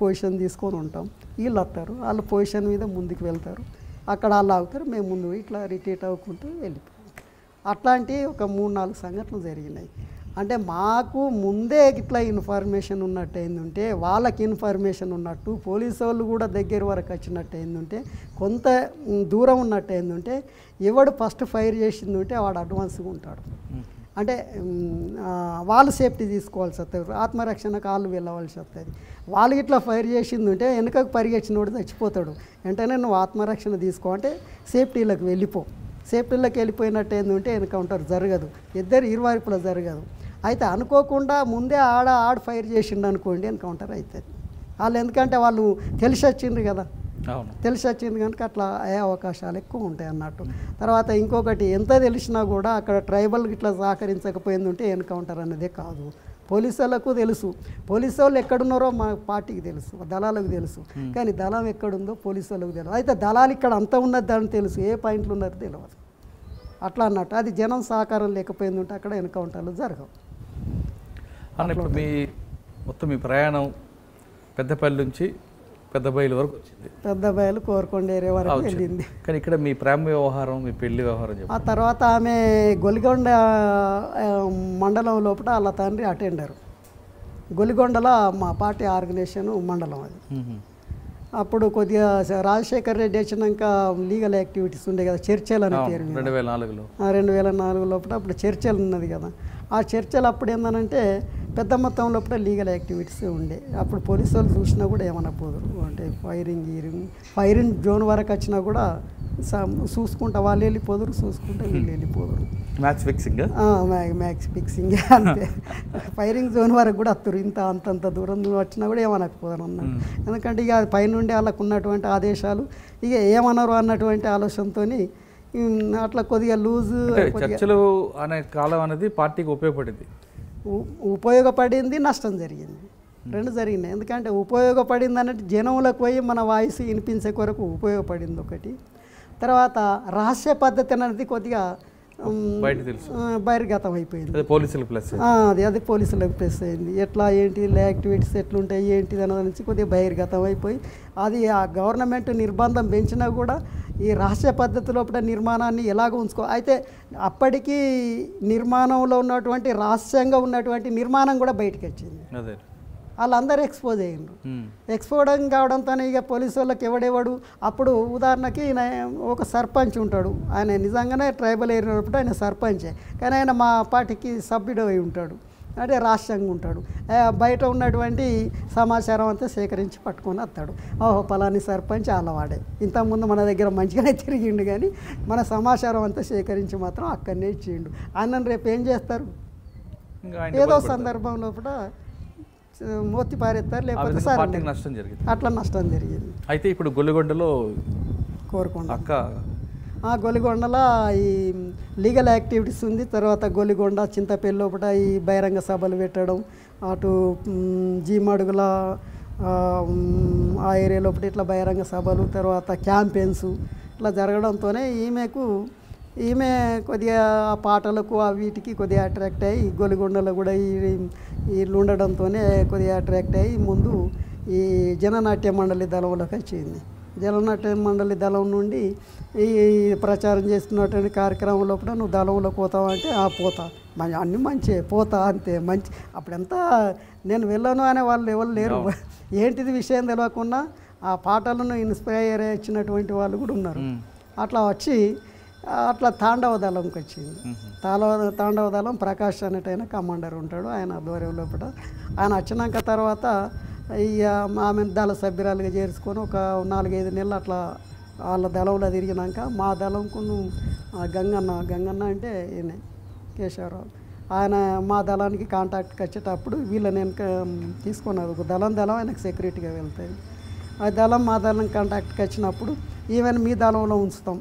పొజిషన్ తీసుకొని ఉంటాం. వీళ్ళు వస్తారు, వాళ్ళ పొజిషన్ మీద ముందుకు వెళ్తారు. అక్కడ వాళ్ళు ఆగుతారు, మేము ముందు ఇట్లా రిట్రీట్ అవ్వకుంటూ వెళ్ళిపోయాం. అట్లాంటి ఒక 3-4 సంఘటనలు జరిగినాయి. అంటే మాకు ముందే ఇట్లా ఇన్ఫర్మేషన్ ఉన్నట్టు అయిందంటే, వాళ్ళకి ఇన్ఫర్మేషన్ ఉన్నట్టు, పోలీసు వాళ్ళు కూడా దగ్గర వరకు వచ్చినట్టు అయిందంటే, కొంత దూరం ఉన్నట్టు అయిందంటే, ఎవడు ఫస్ట్ ఫైర్ చేసిందంటే వాడు అడ్వాన్స్గా ఉంటాడు. అంటే వాళ్ళు సేఫ్టీ తీసుకోవాల్సి వస్తుంది, ఆత్మరక్షణకు వాళ్ళు వెళ్ళవలసి వస్తుంది. వాళ్ళు ఇట్లా ఫైర్ చేసిందంటే వెనుకకు పరిగెచ్చినోడు చచ్చిపోతాడు. వెంటనే నువ్వు ఆత్మరక్షణ తీసుకో అంటే సేఫ్టీలకు వెళ్ళిపోయినట్టు ఏంటంటే ఎన్కౌంటర్ జరగదు, ఇరువైపులా జరగదు. అయితే అనుకోకుండా ముందే ఆడ ఫైర్ చేసిండు అనుకోండి ఎన్కౌంటర్ అవుతుంది. వాళ్ళు ఎందుకంటే వాళ్ళు తెలిసి వచ్చిండ్రు కదా, తెలిసి వచ్చింది కనుక అట్లా అయ్యే అవకాశాలు ఎక్కువ ఉంటాయి అన్నట్టు. తర్వాత ఇంకొకటి, ఎంత తెలిసినా కూడా అక్కడ ట్రైబల్ ఇట్లా సహకరించకపోయింది ఉంటే ఎన్కౌంటర్ అనేదే కాదు. పోలీసు వాళ్ళకు తెలుసు, పోలీసు వాళ్ళు ఎక్కడున్నారో మా పార్టీకి తెలుసు, దళాలకు తెలుసు. కానీ దళం ఎక్కడుందో పోలీసు వాళ్ళకు తెలియదు. అయితే దళాలు ఇక్కడ అంతా ఉన్నది అని తెలుసు, ఏ పాయింట్లు ఉన్నది తెలియదు. అట్లా అన్నట్టు అది జనం సహకారం లేకపోయింది ఉంటే అక్కడ ఎన్కౌంటర్లు జరగవు. ఇప్పుడు మొత్తం మీ ప్రయాణం పెద్దపల్లి నుంచి పెద్దబయలు వరకు వచ్చింది. పెద్దబయలు కోరుకొండ ఏరియా వరకు వెళ్ళింది. కానీ ఇక్కడ మీ ప్రేమ వ్యవహారం, మీ పెళ్లి వ్యవహారం ఆ తర్వాత ఆమె గొలిగొండ మండలం లోపల వాళ్ళ తండ్రి అటెండరు. గొలిగొండలో మా పార్టీ ఆర్గనైజేషన్ మండలం అది. అప్పుడు కొద్దిగా రాజశేఖర్ రెడ్డి వచ్చినాక లీగల్ యాక్టివిటీస్ ఉండే కదా, చర్చలు అనే పేరు 2004 లోపల అప్పుడు చర్చలు ఉన్నది కదా. ఆ చర్చలు అప్పుడు ఏందనంటే పెద్ద మొత్తం లోపల లీగల్ యాక్టివిటీస్ ఉండే. అప్పుడు పోలీసు వాళ్ళు చూసినా కూడా ఏమన్నా పోదురు, అంటే ఫైరింగ్ జోన్ వరకు వచ్చినా కూడా చూసుకుంటా వాళ్ళు వెళ్ళిపోదురు, చూసుకుంటా వీళ్ళు వెళ్ళిపోదురు. మ్యాచ్ ఫిక్సింగ్ అంతే. ఫైరింగ్ జోన్ వరకు కూడా వస్తారు, అంతంత దూరం వచ్చినా కూడా ఏమనకపోదాను అన్నాడు. ఎందుకంటే ఇక పైనుండి వాళ్ళకు ఉన్నటువంటి ఆదేశాలు ఇక ఏమన్నారు అన్నటువంటి ఆలోచనతో అట్లా కొద్దిగా లూజ్. చర్చలు అనే కాలం అనేది పార్టీకి ఉపయోగపడింది, నష్టం జరిగింది, రెండు జరిగినాయి. ఎందుకంటే ఉపయోగపడింది అన్నట్టు జనంలోకి పోయి మన వాయిస్ వినిపించే కొరకు ఉపయోగపడింది ఒకటి. తర్వాత రహస్య పద్ధతి అనేది కొద్దిగా బహిర్గతం అయిపోయింది, అది పోలీసులకు ప్లస్ అయింది. ఎట్లా ఏంటి యాక్టివిటీస్ ఎట్లుంటాయి ఏంటిది అన్న నుంచి కొద్దిగా బహిర్గతం అయిపోయి అది ఆ గవర్నమెంట్ నిర్బంధం పెంచినా కూడా ఈ రహస్య పద్ధతి లోపల నిర్మాణాన్ని ఎలాగ ఉంచుకో. అయితే అప్పటికీ నిర్మాణంలో ఉన్నటువంటి రహస్యంగా ఉన్నటువంటి నిర్మాణం కూడా బయటకు వచ్చింది. వాళ్ళందరూ ఎక్స్పోజ్ అయ్యిండ్రు. ఎక్స్పోజ్ కావడంతో ఇక పోలీసు వాళ్ళకి ఎవడెవడు, అప్పుడు ఉదాహరణకి ఒక సర్పంచ్ ఉంటాడు, ఆయన నిజంగానే ట్రైబల్ ఏరియా ఆయన సర్పంచే, కానీ ఆయన మా పార్టీకి సభ్యుడు అయి ఉంటాడు. అంటే రాష్ట్రంగా ఉంటాడు. బయట ఉన్నటువంటి సమాచారం అంతా సేకరించి పట్టుకొని వస్తాడు. ఓహో పలాని సర్పంచ్ అలవాడే, ఇంతకుముందు మన దగ్గర మంచిగానే తిరిగిండు, కానీ మన సమాచారం అంతా సేకరించి మాత్రం అక్కడనే ఇచ్చిండు. ఆయన రేపు ఏం చేస్తారు? ఏదో సందర్భం లోపల మోతి పారేస్తారు, లేకపోతే పార్టీకి నష్టం జరిగింది. అట్లా నష్టం జరిగింది. అయితే ఇప్పుడు గొల్లిగొండలో కోరుకొండ అక్క గొల్లిగొండలో ఈ లీగల్ యాక్టివిటీస్ ఉంది. తర్వాత గొల్లిగొండ చింతపల్లి లోపల ఈ బహిరంగ సభలు పెట్టడం, అటు జీమడుగుల ఆ ఏరియా లోపల ఇట్లా బహిరంగ సభలు, తర్వాత క్యాంపెయిన్స్ ఇట్లా జరగడంతోనే ఈమె కొద్దిగా ఆ పాటలకు ఆ వీటికి కొద్దిగా అట్రాక్ట్ అయ్యి గొల్లిగొండలో కూడా వీళ్ళు ఉండడంతోనే కొద్దిగా అట్రాక్ట్ అయ్యి ముందు ఈ జననాట్య మండలి దళంలోకి వచ్చింది. జననాట్య మండలి దళం నుండి ఈ ప్రచారం చేస్తున్నటువంటి కార్యక్రమం లోపల నువ్వు దళంలో పోతావు అంటే పోతా, అన్నీ మంచి పోతా అంతే మంచి. అప్పుడంతా నేను వెళ్ళను అనే వాళ్ళు ఎవరు లేరు. ఏంటిది విషయం తెలియకుండా ఆ పాటలను ఇన్స్పైర్ ఇచ్చినటువంటి వాళ్ళు కూడా ఉన్నారు. అట్లా వచ్చి అట్లా తాండవ దళంకి వచ్చింది. తాండవ దళం ప్రకాష్ అనేటైన కమాండర్ ఉంటాడు, ఆయన ఆధ్వర్యం లోపల. ఆయన వచ్చినాక తర్వాత ఇక ఆమె దళ సభ్యురాలుగా చేర్చుకొని ఒక 4-5 నెలలు అట్లా వాళ్ళ దళంలో తిరిగినాక మా దళంకు గంగన్న అంటే ఈయన కేశవరావు, ఆయన మా దళానికి కాంటాక్ట్కి వచ్చేటప్పుడు వీళ్ళని వెనక తీసుకున్నారు. ఒక దళం ఆయనకు సెక్యూరిటీగా వెళ్తాయి. ఆ మా దళం కాంటాక్ట్కి వచ్చినప్పుడు ఈవెన్ మీ దళంలో ఉంచుతాం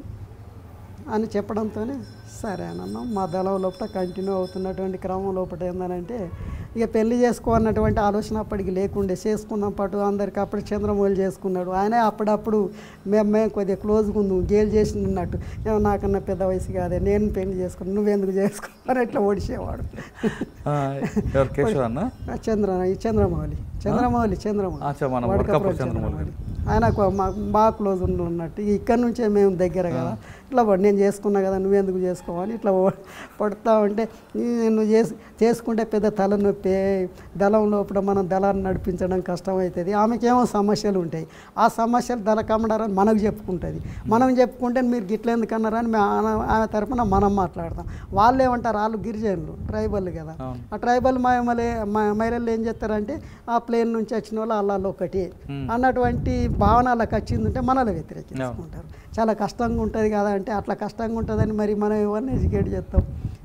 అని చెప్పడంతోనే సరే అని అన్నాం. మా దళం లోపల కంటిన్యూ అవుతున్నటువంటి క్రమం లోపల ఏంటంటే ఇక పెళ్లి చేసుకోవాలన్నటువంటి ఆలోచన అప్పటికి లేకుండే, చేసుకుందాం పాటు అందరికి. అప్పుడు చంద్రమౌళి చేసుకున్నాడు. ఆయనే అప్పుడప్పుడు మేము కొద్దిగా క్లోజ్గా ఉందాం, గేలు చేసి ఉన్నట్టు, నాకన్నా పెద్ద వయసు కాదే నేను పెళ్లి చేసుకున్నాను, నువ్వెందుకు చేసుకున్నావు ఇట్లా ఓడిసేవాడు. చంద్రమౌళి ఆయన బాగా క్లోజ్ ఉన్నట్టు. ఇక్కడ నుంచే మేము దగ్గర కదా, ఇట్లా నేను చేసుకున్నా కదా నువ్వెందుకు చేసుకోవాలి ఇట్లా పడుతూ ఉంటే, నువ్వు చేసుకుంటే పెద్ద తలనొప్పి, దళం లోపల మనం దళాన్ని నడిపించడం కష్టమవుతుంది. ఆమెకేమో సమస్యలు ఉంటాయి, ఆ సమస్యలు దళ కమ్మడారని మనకు చెప్పుకుంటుంది. మనం చెప్పుకుంటే మీరు గిట్ల ఎందుకన్నారని ఆమె తరఫున మనం మాట్లాడతాం. వాళ్ళు ఏమంటారు, వాళ్ళు గిరిజనులు ట్రైబల్ కదా, ఆ ట్రైబల్ మహిళలు ఏం చేస్తారంటే ఆ ప్లేన్ నుంచి వచ్చిన వాళ్ళు అల్లాలో ఒకటి అన్నటువంటి భావనలకు వచ్చిందంటే మనల్ని వ్యతిరేకించుకుంటారు. చాలా కష్టంగా ఉంటుంది కదా అంటే, అట్లా కష్టంగా ఉంటుందని మరి మనం ఎవరిని ఎడ్యుకేట్ చేస్తాం,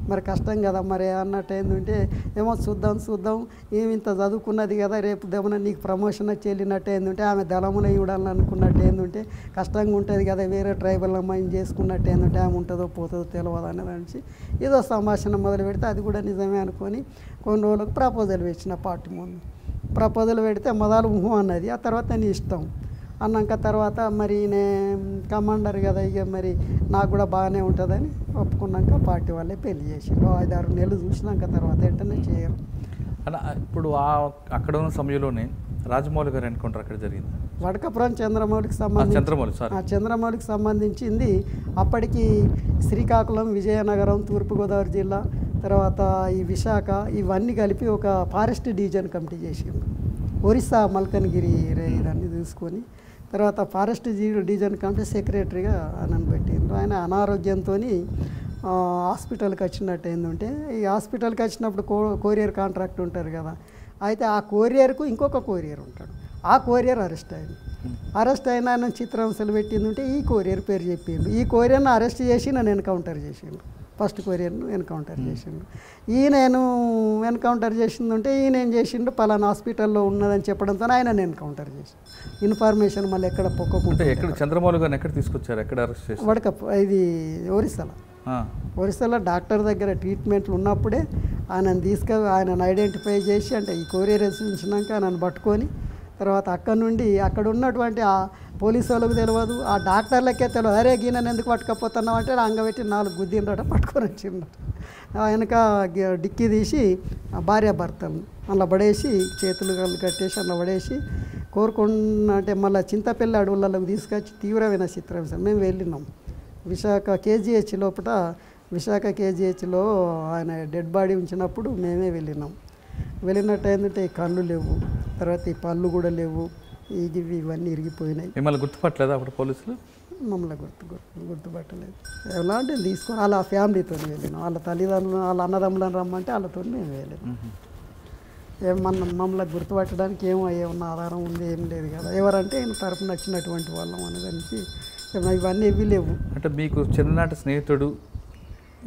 మరి కష్టం కదా మరి అన్నట్టు ఏంటంటే, ఏమో చూద్దాం ఏమి ఇంత చదువుకున్నది కదా, రేపు దేమన్నా నీకు ప్రమోషన్ వచ్చి వెళ్ళినట్టు ఏంటంటే, ఆమె దళములో ఇవ్వాలని అనుకున్నట్టు ఏంటంటే కష్టంగా ఉంటుంది కదా, వేరే ట్రైబల్ అమ్మాయిని చేసుకున్నట్టు ఏంటంటే ఆమె ఉంటుందో పోతుందో తెలియదు అనేది నుంచి ఏదో సంభాషణ మొదలు పెడితే అది కూడా నిజమే అనుకొని కొన్ని రోజులకు ప్రపోజల్ పెట్టిన పార్టీ ముందు. ప్రపోజల్ పెడితే మొదలు అన్నది, ఆ తర్వాత నీ ఇష్టం అన్నాక తర్వాత మరి కమాండర్ కదా, ఇక మరి నాకు కూడా బాగానే ఉంటుందని ఒప్పుకున్నాక పార్టీ వాళ్ళే పెళ్లి చేసిండ్రు. 5-6 నెలలు చూసినాక తర్వాత వెంటనే చేయరు. అలా ఇప్పుడు అక్కడ ఉన్న సమయంలోనే రాజమౌళి గారు ఎన్కౌంటర్ అక్కడ జరిగింది. వడకపురం చంద్రమౌళికి సంబంధించింది అప్పటికి శ్రీకాకుళం, విజయనగరం, తూర్పుగోదావరి జిల్లా, తర్వాత ఈ విశాఖ ఇవన్నీ కలిపి ఒక ఫారెస్ట్ డివిజన్ కమిటీ చేసిండ్రు. ఒరిస్సా మల్కన్గిరి ఇదన్నీ తీసుకొని తర్వాత ఫారెస్ట్ డివిజన్ కమిటీ సెక్రటరీగా నన్ను పెట్టిండ్రు. ఆయన అనారోగ్యంతో హాస్పిటల్కి వచ్చినట్టు ఏంటంటే, ఈ హాస్పిటల్కి వచ్చినప్పుడు కొరియర్ కాంట్రాక్ట్ ఉంటారు కదా, అయితే ఆ కొరియర్కు ఇంకొక కొరియర్ ఉంటాడు, ఆ కొరియర్ అరెస్ట్ అయిన ఆయన చిత్రాంశాలు పెట్టిందంటే ఈ కొరియర్ పేరు చెప్పిండు. ఈ కొరియర్ను అరెస్ట్ చేసి నన్ను ఎన్కౌంటర్ చేసిండు. ఫస్ట్ కొరియర్ను ఎన్కౌంటర్ చేసిండు. నేను ఎన్కౌంటర్ చేసిందంటే ఈయన ఏం చేసిండు, పలానా హాస్పిటల్లో ఉన్నదని చెప్పడంతో ఆయన ఎన్కౌంటర్ చేసి ఇన్ఫర్మేషన్ మళ్ళీ ఎక్కడ పొక్కకుంటే. ఎక్కడ చంద్రమౌళి గారిని ఎక్కడ తీసుకొచ్చారు, ఎక్కడ అరెస్ట్ చేశారు? ఇది ఒరిస్సాలో డాక్టర్ దగ్గర ట్రీట్మెంట్లు ఉన్నప్పుడే ఆయనను ఐడెంటిఫై చేసి, అంటే ఈ కొరియర్ ఉంచినాక ఆయనను పట్టుకొని తర్వాత అక్కడ నుండి అక్కడ ఉన్నటువంటి ఆ పోలీసు వాళ్ళకు తెలియదు, ఆ డాక్టర్లకే తెలియదు, అరే గీనని ఎందుకు పట్టుకపోతున్నావు అంటే అంగబెట్టి 4 గుద్దిండట పట్టుకొని వచ్చిండట. వెనక డిక్కీ తీసి భార్యాభర్తలను అలా పడేసి చేతులు కట్టేసి అలా పడేసి కోరుకున్న అంటే మళ్ళీ చింతపల్లి అడవులలోకి తీసుకొచ్చి తీవ్రమైన చిత్రహింస. మేము వెళ్ళినాం విశాఖ కేజీహెచ్లో ఆయన డెడ్ బాడీ ఉంచినప్పుడు మేమే వెళ్ళినట్టు ఏంటంటే ఈ కళ్ళు లేవు, తర్వాత ఈ పళ్ళు కూడా లేవు, ఇవన్నీ ఇరిగిపోయినాయి. మిమ్మల్ని గుర్తుపట్టలేదు అప్పుడు పోలీసులు? మమ్మల్ని గుర్తుపట్టలేదు. ఎలాంటి తీసుకొని వాళ్ళ ఫ్యామిలీతో వెళ్ళినాం, వాళ్ళ తల్లిదండ్రులు వాళ్ళ అన్నదమ్ములను రమ్మంటే వాళ్ళతో మేము వెళ్ళాము. మమ్మల్ని గుర్తుపట్టడానికి ఏమన్నా ఆధారం ఉంది, ఏం లేదు కదా. ఎవరంటే ఆయన తరపున నచ్చినటువంటి వాళ్ళం అనేదానికి ఇవన్నీ ఏవి లేవు. అంటే మీకు చిన్ననాటి స్నేహితుడు,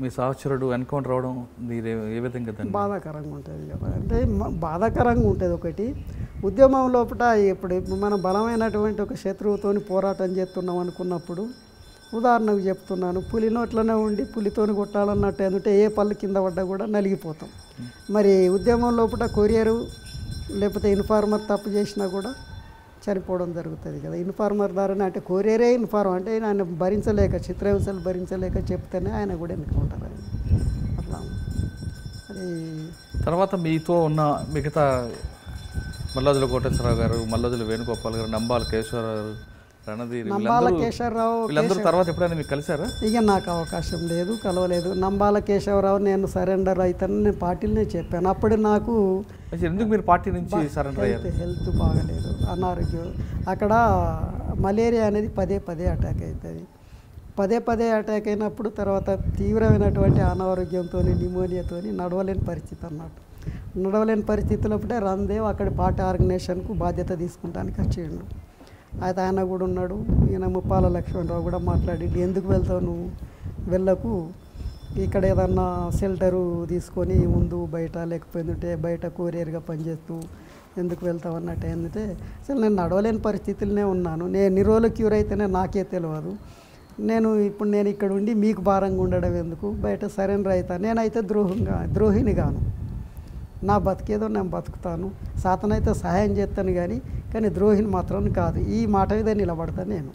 మీ సహచరుడు ఎన్కౌంటర్ అవడం మీరు ఏ విధంగా దాన్ని బాధాకరంగా ఉంటుంది కదా. అంటే బాధాకరంగా ఉంటుంది. ఒకటి ఉద్యమం లోపల ఇప్పుడు మనం బలమైనటువంటి ఒక శత్రువుతో పోరాటం చేస్తున్నాం అనుకున్నప్పుడు, ఉదాహరణకు చెప్తున్నాను, పులి నోట్లోనే ఉండి పులితోని కొట్టాలన్నట్టు ఏంటంటే ఏ పళ్ళు కింద పడ్డా కూడా నలిగిపోతాం. మరి ఉద్యమం లోపల కొరియరు లేకపోతే ఇన్ఫార్మర్ తప్పు చేసినా కూడా చనిపోవడం జరుగుతుంది కదా. ఇన్ఫార్మర్ ద్వారానే, అంటే కొరియరే ఇన్ఫార్మర్ అంటే ఆయన భరించలేక, చిత్రహింసలు భరించలేక చెప్తేనే ఆయన కూడా ఎన్నుకుంటారు. అట్లా అది తర్వాత మీతో ఉన్న మిగతా మల్లాదుల కోటేశ్వరరావు గారు, మల్లాదుల వేణుగోపాల్ గారు, నంబాల కేశవరావు గారు, రణధీర్, నంబాల కేశవరావు వీళ్ళందరూ తర్వాత ఎప్పుడైనా మీకు కలిసారా? ఇక నాకు అవకాశం లేదు, కలవలేదు. నంబాల కేశవరావు నేను సరెండర్ అవుతానని నేను పార్టీలనే చెప్పాను. అప్పుడు నాకు ఎందుకు మీరు పార్టీ నుంచి సరెండర్ అయ్యారు? హెల్త్ బాగలేదు, అనారోగ్యం. అక్కడ మలేరియా అనేది పదే అటాక్ అవుతుంది. పదే అటాక్ అయినప్పుడు తర్వాత తీవ్రమైనటువంటి అనారోగ్యంతో, నిమోనియాతో నడవలేని పరిస్థితి అన్నట్టు. నడవలేని పరిస్థితుల్లో రామ్దేవ్ అక్కడ పార్టీ ఆర్గనైజేషన్కు బాధ్యత తీసుకుంటానికి వచ్చిండు. అయితే ఆయన కూడా ఉన్నాడు. ఈయన ముప్పాల లక్ష్మణరావు కూడా మాట్లాడి, ఎందుకు వెళ్తావు నువ్వు, వెళ్ళకు, ఇక్కడ ఏదన్నా షెల్టరు తీసుకొని ముందు బయట, లేకపోతే బయట కొరియర్గా పనిచేస్తూ ఎందుకు వెళ్తావు అన్నట్టు. ఏంటంటే అసలు నేను నడవలేని పరిస్థితులనే ఉన్నాను. నేను ఎన్ని రోజులు క్యూర్ అయితేనే నాకే తెలియదు. ఇప్పుడు నేను ఇక్కడ ఉండి మీకు భారంగా ఉండడం ఎందుకు, బయట సరెండర్ అవుతాను. నేనైతే ద్రోహిని గాను, నా బతికేదో నేను బతుకుతాను, సాతనైతే సహాయం చేస్తాను కానీ ద్రోహిని మాత్రం కాదు, ఈ మాట మీద నిలబడతాను నేను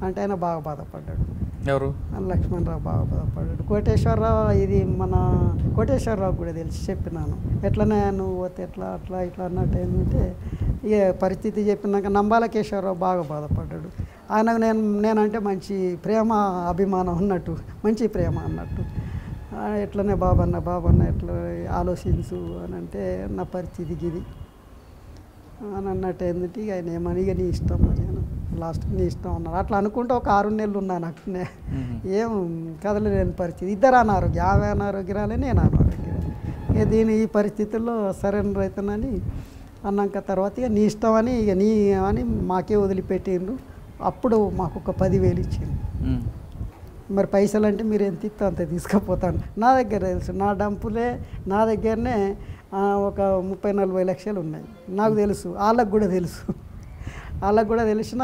అంటే ఆయన బాగా బాధపడ్డాడు. ఎవరు? లక్ష్మణరావు బాగా బాధపడ్డాడు. కోటేశ్వరరావు, ఇది మన కోటేశ్వరరావు కూడా తెలిసి చెప్పినాను, ఎట్లనే నువ్వు పోతే అట్లా ఇట్లా అన్నట్టు. ఏంటంటే ఇక పరిస్థితి చెప్పినాక నంబాల కేశవరావు బాగా బాధపడ్డాడు. ఆయనకు నేనంటే మంచి ప్రేమ అభిమానం అన్నట్టు, మంచి ప్రేమ అన్నట్టు. ఎట్లనే బాబన్న ఎట్లా ఆలోచించు అని అంటే, నా పరిస్థితికి ఇది అని అన్నట్టు. ఏంటంటే ఇక ఆయన ఏమని, ఇక నీ ఇష్టం అని, లాస్ట్కి నీ ఇష్టం అన్నారు. అట్లా అనుకుంటే ఒక 6 నెలలు ఉన్నాను అట్లనే, ఏం కదలలేని పరిస్థితి. ఇద్దరు అనారోగ్యం, ఆమె అనారోగ్యరాలే, నేను అనారోగ్యరాలే. ఇక ఈ పరిస్థితుల్లో సరెండర్ అవుతానని అన్నాక తర్వాత ఇక నీ ఇష్టం అని, ఇక నీ అని మాకే వదిలిపెట్టిండ్రు. అప్పుడు మాకు ఒక 10,000 ఇచ్చింది. మరి పైసలు అంటే మీరు ఎంత ఇస్తా అంత తీసుకుపోతాను. నా దగ్గర తెలుసు, నా డంపులే నా దగ్గరనే ఒక 30-40 లక్షలు ఉన్నాయి. నాకు తెలుసు, వాళ్ళకు కూడా తెలుసు. వాళ్ళకు కూడా తెలిసిన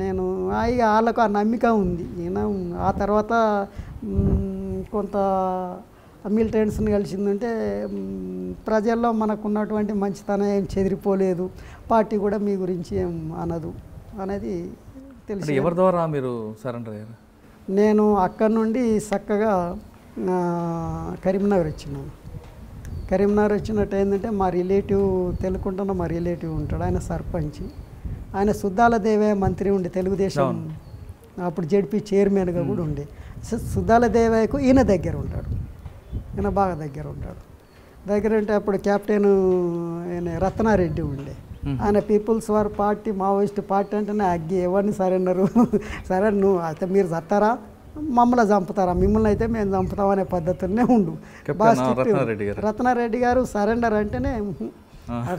నేను ఇక వాళ్ళకు ఆ నమ్మిక ఉంది. ఆ తర్వాత కొంత మిలిటెంట్స్ని కలిసిందంటే ప్రజల్లో మనకున్నటువంటి మంచితనం ఏం చెదిరిపోలేదు, పార్టీ కూడా మీ గురించి ఏం అనదు అనేది తెలుసు. ఎవరి ద్వారా మీరు సరెండర్ అయ్యారు? నేను అక్కడి నుండి చక్కగా కరీంనగర్ వచ్చినాను. కరీంనగర్ వచ్చినట్టు ఏంటంటే మా రిలేటివ్ తెలుగుంటున్న మా రిలేటివ్ ఉంటాడు, ఆయన సర్పంచ్. ఆయన సుద్దాల దేవయ్య మంత్రి ఉండే, తెలుగుదేశం అప్పుడు జెడ్పీ చైర్మన్గా కూడా ఉండే. సుద్దాల దేవయ్యకు ఈయన దగ్గర ఉంటాడు, ఈయన బాగా దగ్గర ఉంటాడు. దగ్గర ఉంటే అప్పుడు కెప్టెన్ రత్నారెడ్డి ఉండే. ఆయన People's War Party, Maoist party అంటేనే అగ్గి, ఎవరిని సరెండరు సరే నువ్వు అయితే మీరు చస్తారా, మమ్మల్ని చంపుతారా, మిమ్మల్ని అయితే మేము చంపుతామనే పద్ధతులనే ఉండు. రత్నారెడ్డి గారు సరెండర్ అంటేనే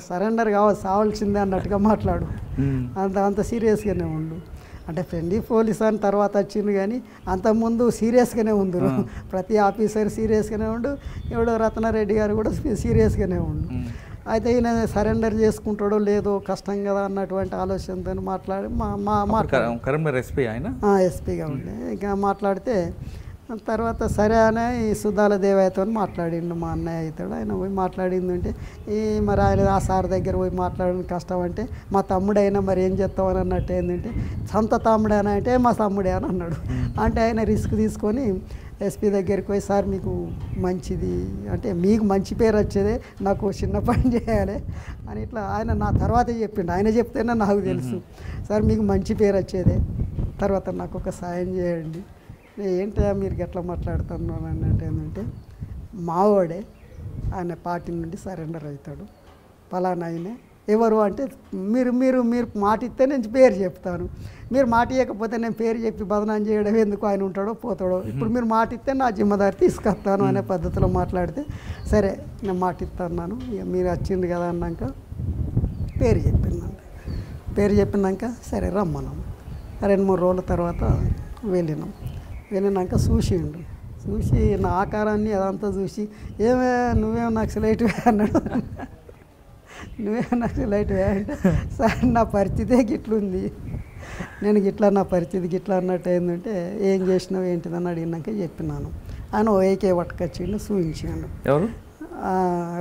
సరెండర్ కావాలి, సావాల్సిందే అన్నట్టుగా మాట్లాడు, అంత సీరియస్గానే ఉండు. అంటే ఫ్రెండ్లీ పోలీస్ అని తర్వాత వచ్చింది కానీ అంతకుముందు సీరియస్గానే ఉందరు. ప్రతి ఆఫీసర్ సీరియస్గానే ఉండు, ఎవడో రత్నారెడ్డి గారు కూడా సీరియస్గానే ఉండు. అయితే ఈయన సరెండర్ చేసుకుంటాడో లేదో కష్టం కదా అన్నటువంటి ఆలోచనతో మాట్లాడి కరీంనగర్ ఎస్పీ ఆయన ఎస్పీగా ఉండే. ఇంకా మాట్లాడితే తర్వాత సరే అని ఈ సుద్దాల దేవయ్యతో మాట్లాడిండు, మా అన్నయ్య అవుతాడు. ఆయన పోయి మాట్లాడింది అంటే మరి ఆయన ఆ సార్ దగ్గర పోయి మాట్లాడిన కష్టం అంటే, మా తమ్ముడైనా మరి ఏం చేస్తామని అన్నట్టు. ఏంటంటే సొంత తమ్ముడైనా అంటే మా తమ్ముడే అని అన్నాడు. అంటే ఆయన రిస్క్ తీసుకొని ఎస్పీ దగ్గరికి పోయి, సార్ మీకు మంచిది అంటే మీకు మంచి పేరు వచ్చేదే, నాకు చిన్న పని చేయాలి అని ఇట్లా ఆయన నా తర్వాతే చెప్పిండు. ఆయన చెప్తేనే నాకు తెలుసు, సార్ మీకు మంచి పేరు వచ్చేదే, తర్వాత నాకు ఒక సాయం చేయండి. ఏంటో మీరు ఎట్లా మాట్లాడుతున్నాను అన్నట్టు. ఏంటంటే మావాడే ఆయన పార్టీ నుండి సరెండర్ అవుతాడు, పలానా ఆయనే ఎవరు అంటే మీరు మీరు మీరు మాట ఇస్తే నేను పేరు చెప్తాను, మీరు మాట ఇవ్వకపోతే నేను పేరు చెప్పి బదనాం చేయడం ఎందుకు, ఆయన ఉంటాడో పోతాడో, ఇప్పుడు మీరు మాట ఇస్తే నా జిమ్మదారి తీసుకొస్తాను అనే పద్ధతిలో మాట్లాడితే సరే నేను మాట ఇస్తాను, ఇక మీరు వచ్చింది కదా అన్నాక పేరు చెప్పిందండి. పేరు చెప్పినాక సరే రమ్మన్నాం. 2-3 రోజుల తర్వాత వెళ్ళినాక చూసిండు. చూసి నా ఆకారాన్ని అదంతా చూసి ఏమే నువ్వేమో నక్సలైట్వే అన్నాడు. నువ్వేమో నక్సలైట్వే అంటే సార్ నా పరిస్థితే గిట్లుంది, నేను గిట్లా నా పరిస్థితి గిట్లా అన్నట్టు ఏంటంటే ఏం చేసినావు ఏంటిదని అడిగినాక చెప్పినాను. ఆయన ఏకే పట్టుకొచ్చిండు, చూపించాడు. ఎవరు?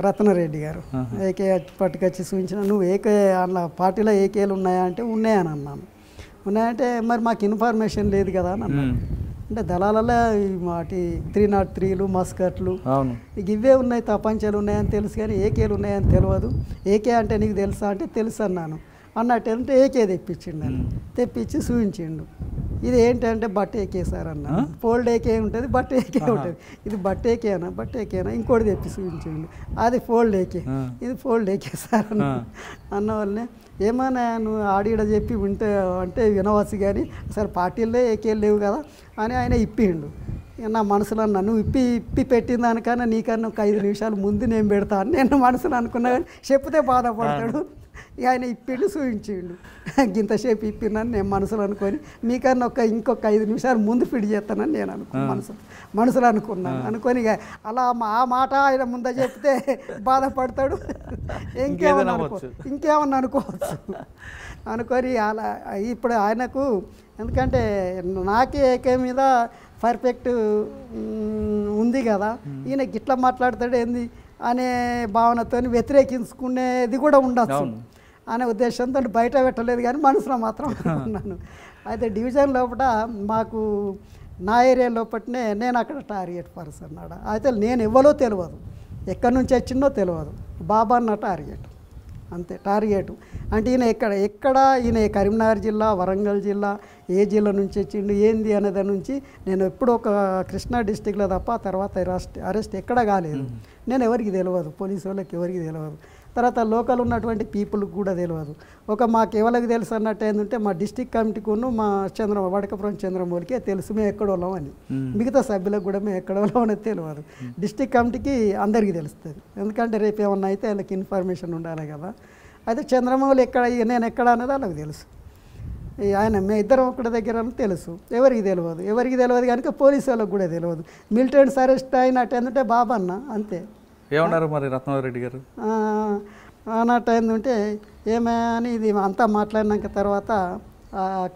రత్నారెడ్డి గారు. ఏకే పట్టుకొచ్చి చూపించిన, నువ్వు ఏకే అన్న పార్టీలో ఏకేలు ఉన్నాయా అంటే ఉన్నాయని అన్నాను. ఉన్నాయంటే మరి మాకు ఇన్ఫర్మేషన్ లేదు కదా అని అన్నాను. అంటే దళాలలో వాటి 303లు మస్కట్లు ఇక ఇవే ఉన్నాయి, తపంచాలు ఉన్నాయని తెలుసు కానీ ఏకేలు ఉన్నాయని తెలియదు. ఏకే అంటే నీకు తెలుసా అంటే తెలుసు అన్నాను. అన్నట్టు అంటే ఏకే తెప్పించిండు అని తెప్పించి చూపించిండు. ఇది ఏంటంటే బట్ట ఏకే సార్ అన్న, ఫోల్డ్ ఏకే ఉంటుంది, బట్ట ఏకే ఉంటుంది. ఇది బట్ట ఏకేనా, బట్ట ఏకేనా, ఇంకోటి తెప్పి చూపించిండు, అది ఫోల్డ్ ఏకే, ఇది ఫోల్డ్ ఏకే సార్ అన్న వాళ్ళనే ఏమన్నా నువ్వు ఆడిడ చెప్పి వింటే అంటే వినవచ్చు కానీ సార్ పార్టీల్లో ఏకేలు లేవు కదా అని ఆయన ఇప్పిండు. నా మనసులో అన్నా నువ్వు ఇప్పి పెట్టిన దానికన్నా నీకన్నా ఒక 5 నిమిషాలు ముందు నేను పెడతా అని నేను మనసులో అనుకున్నా కానీ చెప్తే బాధపడతాడు. ఇక ఆయన ఇప్పిండు చూపించిండు. గింతసేపు ఇప్పినాను నేను మనసులో అనుకొని మీకన్నా ఇంకొక 5 నిమిషాలు ముందు ఫిట్ చేస్తానని నేను మనసులో అనుకున్నాను. అనుకొని ఇక అలా ఆ మాట ఆయన ముందే చెప్తే బాధపడతాడు, ఇంకేమన్నా అనుకోవచ్చు అనుకొని అలా ఇప్పుడు ఆయనకు ఎందుకంటే నాకే ఏకే మీద పర్ఫెక్ట్ ఉంది కదా, ఈయన గిట్లా మాట్లాడతాడు ఏంది అనే భావనతో వ్యతిరేకించుకునేది కూడా ఉండొచ్చు అనే ఉద్దేశంతో బయట పెట్టలేదు కానీ మనసులో మాత్రం అనుకున్నాను. అయితే డివిజన్ లోపల మాకు నా ఏరియా లోపలనే నేను అక్కడ టార్గెట్ పర్సన్ అన్నాడు. అయితే నేను ఎవరో తెలియదు, ఎక్కడి నుంచి వచ్చిందో తెలియదు, బాబా అన్న టార్గెట్ అంతే. టార్గెట్ అంటే ఈయన ఎక్కడ ఈయన కరీంనగర్ జిల్లా, వరంగల్ జిల్లా, ఏ జిల్లా నుంచి వచ్చిండు ఏంది అనే దాని నుంచి నేను ఎప్పుడు ఒక కృష్ణా డిస్టిక్లో తప్ప తర్వాత అరెస్ట్ ఎక్కడ కాలేదు. నేను ఎవరికి తెలియదు, పోలీసు వాళ్ళకి ఎవరికి తెలియదు, తర్వాత లోకల్ ఉన్నటువంటి పీపుల్కి కూడా తెలియదు. మాకు ఎవరికి తెలుసు అన్నట్టు ఏంటంటే మా డిస్టిక్ కమిటీకును మా వడకపురం చంద్రమౌళికే తెలుసు మేము ఎక్కడ వాళ్ళం అని, మిగతా సభ్యులకు కూడా మేము ఎక్కడ వాళ్ళం అనేది తెలియదు. డిస్టిక్ కమిటీకి అందరికీ తెలుస్తుంది, ఎందుకంటే రేపు ఏమన్నా అయితే వాళ్ళకి ఇన్ఫర్మేషన్ ఉండాలి కదా. అయితే చంద్రమౌళి ఎక్కడ నేను ఎక్కడ అనేది వాళ్ళకి తెలుసు, ఆయన మేము ఇద్దరం ఒకటి దగ్గర తెలుసు, ఎవరికి తెలియదు కనుక పోలీసు వాళ్ళకి కూడా తెలియదు. మిలిటెంట్స్ అరెస్ట్ అయినట్టు ఏంటంటే బాబన్న అంతే. ఏమన్నారు మరి రత్నారెడ్డి గారు అన్నట్టు ఏంటంటే ఏమని ఇది అంతా మాట్లాడినాక తర్వాత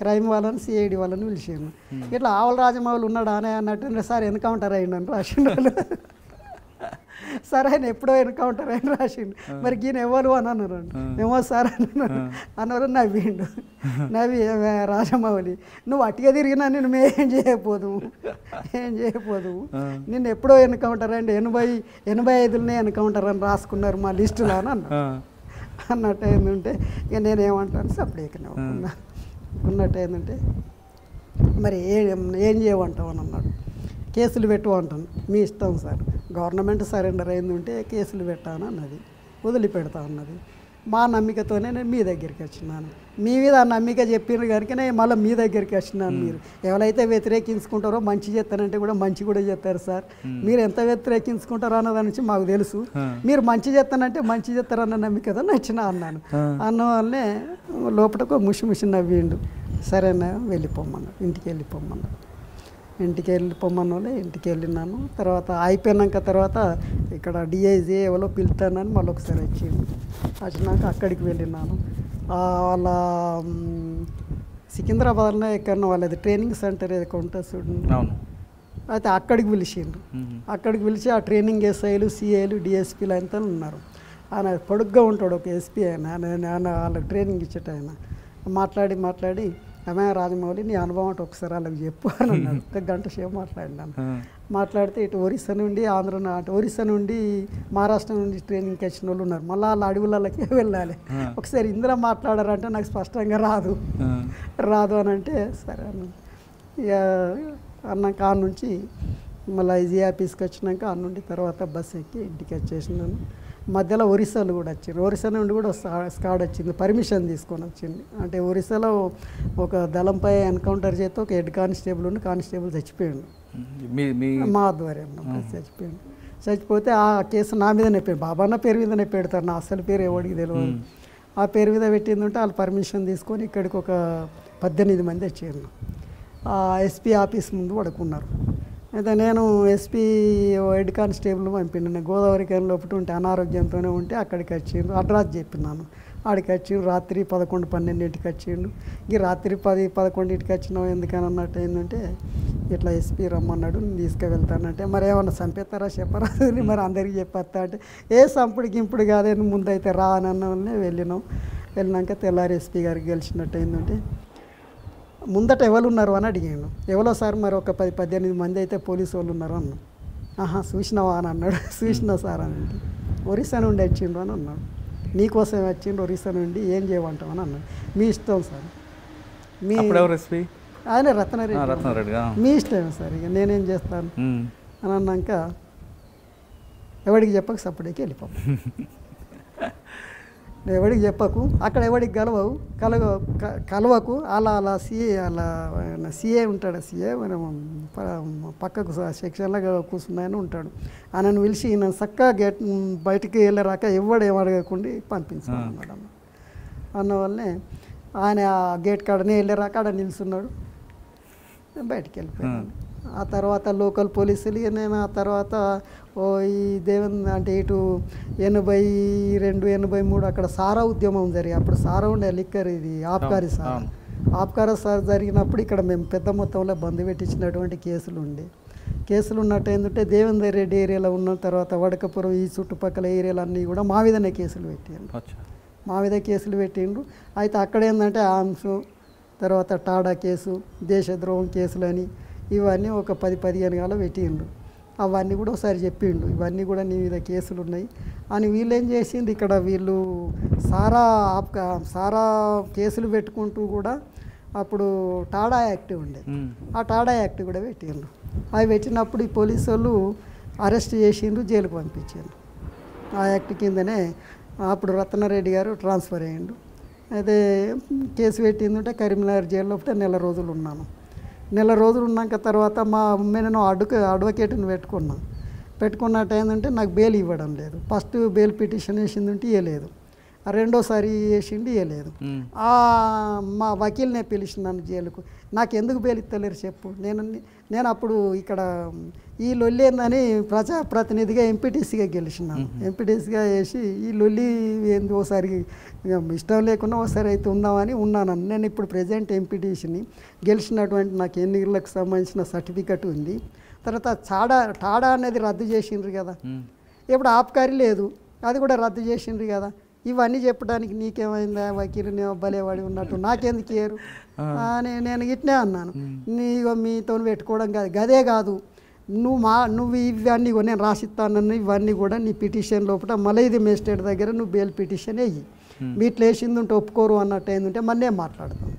క్రైమ్ వాళ్ళని సిఐడి వాళ్ళని పిలిచాను. ఇట్లా ఆవుల రాజమౌళి ఉన్నాడు అనే అన్నట్టు సార్ ఎన్కౌంటర్ అయ్యిండని రాసిండు వాళ్ళు. సార్ ఆయన ఎప్పుడో ఎన్కౌంటర్ అయిన రాసిండు, మరి ఈయన ఎవరు అని అన్నారు. ఏమో సార్ అన్నారు. నవ్వి రాజమౌళి నువ్వు అట్టిగా తిరిగినా నేను ఏం చేయకపోదు నిన్ను ఎప్పుడో ఎన్కౌంటర్ అండి 85 ఎన్కౌంటర్ అని రాసుకున్నారు మా లిస్టులో అని అన్నట్టు ఏంటంటే ఇక నేనేమంటాను సపరేట్గానే ఉన్నట్టు ఏంటంటే మరి ఏం చేయమంటావు అని అన్నాడు. కేసులు పెట్టు అంటాను, మీ ఇష్టం సార్, గవర్నమెంట్ సరెండర్ అయిందంటే కేసులు పెట్టాను అన్నది, వదిలిపెడతా అన్నది. మా నమ్మికతోనే నేను మీ దగ్గరికి వచ్చినాను, మీ మీద ఆ నమ్మిక చెప్పిన కనుక నేను మళ్ళీ మీ దగ్గరికి వచ్చినాను. మీరు ఎవరైతే వ్యతిరేకించుకుంటారో మంచి చేస్తానంటే కూడా మంచి కూడా చేస్తారు సార్, మీరు ఎంత వ్యతిరేకించుకుంటారో అన్న దాని నుంచి మాకు తెలుసు, మీరు మంచి చేస్తానంటే మంచి చేస్తారన్న నమ్మికతో నచ్చిన అన్నాను. అన్న వల్లనే లోపలకు ముసి నవ్విండు. సరేనా వెళ్ళిపోమన్నాడు, ఇంటికి వెళ్ళిపోమన్నాడు. ఇంటికి వెళ్ళిపోమన్న వాళ్ళే ఇంటికి వెళ్ళినాను. తర్వాత అయిపోయినాక తర్వాత ఇక్కడ డిఐజీ ఎవరో పిలుతానని మళ్ళీ ఒకసారి వచ్చినాక అక్కడికి వెళ్ళినాను. వాళ్ళ సికింద్రాబాద్లో ఎక్కడన్నా వాళ్ళది ట్రైనింగ్ సెంటర్ ఏదో ఉంటుంది చూడండి, అయితే అక్కడికి పిలిచిండ్రు. అక్కడికి పిలిచి ఆ ట్రైనింగ్ ఎస్ఐలు సిఐలు డిఎస్పీలు అంతా ఉన్నారు. ఆయన పొడుగ్గా ఉంటాడు ఒక ఎస్పీ, ఆయన వాళ్ళకి ట్రైనింగ్ ఇచ్చేట ఆయన మాట్లాడి అమ్మాయి రాజమౌళి నీ అనుభవం అంటే ఒకసారి వాళ్ళకి చెప్పు అని అన్నాడు. 1 గంట సేపు మాట్లాడినాను. మాట్లాడితే ఇటు ఒరిస్సా నుండి ఒరిస్సా నుండి మహారాష్ట్ర నుండి ట్రైనింగ్కి వచ్చిన వాళ్ళు ఉన్నారు, మళ్ళీ వాళ్ళ అడవులకి వెళ్ళాలి, ఒకసారి ఇందులో మాట్లాడారంటే నాకు స్పష్టంగా రాదు అని అంటే సరే అన్న. ఇక అన్నాక ఆ నుంచి మళ్ళీ ఐజీ ఆఫీస్కి వచ్చినాక ఆ నుండి తర్వాత బస్ ఎక్కి ఇంటికి వచ్చేసినాను. మధ్యలో ఒరిస్సాలు కూడా వచ్చింది. ఒరిస్సా నుండి కూడా స్కాడ్ వచ్చింది, పర్మిషన్ తీసుకొని వచ్చింది. అంటే ఒరిస్సాలో ఒక దళంపై ఎన్కౌంటర్ చేస్తే ఒక హెడ్ కానిస్టేబుల్ ఉండి కానిస్టేబుల్ చచ్చిపోయాడు. మా ఆధ్వర్యంలో చచ్చిపోయాడు. చచ్చిపోతే ఆ కేసు నా మీద నెప్పాడు, బాబాన్న పేరు మీద పెడతారు, నా అసలు పేరు ఎవరికి తెలియదు. ఆ పేరు మీద పెట్టిందంటే వాళ్ళు పర్మిషన్ తీసుకొని ఇక్కడికి ఒక 18 మంది వచ్చారు. ఎస్పీ ఆఫీస్ ముందు పడుకున్నారు. అయితే నేను ఎస్పీ హెడ్ కానిస్టేబుల్ పంపిండు. నేను గోదావరి కేన్ లోపల ఉంటే అనారోగ్యంతోనే ఉంటే అక్కడికి వచ్చిండు. అడ్రస్ చెప్పినాను. ఆడికి వచ్చిండు. రాత్రి 11-12ంటికి వచ్చిండు. ఈ రాత్రి 10-11ంటికి వచ్చినావు ఎందుకని అన్నట్టు ఏంటంటే ఇట్లా ఎస్పీ రమ్మన్నాడు, నేను తీసుకువెళ్తానంటే మరి ఏమన్నా చంపేస్తారా చెప్పరాదు, మరి అందరికీ చెప్పేస్తా అంటే ఏ సంపుడికి ఇంపుడు కాదే ముందు అయితే రా అని అన్న వాళ్ళనే వెళ్ళినాం. వెళ్ళినాక తెల్లారి ఎస్పీ గారికి గెలిచినట్టు ఏంటంటే ముందట ఎవరు ఉన్నారు అని అడిగాను. ఎవరో సార్ మరి ఒక 10-18 మంది అయితే పోలీసు వాళ్ళు ఉన్నారు అన్నా. ఆహా చూసినావా అని అన్నాడు. చూసినా సార్ అని అంటే ఒరిస్సా నుండి వచ్చిండ్రు అని అన్నాడు. నీకోసం వచ్చిండ్రు ఒరిస్సా నుండి, ఏం చేయమంటావు అని అన్నాడు. మీ ఇష్టం సార్, మీ ఆయన రత్నారెడ్డి, మీ ఇష్టమే సార్, ఇక నేనేం చేస్తాను అని అన్నాక ఎవడికి చెప్పక సపరేట్కి వెళ్ళిపోవు, ఎవడికి చెప్పకు, అక్కడ ఎవడికి కలవకు, అలా సీఏ ఉంటాడు, సీఏ మనం పక్కకు సెక్షన్లో కూర్చున్నాయని ఉంటాడు. ఆయనను పిలిచి ఈయన చక్కగా గేట్ బయటికి వెళ్ళరాక ఎవడు ఏమడగకుండా పంపించాడు అన్న వల్లనే ఆయన ఆ గేట్ కాడనే వెళ్ళరాక ఆడ నిల్చున్నాడు. బయటికి వెళ్ళిపోయాను. ఆ తర్వాత లోకల్ పోలీసులు, నేను ఆ తర్వాత ఈ అంటే ఇటు 82-83 అక్కడ సారా ఉద్యమం జరిగి, అప్పుడు సారా ఉండే లిక్కర్, ఇది ఆబ్కారీ సార్ జరిగినప్పుడు ఇక్కడ మేము పెద్ద మొత్తంలో బంద్ పెట్టించినటువంటి కేసులు ఉన్నట్టు ఏంటంటే దేవేందర్ రెడ్డి ఏరియాలో ఉన్న తర్వాత వడకపురం ఈ చుట్టుపక్కల ఏరియాలన్నీ కూడా మా మీదనే కేసులు పెట్టిండ్రు. అయితే అక్కడ ఏంటంటే ఆర్మ్స్, తర్వాత టాడా కేసు, దేశద్రోహం కేసులని ఇవన్నీ ఒక 10-15 కాలం పెట్టిండు. అవన్నీ కూడా ఒకసారి చెప్పిండు, ఇవన్నీ కూడా నీ మీద కేసులు ఉన్నాయి అని. వీళ్ళు ఏం చేసింది, ఇక్కడ వీళ్ళు సారా కేసులు పెట్టుకుంటూ కూడా అప్పుడు టాడా యాక్ట్ ఉండే, ఆ టాడా యాక్ట్ కూడా పెట్టిండు. అవి పెట్టినప్పుడు ఈ పోలీసు వాళ్ళు అరెస్ట్ చేసిండ్రు, జైలుకు పంపించారు. ఆ యాక్ట్ కిందనే అప్పుడు రత్నారెడ్డి గారు ట్రాన్స్ఫర్ అయ్యిండు. అయితే కేసు పెట్టిందంటే కరీంనగర్ జైల్లో ఒకటి 1 నెల రోజులు ఉన్నాను. 1 నెల రోజులు ఉన్నాక తర్వాత నేను అడ్వకేట్ని పెట్టుకున్నట్టు ఏంటంటే నాకు బెయిల్ ఇవ్వడం లేదు. ఫస్ట్ బెయిల్ పిటిషన్ వేసిందంటే ఇవ్వలేదు, రెండోసారి వేసిండి ఇవ్వలేదు. మా వకీల్నే పిలిచినాను జైలుకు, నాకు ఎందుకు బెయిల్ ఇస్తలేరు చెప్పు. నేను అప్పుడు ఇక్కడ ఈ లొల్లి ఏందని ప్రజాప్రతినిధిగా ఎంపీటీసీగా గెలిచినాను. ఎంపీటీసీగా వేసి ఈ లొల్లి ఏంది ఓసారి ఇష్టం లేకుండా ఒకసారి అయితే ఉందామని ఉన్నాను. నేను ఇప్పుడు ప్రజెంట్ ఎంపీటీసీని గెలిచినటువంటి నాకు ఎన్నికలకు సంబంధించిన సర్టిఫికెట్ ఉంది. తర్వాత టాడా అనేది రద్దు చేసిండ్రు కదా, ఇప్పుడు ఆబ్కారీ లేదు, అది కూడా రద్దు చేసిండ్రు కదా. ఇవన్నీ చెప్పడానికి నీకేమైందా వకీలుని భలేవాడి ఉన్నట్టు, నాకెందుకు ఇయ్యరు అని నేను ఇట్నే అన్నాను. మీతో పెట్టుకోవడం కాదు, గదే కాదు, నువ్వు ఇవన్నీ కూడా నేను రాసిస్తానని ఇవన్నీ కూడా నీ పిటిషన్ లోపల మళ్ళీ ఇది మేజిస్ట్రేట్ దగ్గర నువ్వు బెయిల్ పిటిషన్ వేయి, వీటిలో వేసింది ఉంటే ఒప్పుకోరు అన్నట్టు ఏంటంటే మళ్ళీ మాట్లాడతాను,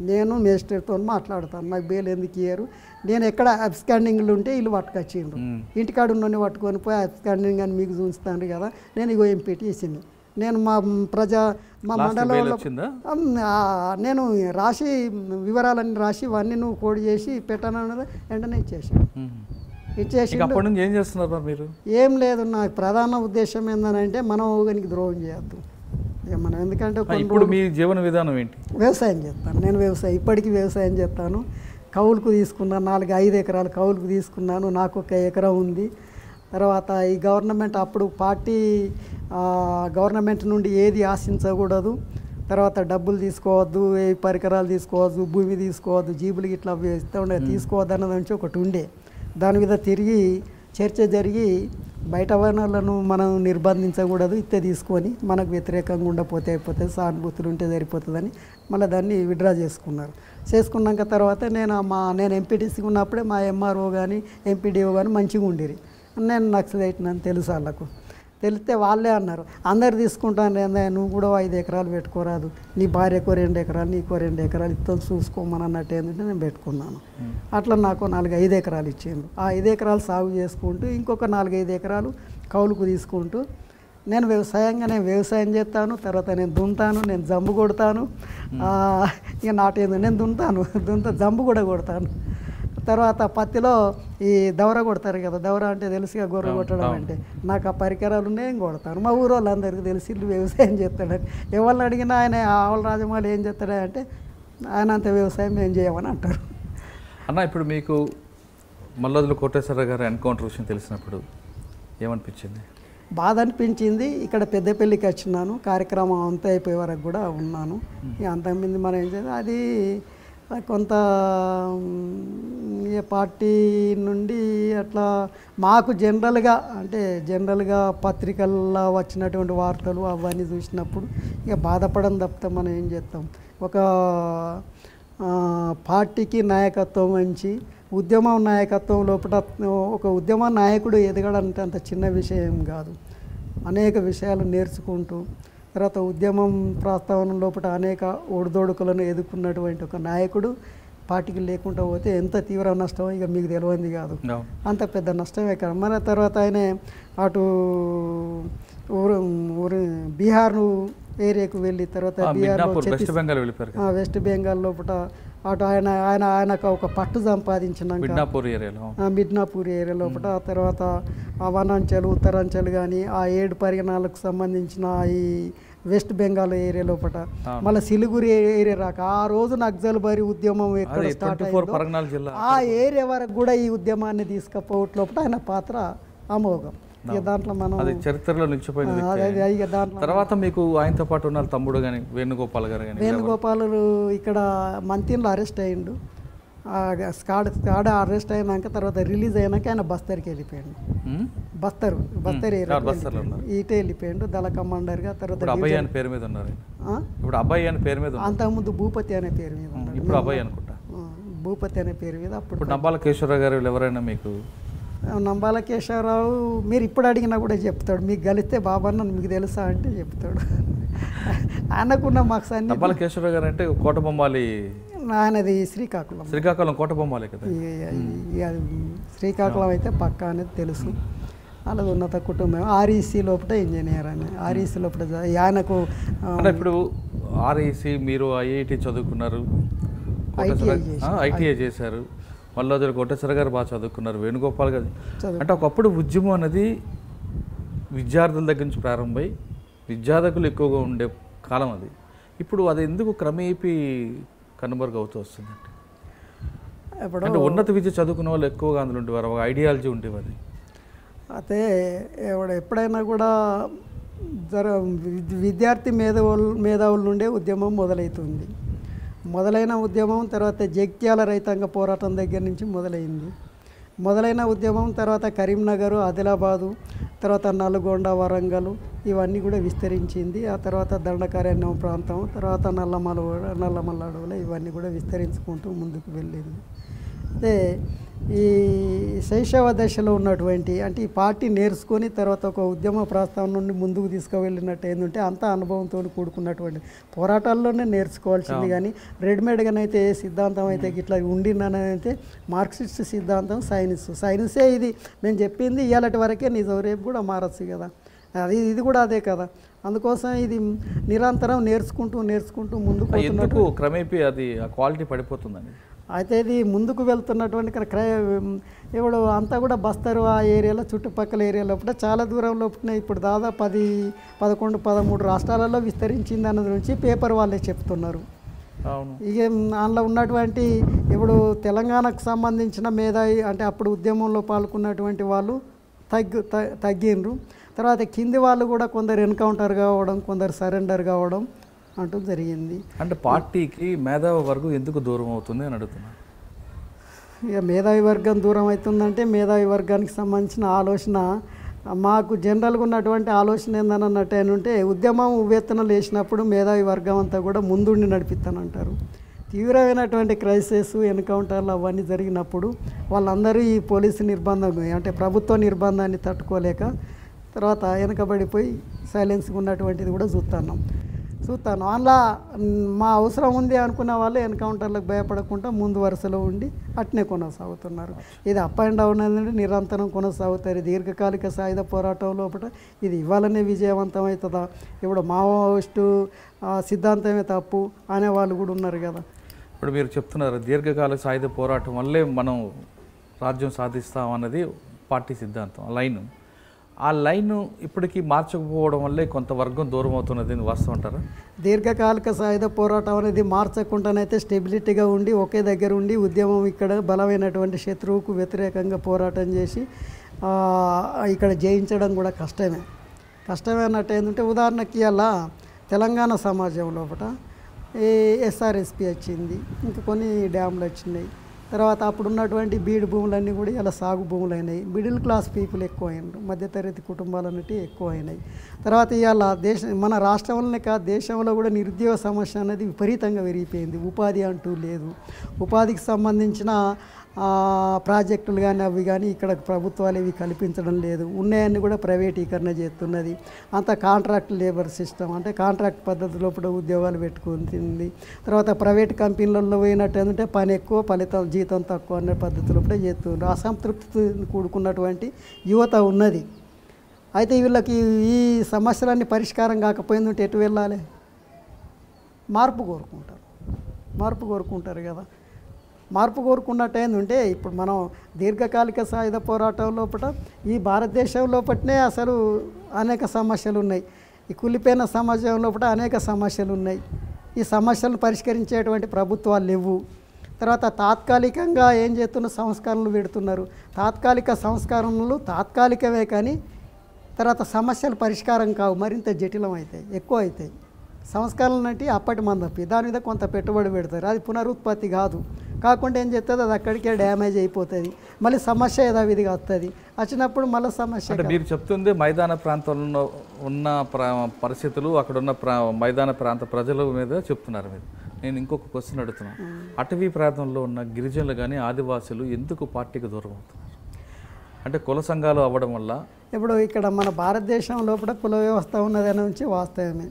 నేను మేజిస్ట్రేట్తో మాట్లాడతాను, నాకు బెయిల్ ఎందుకు ఇయ్యరు. నేను ఎక్కడ అబ్స్కాండింగ్లు ఉంటే వీళ్ళు పట్టుకొచ్చిండ్రు, ఇంటికాడ ఉన్నోని పట్టుకొని పోయి అబ్స్కాండింగ్ అని మీకు చూస్తాను కదా. నేను ఇగో ఎంపీటీసీని, నేను మా మండలంలో నేను రాసి వివరాలన్నీ రాసి ఇవన్నీ నువ్వు కోడ్ చేసి పెట్టానన్నది వెంటనే ఇచ్చేసాను. ఏం చేస్తున్నారు మీరు? ఏం లేదు, నాకు ప్రధాన ఉద్దేశం ఏంటంటే మనం ఊగనికి ద్రోహం చేయొద్దు. మనం ఎందుకంటే ఇప్పుడు మీ జీవన విధానం ఏంటి? వ్యవసాయం చేస్తాను నేను, ఇప్పటికీ వ్యవసాయం చేస్తాను. కౌలుకు తీసుకున్నాను, 4-5 ఎకరాలు కౌలుకు తీసుకున్నాను, నాకు 1 ఎకరం ఉంది. తర్వాత ఈ గవర్నమెంట్ అప్పుడు గవర్నమెంట్ నుండి ఏది ఆశించకూడదు, తర్వాత డబ్బులు తీసుకోవద్దు, ఏ పరికరాలు తీసుకోవద్దు, భూమి తీసుకోవద్దు, జీబులు ఇట్లా ఇస్తూ ఉండే తీసుకోవద్దు అన్నది నుంచి ఒకటి ఉండే. దాని మీద తిరిగి చర్చ జరిగి బయట వనరులను మనం నిర్బంధించకూడదు, ఇస్తే తీసుకొని మనకు వ్యతిరేకంగా ఉండపోతే అయిపోతుంది, సానుభూతులు ఉంటే సరిపోతుందని మళ్ళీ దాన్ని విడ్రా చేసుకున్నాక తర్వాత నేను ఎంపీటీసీగా ఉన్నప్పుడే మా ఎంఆర్ఓ కానీ ఎంపీడీఓ కానీ మంచిగా ఉండేది. నేను నక్సలైట్ నన్ను తెలుసు, వాళ్ళకు తెలిస్తే వాళ్ళే అన్నారు, అందరు తీసుకుంటాను ఏందా నువ్వు కూడా 5 ఎకరాలు పెట్టుకోరాదు, నీ భార్యకో 2 ఎకరాలు నీకో 2 ఎకరాలు ఇస్తాను చూసుకోమని అన్నట్టు ఏంటంటే నేను పెట్టుకున్నాను. అట్లా నాకు 4-5 ఎకరాలు ఇచ్చిండ్రు. ఆ 5 ఎకరాలు సాగు చేసుకుంటూ ఇంకొక 4-5 ఎకరాలు కౌలుకు తీసుకుంటూ నేను వ్యవసాయం చేస్తాను, తర్వాత నేను దున్నుతాను, నేను జంబు కొడతాను, ఇక నాటేందు నేను జంబు కూడా కొడతాను. తర్వాత పత్తిలో ఈ దవర కొడతారు కదా, దవర అంటే తెలుసుగా గొర్రె కొట్టడం అంటే, నాకు ఆ పరికరాలు ఉన్నాయి, నేను కొడతాను. మా ఊరు వాళ్ళందరికీ తెలిసి వ్యవసాయం చేస్తాడని. ఎవరిని అడిగినా ఆయన ఆవుల రాజమౌళి ఏం చేస్తాడా అంటే ఆయన అంత వ్యవసాయం ఏం చేయమని అంటారు. అన్న, ఇప్పుడు మీకు మల్లోదుల కోటేశ్వరరావు గారి ఎన్కౌంటర్ విషయం తెలిసినప్పుడు ఏమనిపించింది? బాధ అనిపించింది. ఇక్కడ పెద్దపల్లికి వచ్చినాను, కార్యక్రమం అంతా అయిపోయే వరకు కూడా ఉన్నాను. ఇక అంతకుముందు మనం ఏం చేయాలి, అది కొంత పార్టీ నుండి అట్లా మాకు జనరల్గా పత్రికల్లో వచ్చినటువంటి వార్తలు అవన్నీ చూసినప్పుడు ఇక బాధపడడం తప్పితే మనం ఏం చేస్తాం. ఒక పార్టీకి నాయకత్వం వహించి ఉద్యమం నాయకత్వం లోపల ఒక ఉద్యమ నాయకుడు ఎదగడంటే అంత చిన్న విషయం కాదు. అనేక విషయాలు నేర్చుకుంటూ తర్వాత ఉద్యమం ప్రస్తావన లోపల అనేక ఒడిదొడుకులను ఎదుర్కొన్నటువంటి ఒక నాయకుడు పార్టీకి లేకుండా పోతే ఎంత తీవ్ర నష్టం ఇక మీకు తెలియంది కాదు. అంత పెద్ద నష్టమే కాదు. మన తర్వాత ఆయన అటు ఊరు బీహార్ ఏరియాకు వెళ్ళి తర్వాత వెస్ట్ బెంగాల్ లోపల అటు ఆయనకు ఒక పట్టు సంపాదించినాక మిడ్నాపూర్ ఏరియా లోపల తర్వాత వనాంచల్ ఉత్తరాంచల్ కానీ ఆ 7 పరిగణాలకు సంబంధించిన ఈ వెస్ట్ బెంగాల్ ఏరియా లోపల మళ్ళీ సిలిగురి ఏరియా రాక ఆ రోజు నక్సల్బరీ ఉద్యమం ఎక్కడ స్టార్ట్ అయిందో ఆ ఏరియా వరకు కూడా ఈ ఉద్యమాన్ని తీసుకుపోవటం లోపల ఆయన పాత్ర అమోఘం. దాంట్లో మనం చరిత్రలో నిలిచిపోయింది. తర్వాత మీకు ఆయనతో పాటు ఉన్న తమ్ముడు కానీ వేణుగోపాల్ గారు కానీ వేణుగోపాల్ ఇక్కడ మంతిన్లో అరెస్ట్ అయ్యిండు. స్కాడ్ అరెస్ట్ అయినాక తర్వాత రిలీజ్ అయినాక ఆయన బస్తర్కి వెళ్ళిపోయాడు. బస్తర్ ఇటే వెళ్ళిపోయాడు దళ కమాండర్గా. తర్వాత అబ్బాయి అనే పేరు మీద ఉన్నారు. ఇప్పుడు అబ్బాయి అనే పేరు మీద, అంతకుముందు భూపతి అనే పేరు మీద ఉన్నాడు. ఇప్పుడు అబ్బాయి అనుకుంటా, భూపతి అనే పేరు మీద. అప్పుడు నంబాల కేశవరావు గారు ఎవరైనా మీకు? నంబాల కేశవరావు మీరు ఇప్పుడు అడిగినా కూడా చెప్తాడు. మీకు కలిస్తే బాబన్న మీకు తెలుసా అంటే చెప్తాడు. ఆయనకున్న మాకు నంబాల కేశవరావు గారు అంటే కోటబొమ్మాలి, ఆయనది శ్రీకాకుళం కోటబొమ్మాలి కదా. శ్రీకాకుళం అయితే పక్కా అనేది తెలుసు. అలాది ఉన్నత కుటుంబం. ఆర్ఈసీ లోపల ఇంజనీర్ అని, ఆర్ఈసీ లోపల ఆయనకు. ఇప్పుడు ఆర్ఈసీ మీరు ఐఐటి చదువుకున్నారు, ఐటీఐ చేశారు, మల్లోదుల కోటేశ్వరరావు గారు బాగా చదువుకున్నారు, వేణుగోపాల్ గారు. అంటే ఒకప్పుడు ఉద్యమం అనేది విద్యార్థుల దగ్గర నుంచి ప్రారంభమై విద్యార్థులు ఎక్కువగా ఉండే కాలం అది. ఇప్పుడు అది ఎందుకు క్రమేపీ కనుమరుగు అవుతూ వస్తుందండి? అంటే ఉన్నత విద్య చదువుకున్న వాళ్ళు ఎక్కువగా అందులో ఉండేవారు, ఒక ఐడియాలజీ ఉండేవారు. అయితే ఎప్పుడైనా కూడా విద్యార్థి మేధావుల నుండే ఉద్యమం మొదలవుతుంది. మొదలైన ఉద్యమం తర్వాత జగిత్యాల రైతాంగ పోరాటం దగ్గర నుంచి మొదలైంది. మొదలైన ఉద్యమం తర్వాత కరీంనగర్, ఆదిలాబాదు, తర్వాత నల్గొండ, వరంగల్ ఇవన్నీ కూడా విస్తరించింది. ఆ తర్వాత దండకారణ్యం ప్రాంతం, తర్వాత నల్లమల్ల అడవులు ఇవన్నీ కూడా విస్తరించుకుంటూ ముందుకు వెళ్ళింది. అయితే ఈ శైశవ దశలో ఉన్నటువంటి అంటే ఈ పార్టీ నేర్చుకొని తర్వాత ఒక ఉద్యమ ప్రస్థానం నుండి ముందుకు తీసుకువెళ్ళినట్టు ఏంటంటే అంతా అనుభవంతో కూడుకున్నటువంటి పోరాటాల్లోనే నేర్చుకోవాల్సింది. కానీ రెడీమేడ్గానైతే ఏ సిద్ధాంతం అయితే ఇట్లా ఉండిందనైతే మార్క్సిస్ట్ సిద్ధాంతం సైన్సే ఇది మేము చెప్పింది ఇవాళటి వరకే నిజం, రేపు కూడా మారచ్చు కదా, ఇది కూడా అదే కదా. అందుకోసం ఇది నిరంతరం నేర్చుకుంటూ ముందుకు క్రమేపీ అది క్వాలిటీ పడిపోతుందండి. అయితే ఇది ముందుకు వెళ్తున్నటువంటి ఇప్పుడు అంతా కూడా బస్తరు ఆ ఏరియాలో చుట్టుపక్కల ఏరియాలో చాలా దూరం లోపల ఇప్పుడు దాదాపు 10, 11, 13 రాష్ట్రాలలో విస్తరించింది అన్నది నుంచి పేపర్ వాళ్ళే చెప్తున్నారు. ఇక అందులో ఉన్నటువంటి ఇప్పుడు తెలంగాణకు సంబంధించిన మేధావి అంటే అప్పుడు ఉద్యమంలో పాల్గొన్నటువంటి వాళ్ళు తగ్గిండ్రు. తర్వాత కింది వాళ్ళు కూడా కొందరు ఎన్కౌంటర్ కావడం, కొందరు సరెండర్ కావడం అంటూ జరిగింది. అంటే పార్టీకి మేధావి వర్గం ఎందుకు దూరం అవుతుంది అని అడుగుతున్నాను. ఇక మేధావి వర్గం దూరం అవుతుందంటే మేధావి వర్గానికి సంబంధించిన ఆలోచన మాకు జనరల్గా ఉన్నటువంటి ఆలోచన ఏందన్నట్టు ఏంటంటే ఉద్యమం ఉవ్వెత్తున లేచినప్పుడు మేధావి వర్గం అంతా కూడా ముందుండి నడిపిస్తానంటారు. తీవ్రమైనటువంటి క్రైసిస్, ఎన్కౌంటర్లు అవన్నీ జరిగినప్పుడు వాళ్ళందరూ ఈ పోలీసు నిర్బంధం అంటే ప్రభుత్వ నిర్బంధాన్ని తట్టుకోలేక తర్వాత వెనకబడిపోయి సైలెన్స్గా ఉన్నటువంటిది కూడా చూస్తున్నాం. చూస్తాను అందులో మా అవసరం ఉంది అనుకున్న వాళ్ళు ఎన్కౌంటర్లకు భయపడకుండా ముందు వరుసలో ఉండి అట్నే కొనసాగుతున్నారు. ఇది అప్ అండ్ డౌన్ అనేది నిరంతరం కొనసాగుతారు. దీర్ఘకాలిక సాయుధ పోరాటం లోపల ఇది ఇవ్వాలనే విజయవంతం అవుతుందా, ఇప్పుడు మావోయిస్టు సిద్ధాంతమే తప్పు అనే వాళ్ళు కూడా ఉన్నారు కదా. ఇప్పుడు మీరు చెప్తున్నారు దీర్ఘకాలిక సాయుధ పోరాటం వల్లే మనం రాజ్యం సాధిస్తాం అన్నది పార్టీ సిద్ధాంతం. ఆ లైన్ ఇప్పటికీ మార్చకపోవడం వల్లే కొంత వర్గం దూరం అవుతున్నది వాస్తవం అంటారా? దీర్ఘకాలిక సాయుధ పోరాటం అనేది మార్చకుండానైతే స్టెబిలిటీగా ఉండి ఒకే దగ్గర ఉండి ఉద్యమం ఇక్కడ బలమైనటువంటి శత్రువుకు వ్యతిరేకంగా పోరాటం చేసి ఇక్కడ జయించడం కూడా కష్టమే అన్నట్టు ఏంటంటే ఉదాహరణకి అలా తెలంగాణ సమాజం లోపల ఎస్ఆర్ఎస్పి వచ్చింది, ఇంకా కొన్ని డ్యామ్లు వచ్చినాయి. తర్వాత అప్పుడు ఉన్నటువంటి బీడు భూములన్నీ కూడా ఇలా సాగు భూములు అయినాయి. మిడిల్ క్లాస్ పీపుల్ ఎక్కువ అయినారు, మధ్యతరగతి కుటుంబాలు అన్నట్టు ఎక్కువ అయినాయి. తర్వాత ఇవాళ మన రాష్ట్రంలోనే కాదు దేశంలో కూడా నిరుద్యోగ సమస్య అనేది విపరీతంగా పెరిగిపోయింది. ఉపాధి అంటూ లేదు. ఉపాధికి సంబంధించిన ప్రాజెక్టులు కానీ అవి కానీ ఇక్కడ ప్రభుత్వాలు ఇవి కల్పించడం లేదు. ఉన్నాయన్నీ కూడా ప్రైవేటీకరణ చేస్తున్నది. అంత కాంట్రాక్ట్ లేబర్ సిస్టమ్ అంటే కాంట్రాక్ట్ పద్ధతిలో కూడా ఉద్యోగాలు పెట్టుకుంటుంది. తర్వాత ప్రైవేట్ కంపెనీలలో పోయినట్టు ఏంటంటే పని ఎక్కువ ఫలితం జీతం తక్కువ అనే పద్ధతిలో కూడా చేస్తున్నారు. అసంతృప్తి కూడుకున్నటువంటి యువత ఉన్నది. అయితే వీళ్ళకి ఈ సమస్యలన్నీ పరిష్కారం కాకపోయిందంటే ఎటు వెళ్ళాలి? మార్పు కోరుకుంటారు కదా. మార్పు కోరుకున్నట్టు ఏంటంటే ఇప్పుడు మనం దీర్ఘకాలిక సాయుధ పోరాటం లోపల ఈ భారతదేశం లోపలనే అసలు అనేక సమస్యలు ఉన్నాయి. ఈ కులిపోయిన సమాజం లోపల అనేక సమస్యలు ఉన్నాయి. ఈ సమస్యలను పరిష్కరించేటువంటి ప్రభుత్వాలు లేవు. తర్వాత తాత్కాలికంగా ఏం చేస్తున్న సంస్కరణలు పెడుతున్నారు. తాత్కాలిక సంస్కరణలు తాత్కాలికమే కానీ తర్వాత సమస్యలు పరిష్కారం కావు, మరింత జటిలం అవుతాయి, ఎక్కువ అవుతాయి. సంస్కరణలు అంటే అప్పటి మందపి దాని మీద కొంత పెట్టుబడి పెడతారు, అది పునరుత్పత్తి కాకుండా ఏం చేస్తుంది అది అక్కడికే డ్యామేజ్ అయిపోతుంది, మళ్ళీ సమస్య యథావిధిగా వస్తుంది. వచ్చినప్పుడు మళ్ళీ సమస్య. అంటే మీరు చెప్తుంది మైదాన ప్రాంతంలో ఉన్న పరిస్థితులు అక్కడ ఉన్న మైదాన ప్రాంత ప్రజల మీద చెప్తున్నారు మీరు. నేను ఇంకొక క్వశ్చన్ అడుగుతున్నాను. అటవీ ప్రాంతంలో ఉన్న గిరిజనులు కానీ ఆదివాసులు ఎందుకు పార్టీకి దూరం అవుతున్నారు? అంటే కుల సంఘాలు అవ్వడం వల్ల? ఇప్పుడు ఇక్కడ మన భారతదేశం లోపల కుల వ్యవస్థ ఉన్నదని నుంచి వాస్తవమే.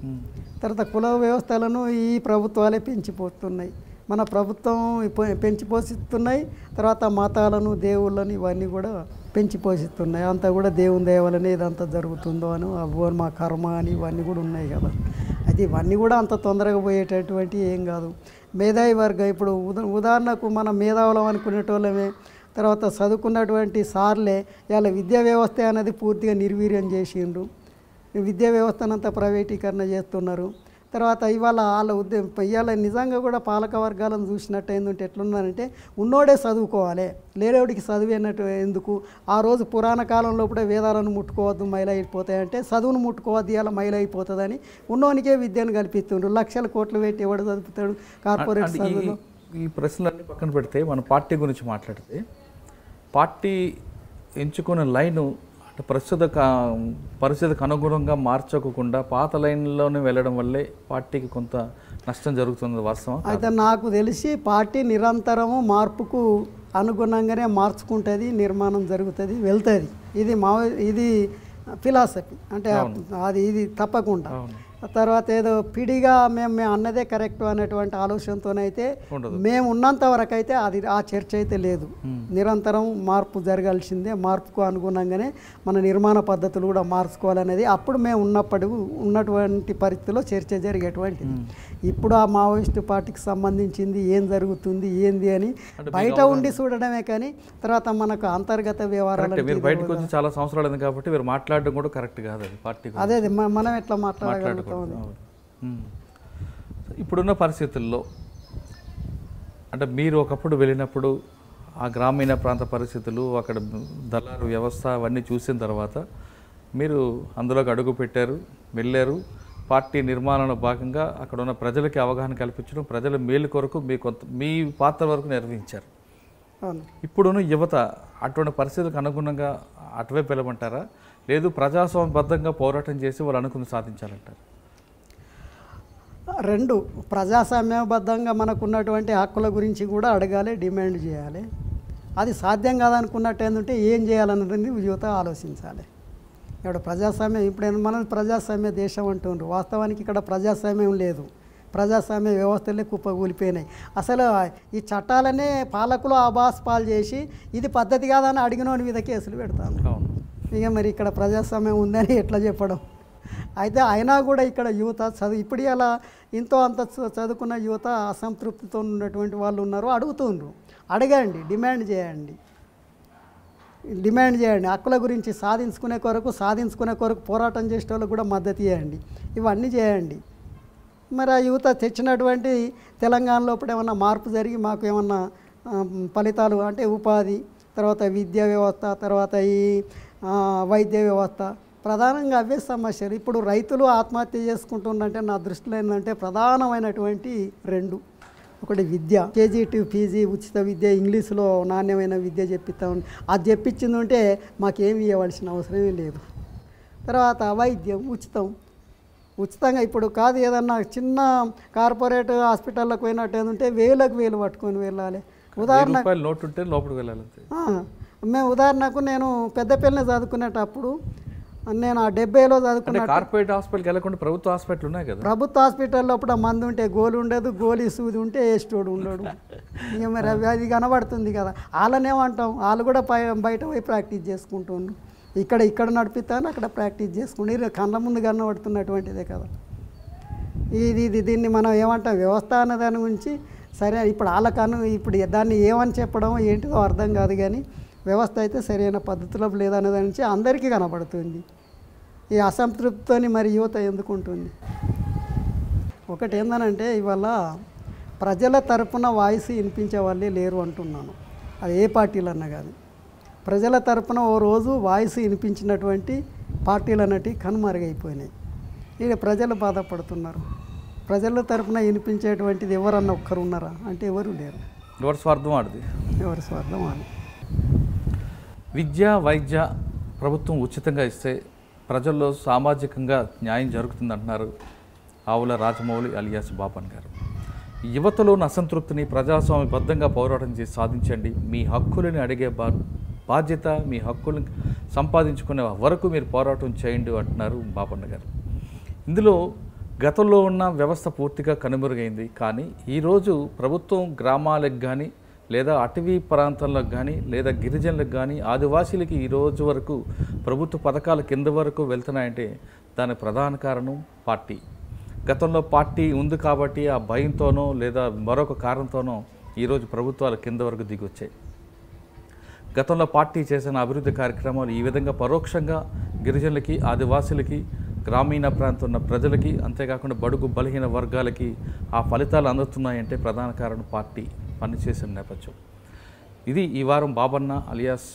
తర్వాత కుల వ్యవస్థలను ఈ ప్రభుత్వాలే పెంచిపోతున్నాయి. మన ప్రభుత్వం పెంచిపోషిస్తున్నాయి. తర్వాత మతాలను దేవుళ్ళని ఇవన్నీ కూడా పెంచిపోషిస్తున్నాయి. అంతా కూడా దేవుని దేవాలని ఇదంతా జరుగుతుందో అని అవ్వ మా కర్మ అని ఇవన్నీ కూడా ఉన్నాయి కదా. అయితే ఇవన్నీ కూడా అంత తొందరగా పోయేటటువంటి ఏం కాదు. మేధావి వర్గం ఇప్పుడు ఉదాహరణకు మనం మేధావులం అనుకునేటోళ్ళమే. తర్వాత చదువుకున్నటువంటి సార్లే ఇవాళ విద్యా వ్యవస్థ అనేది పూర్తిగా నిర్వీర్యం చేసిండ్రు. విద్యా వ్యవస్థనంతా ప్రైవేటీకరణ చేస్తున్నారు. తర్వాత ఇవాళ ఇవాళ నిజంగా కూడా పాలక వర్గాలను చూసినట్టు ఏంటంటే ఎట్లున్నారంటే ఉన్నోడే చదువుకోవాలి, లేడేవాడికి చదివేనట్టు ఎందుకు? ఆ రోజు పురాణ కాలంలో కూడా వేదాలను ముట్టుకోవద్దు మైల అయిపోతాయంటే చదువును ముట్టుకోవద్దు ఇవాళ మైల అయిపోతుందని ఉన్నోనికే విద్యను కల్పిస్తుండ్రు. లక్షల కోట్లు పెట్టి ఎవడు చదువుతాడు కార్పొరేట్ చదువులో? ఈ ప్రశ్నలన్నీ పక్కన పెడితే మన పార్టీ గురించి మాట్లాడితే పార్టీ ఎంచుకున్న లైను అంటే పరిస్థితికి అనుగుణంగా మార్చకుండా పాత లైన్లోనే వెళ్ళడం వల్లే పార్టీకి కొంత నష్టం జరుగుతుంది వాస్తవం. అయితే నాకు తెలిసి పార్టీ నిరంతరము మార్పుకు అనుగుణంగానే మార్చుకుంటుంది, నిర్మాణం జరుగుతుంది, వెళ్తుంది. ఇది ఫిలాసఫీ అంటే ఇది తప్పకుండా. తర్వాత ఏదో పిడిగా మేము అన్నదే కరెక్ట్ అనేటువంటి ఆలోచనతోనైతే మేము ఉన్నంత వరకు అయితే అది ఆ చర్చ అయితే లేదు. నిరంతరం మార్పు జరగాల్సిందే. మార్పుకు అనుగుణంగానే మన నిర్మాణ పద్ధతులు కూడా మార్చుకోవాలనేది అప్పుడు మేము ఉన్నటువంటి పరిస్థితిలో చర్చ జరిగేటువంటిది. ఇప్పుడు ఆ మావోయిస్టు పార్టీకి సంబంధించింది ఏం జరుగుతుంది ఏంది అని బయట ఉండి చూడడమే కానీ తర్వాత మనకు అంతర్గత వ్యవహారాలు బయటకు వచ్చి చాలా సంవత్సరాలు కాబట్టి మీరు మాట్లాడడం కూడా కరెక్ట్ కాదు. పార్టీ అదే మనం ఎట్లా మాట్లాడగలుగుతాం? ఇప్పుడున్న పరిస్థితుల్లో అంటే మీరు ఒకప్పుడు వెళ్ళినప్పుడు ఆ గ్రామీణ ప్రాంత పరిస్థితులు అక్కడ దళారు వ్యవస్థ అవన్నీ చూసిన తర్వాత మీరు అందులోకి అడుగు పెట్టారు, వెళ్ళారు. పార్టీ నిర్మాణంలో భాగంగా అక్కడ ఉన్న ప్రజలకి అవగాహన కల్పించడం, ప్రజల మేలు కొరకు మీ పాత్ర వరకు నిర్వహించారు. ఇప్పుడున్న యువత అటువంటి పరిస్థితులకు అనుగుణంగా అటువైపు వెళ్ళమంటారా, లేదు ప్రజాస్వామ్యబద్ధంగా పోరాటం చేసి వాళ్ళు అనుకుని సాధించాలంటారు? రెండు, ప్రజాస్వామ్యబద్ధంగా మనకున్నటువంటి హక్కుల గురించి కూడా అడగాలి, డిమాండ్ చేయాలి. అది సాధ్యం కాదనుకున్నట్టు ఏంటంటే ఏం చేయాలన్నది యువత ఆలోచించాలి. ఇక్కడ ప్రజాస్వామ్యం ఇప్పుడు మనం ప్రజాస్వామ్య దేశం అంటున్నారు. వాస్తవానికి ఇక్కడ ప్రజాస్వామ్యం లేదు. ప్రజాస్వామ్య వ్యవస్థలే కుప్పకూలిపోయినాయి. అసలు ఈ చట్టాలనే పాలకులు ఆబాస్ పాలు చేసి ఇది పద్ధతి కాదని అడిగినోని మీద కేసులు పెడతాను. ఇక మరి ఇక్కడ ప్రజాస్వామ్యం ఉందని ఎట్లా చెప్పడం? అయితే అయినా కూడా ఇక్కడ యువత ఇప్పుడు ఇలా ఇంతో అంత చదువుకున్న యువత అసంతృప్తితో ఉన్నటువంటి వాళ్ళు ఉన్నారు. అడుగుతుండ్రు, అడగండి, డిమాండ్ చేయండి. హక్కుల గురించి సాధించుకునే కొరకు పోరాటం చేసే వాళ్ళకు కూడా మద్దతు ఇవ్వండి. ఇవన్నీ చేయండి. మరి ఆ యువత తెచ్చినటువంటి తెలంగాణలో ఇప్పుడు ఏమన్నా మార్పు జరిగి మాకు ఏమన్నా ఫలితాలు అంటే ఉపాధి, తర్వాత విద్యా వ్యవస్థ, తర్వాత ఈ వైద్య వ్యవస్థ, ప్రధానంగా అవే సమస్యలు. ఇప్పుడు రైతులు ఆత్మహత్య చేసుకుంటుందంటే నా దృష్టిలో ఏంటంటే ప్రధానమైనటువంటి రెండు. ఒకటి విద్య, కేజీ టు పీజీ ఉచిత విద్య, ఇంగ్లీషులో నాణ్యమైన విద్య చెప్పిస్తా ఉంది. అది చెప్పించింది ఉంటే మాకేమి ఇవ్వవలసిన అవసరమే లేదు. తర్వాత వైద్యం ఉచితంగా ఇప్పుడు కాదు, ఏదన్నా చిన్న కార్పొరేట్ హాస్పిటల్లోకి పోయినట్టు ఏదంటే వేలకు వేలు పట్టుకొని వెళ్ళాలి. ఉదాహరణకు నేను పెద్దపల్లిని చదువుకునేటప్పుడు నేను ఆ 70లో చదువుకున్నా. కార్పొరేట్ హాస్పిటల్కి వెళ్ళకుండా ప్రభుత్వ హాస్పిటల్ ఉన్నాయి కదా. ప్రభుత్వ హాస్పిటల్లో అప్పుడు మందు ఉంటే గోలు ఉండదు, గోలి సూది ఉంటే వేస్టోడు ఉండడు. ఇక మరి అది కనబడుతుంది కదా. వాళ్ళనేమంటాం, వాళ్ళు కూడా బయట పోయి ప్రాక్టీస్ చేసుకుంటుండ్రు. ఇక్కడ నడిపిస్తాను, అక్కడ ప్రాక్టీస్ చేసుకుంటే కళ్ళ ముందు కనబడుతున్నటువంటిదే కదా. దీన్ని మనం ఏమంటాం, వ్యవస్థ అనే దాని గురించి సరే ఇప్పుడు ఇప్పుడు దాన్ని ఏమని చెప్పడం ఏంటిదో అర్థం కాదు. కానీ వ్యవస్థ అయితే సరైన పద్ధతిలో లేదనే దాని నుంచి అందరికీ కనబడుతుంది. ఈ అసంతృప్తితోని మరి యువత ఎందుకుంటుంది? ఒకటి ఏందనంటే ఇవాళ ప్రజల తరపున వాయిస్ వినిపించే వాళ్ళే లేరు అంటున్నాను. అది ఏ పార్టీలన్నా కానీ ప్రజల తరపున ఓ రోజు వాయిస్ వినిపించినటువంటి పార్టీలు అన్నట్టు కనుమరుగైపోయినాయి. ఇక ప్రజలు బాధపడుతున్నారు. ప్రజల తరపున వినిపించేటువంటిది ఎవరన్నా ఒక్కరు ఉన్నారా అంటే ఎవరు లేరు. ఎవరి స్వార్థం ఆడది. విద్య వైద్య ప్రభుత్వం ఉచితంగా ఇస్తే ప్రజల్లో సామాజికంగా న్యాయం జరుగుతుందంటున్నారు ఆవుల రాజమౌళి అలియాస్ బాపన్ గారు. యువతలోని అసంతృప్తిని ప్రజాస్వామ్యబద్ధంగా పోరాటం చేసి సాధించండి. మీ హక్కులని అడిగే బాధ్యత, మీ హక్కులను సంపాదించుకునే వరకు మీరు పోరాటం చేయండి అంటున్నారు బాపన్న గారు. ఇందులో గతంలో ఉన్న వ్యవస్థ పూర్తిగా కనుమరుగైంది. కానీ ఈరోజు ప్రభుత్వం గ్రామాలకు కానీ లేదా అటవీ ప్రాంతాలకు కానీ లేదా గిరిజనులకు కానీ ఆదివాసీలకి ఈరోజు వరకు ప్రభుత్వ పథకాల కింద వరకు వెళ్తున్నాయంటే దానికి ప్రధాన కారణం పార్టీ. గతంలో పార్టీ ఉంది కాబట్టి ఆ భయంతోనో లేదా మరొక కారణంతోనో ఈరోజు ప్రభుత్వాల కింద వరకు దిగొచ్చాయి. గతంలో పార్టీ చేసిన అభివృద్ధి కార్యక్రమాలు ఈ విధంగా పరోక్షంగా గిరిజనులకి, ఆదివాసీలకి, గ్రామీణ ప్రాంతం ఉన్న ప్రజలకి, అంతేకాకుండా బడుగు బలహీన వర్గాలకి ఆ ఫలితాలు అందుతున్నాయంటే ప్రధాన కారణం పార్టీ పనిచేసిన నేపథ్యం. ఇది ఈ వారం బాబన్న అలియాస్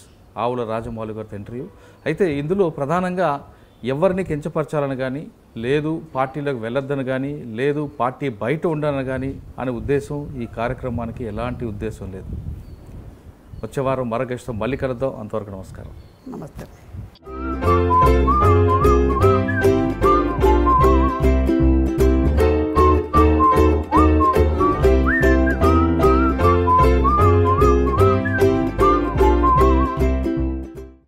ఆవుల రాజమౌళి గారితో ఇంటర్వ్యూ. అయితే ఇందులో ప్రధానంగా ఎవరిని కించపరచాలని కానీ, లేదు పార్టీలోకి వెళ్ళొద్దని కానీ, లేదు పార్టీ బయట ఉండాలని కానీ అనే ఉద్దేశం ఈ కార్యక్రమానికి ఎలాంటి ఉద్దేశం లేదు. వచ్చే వారం మరొక మళ్ళీ కలుద్దాం. అంతవరకు నమస్కారం. నమస్తే.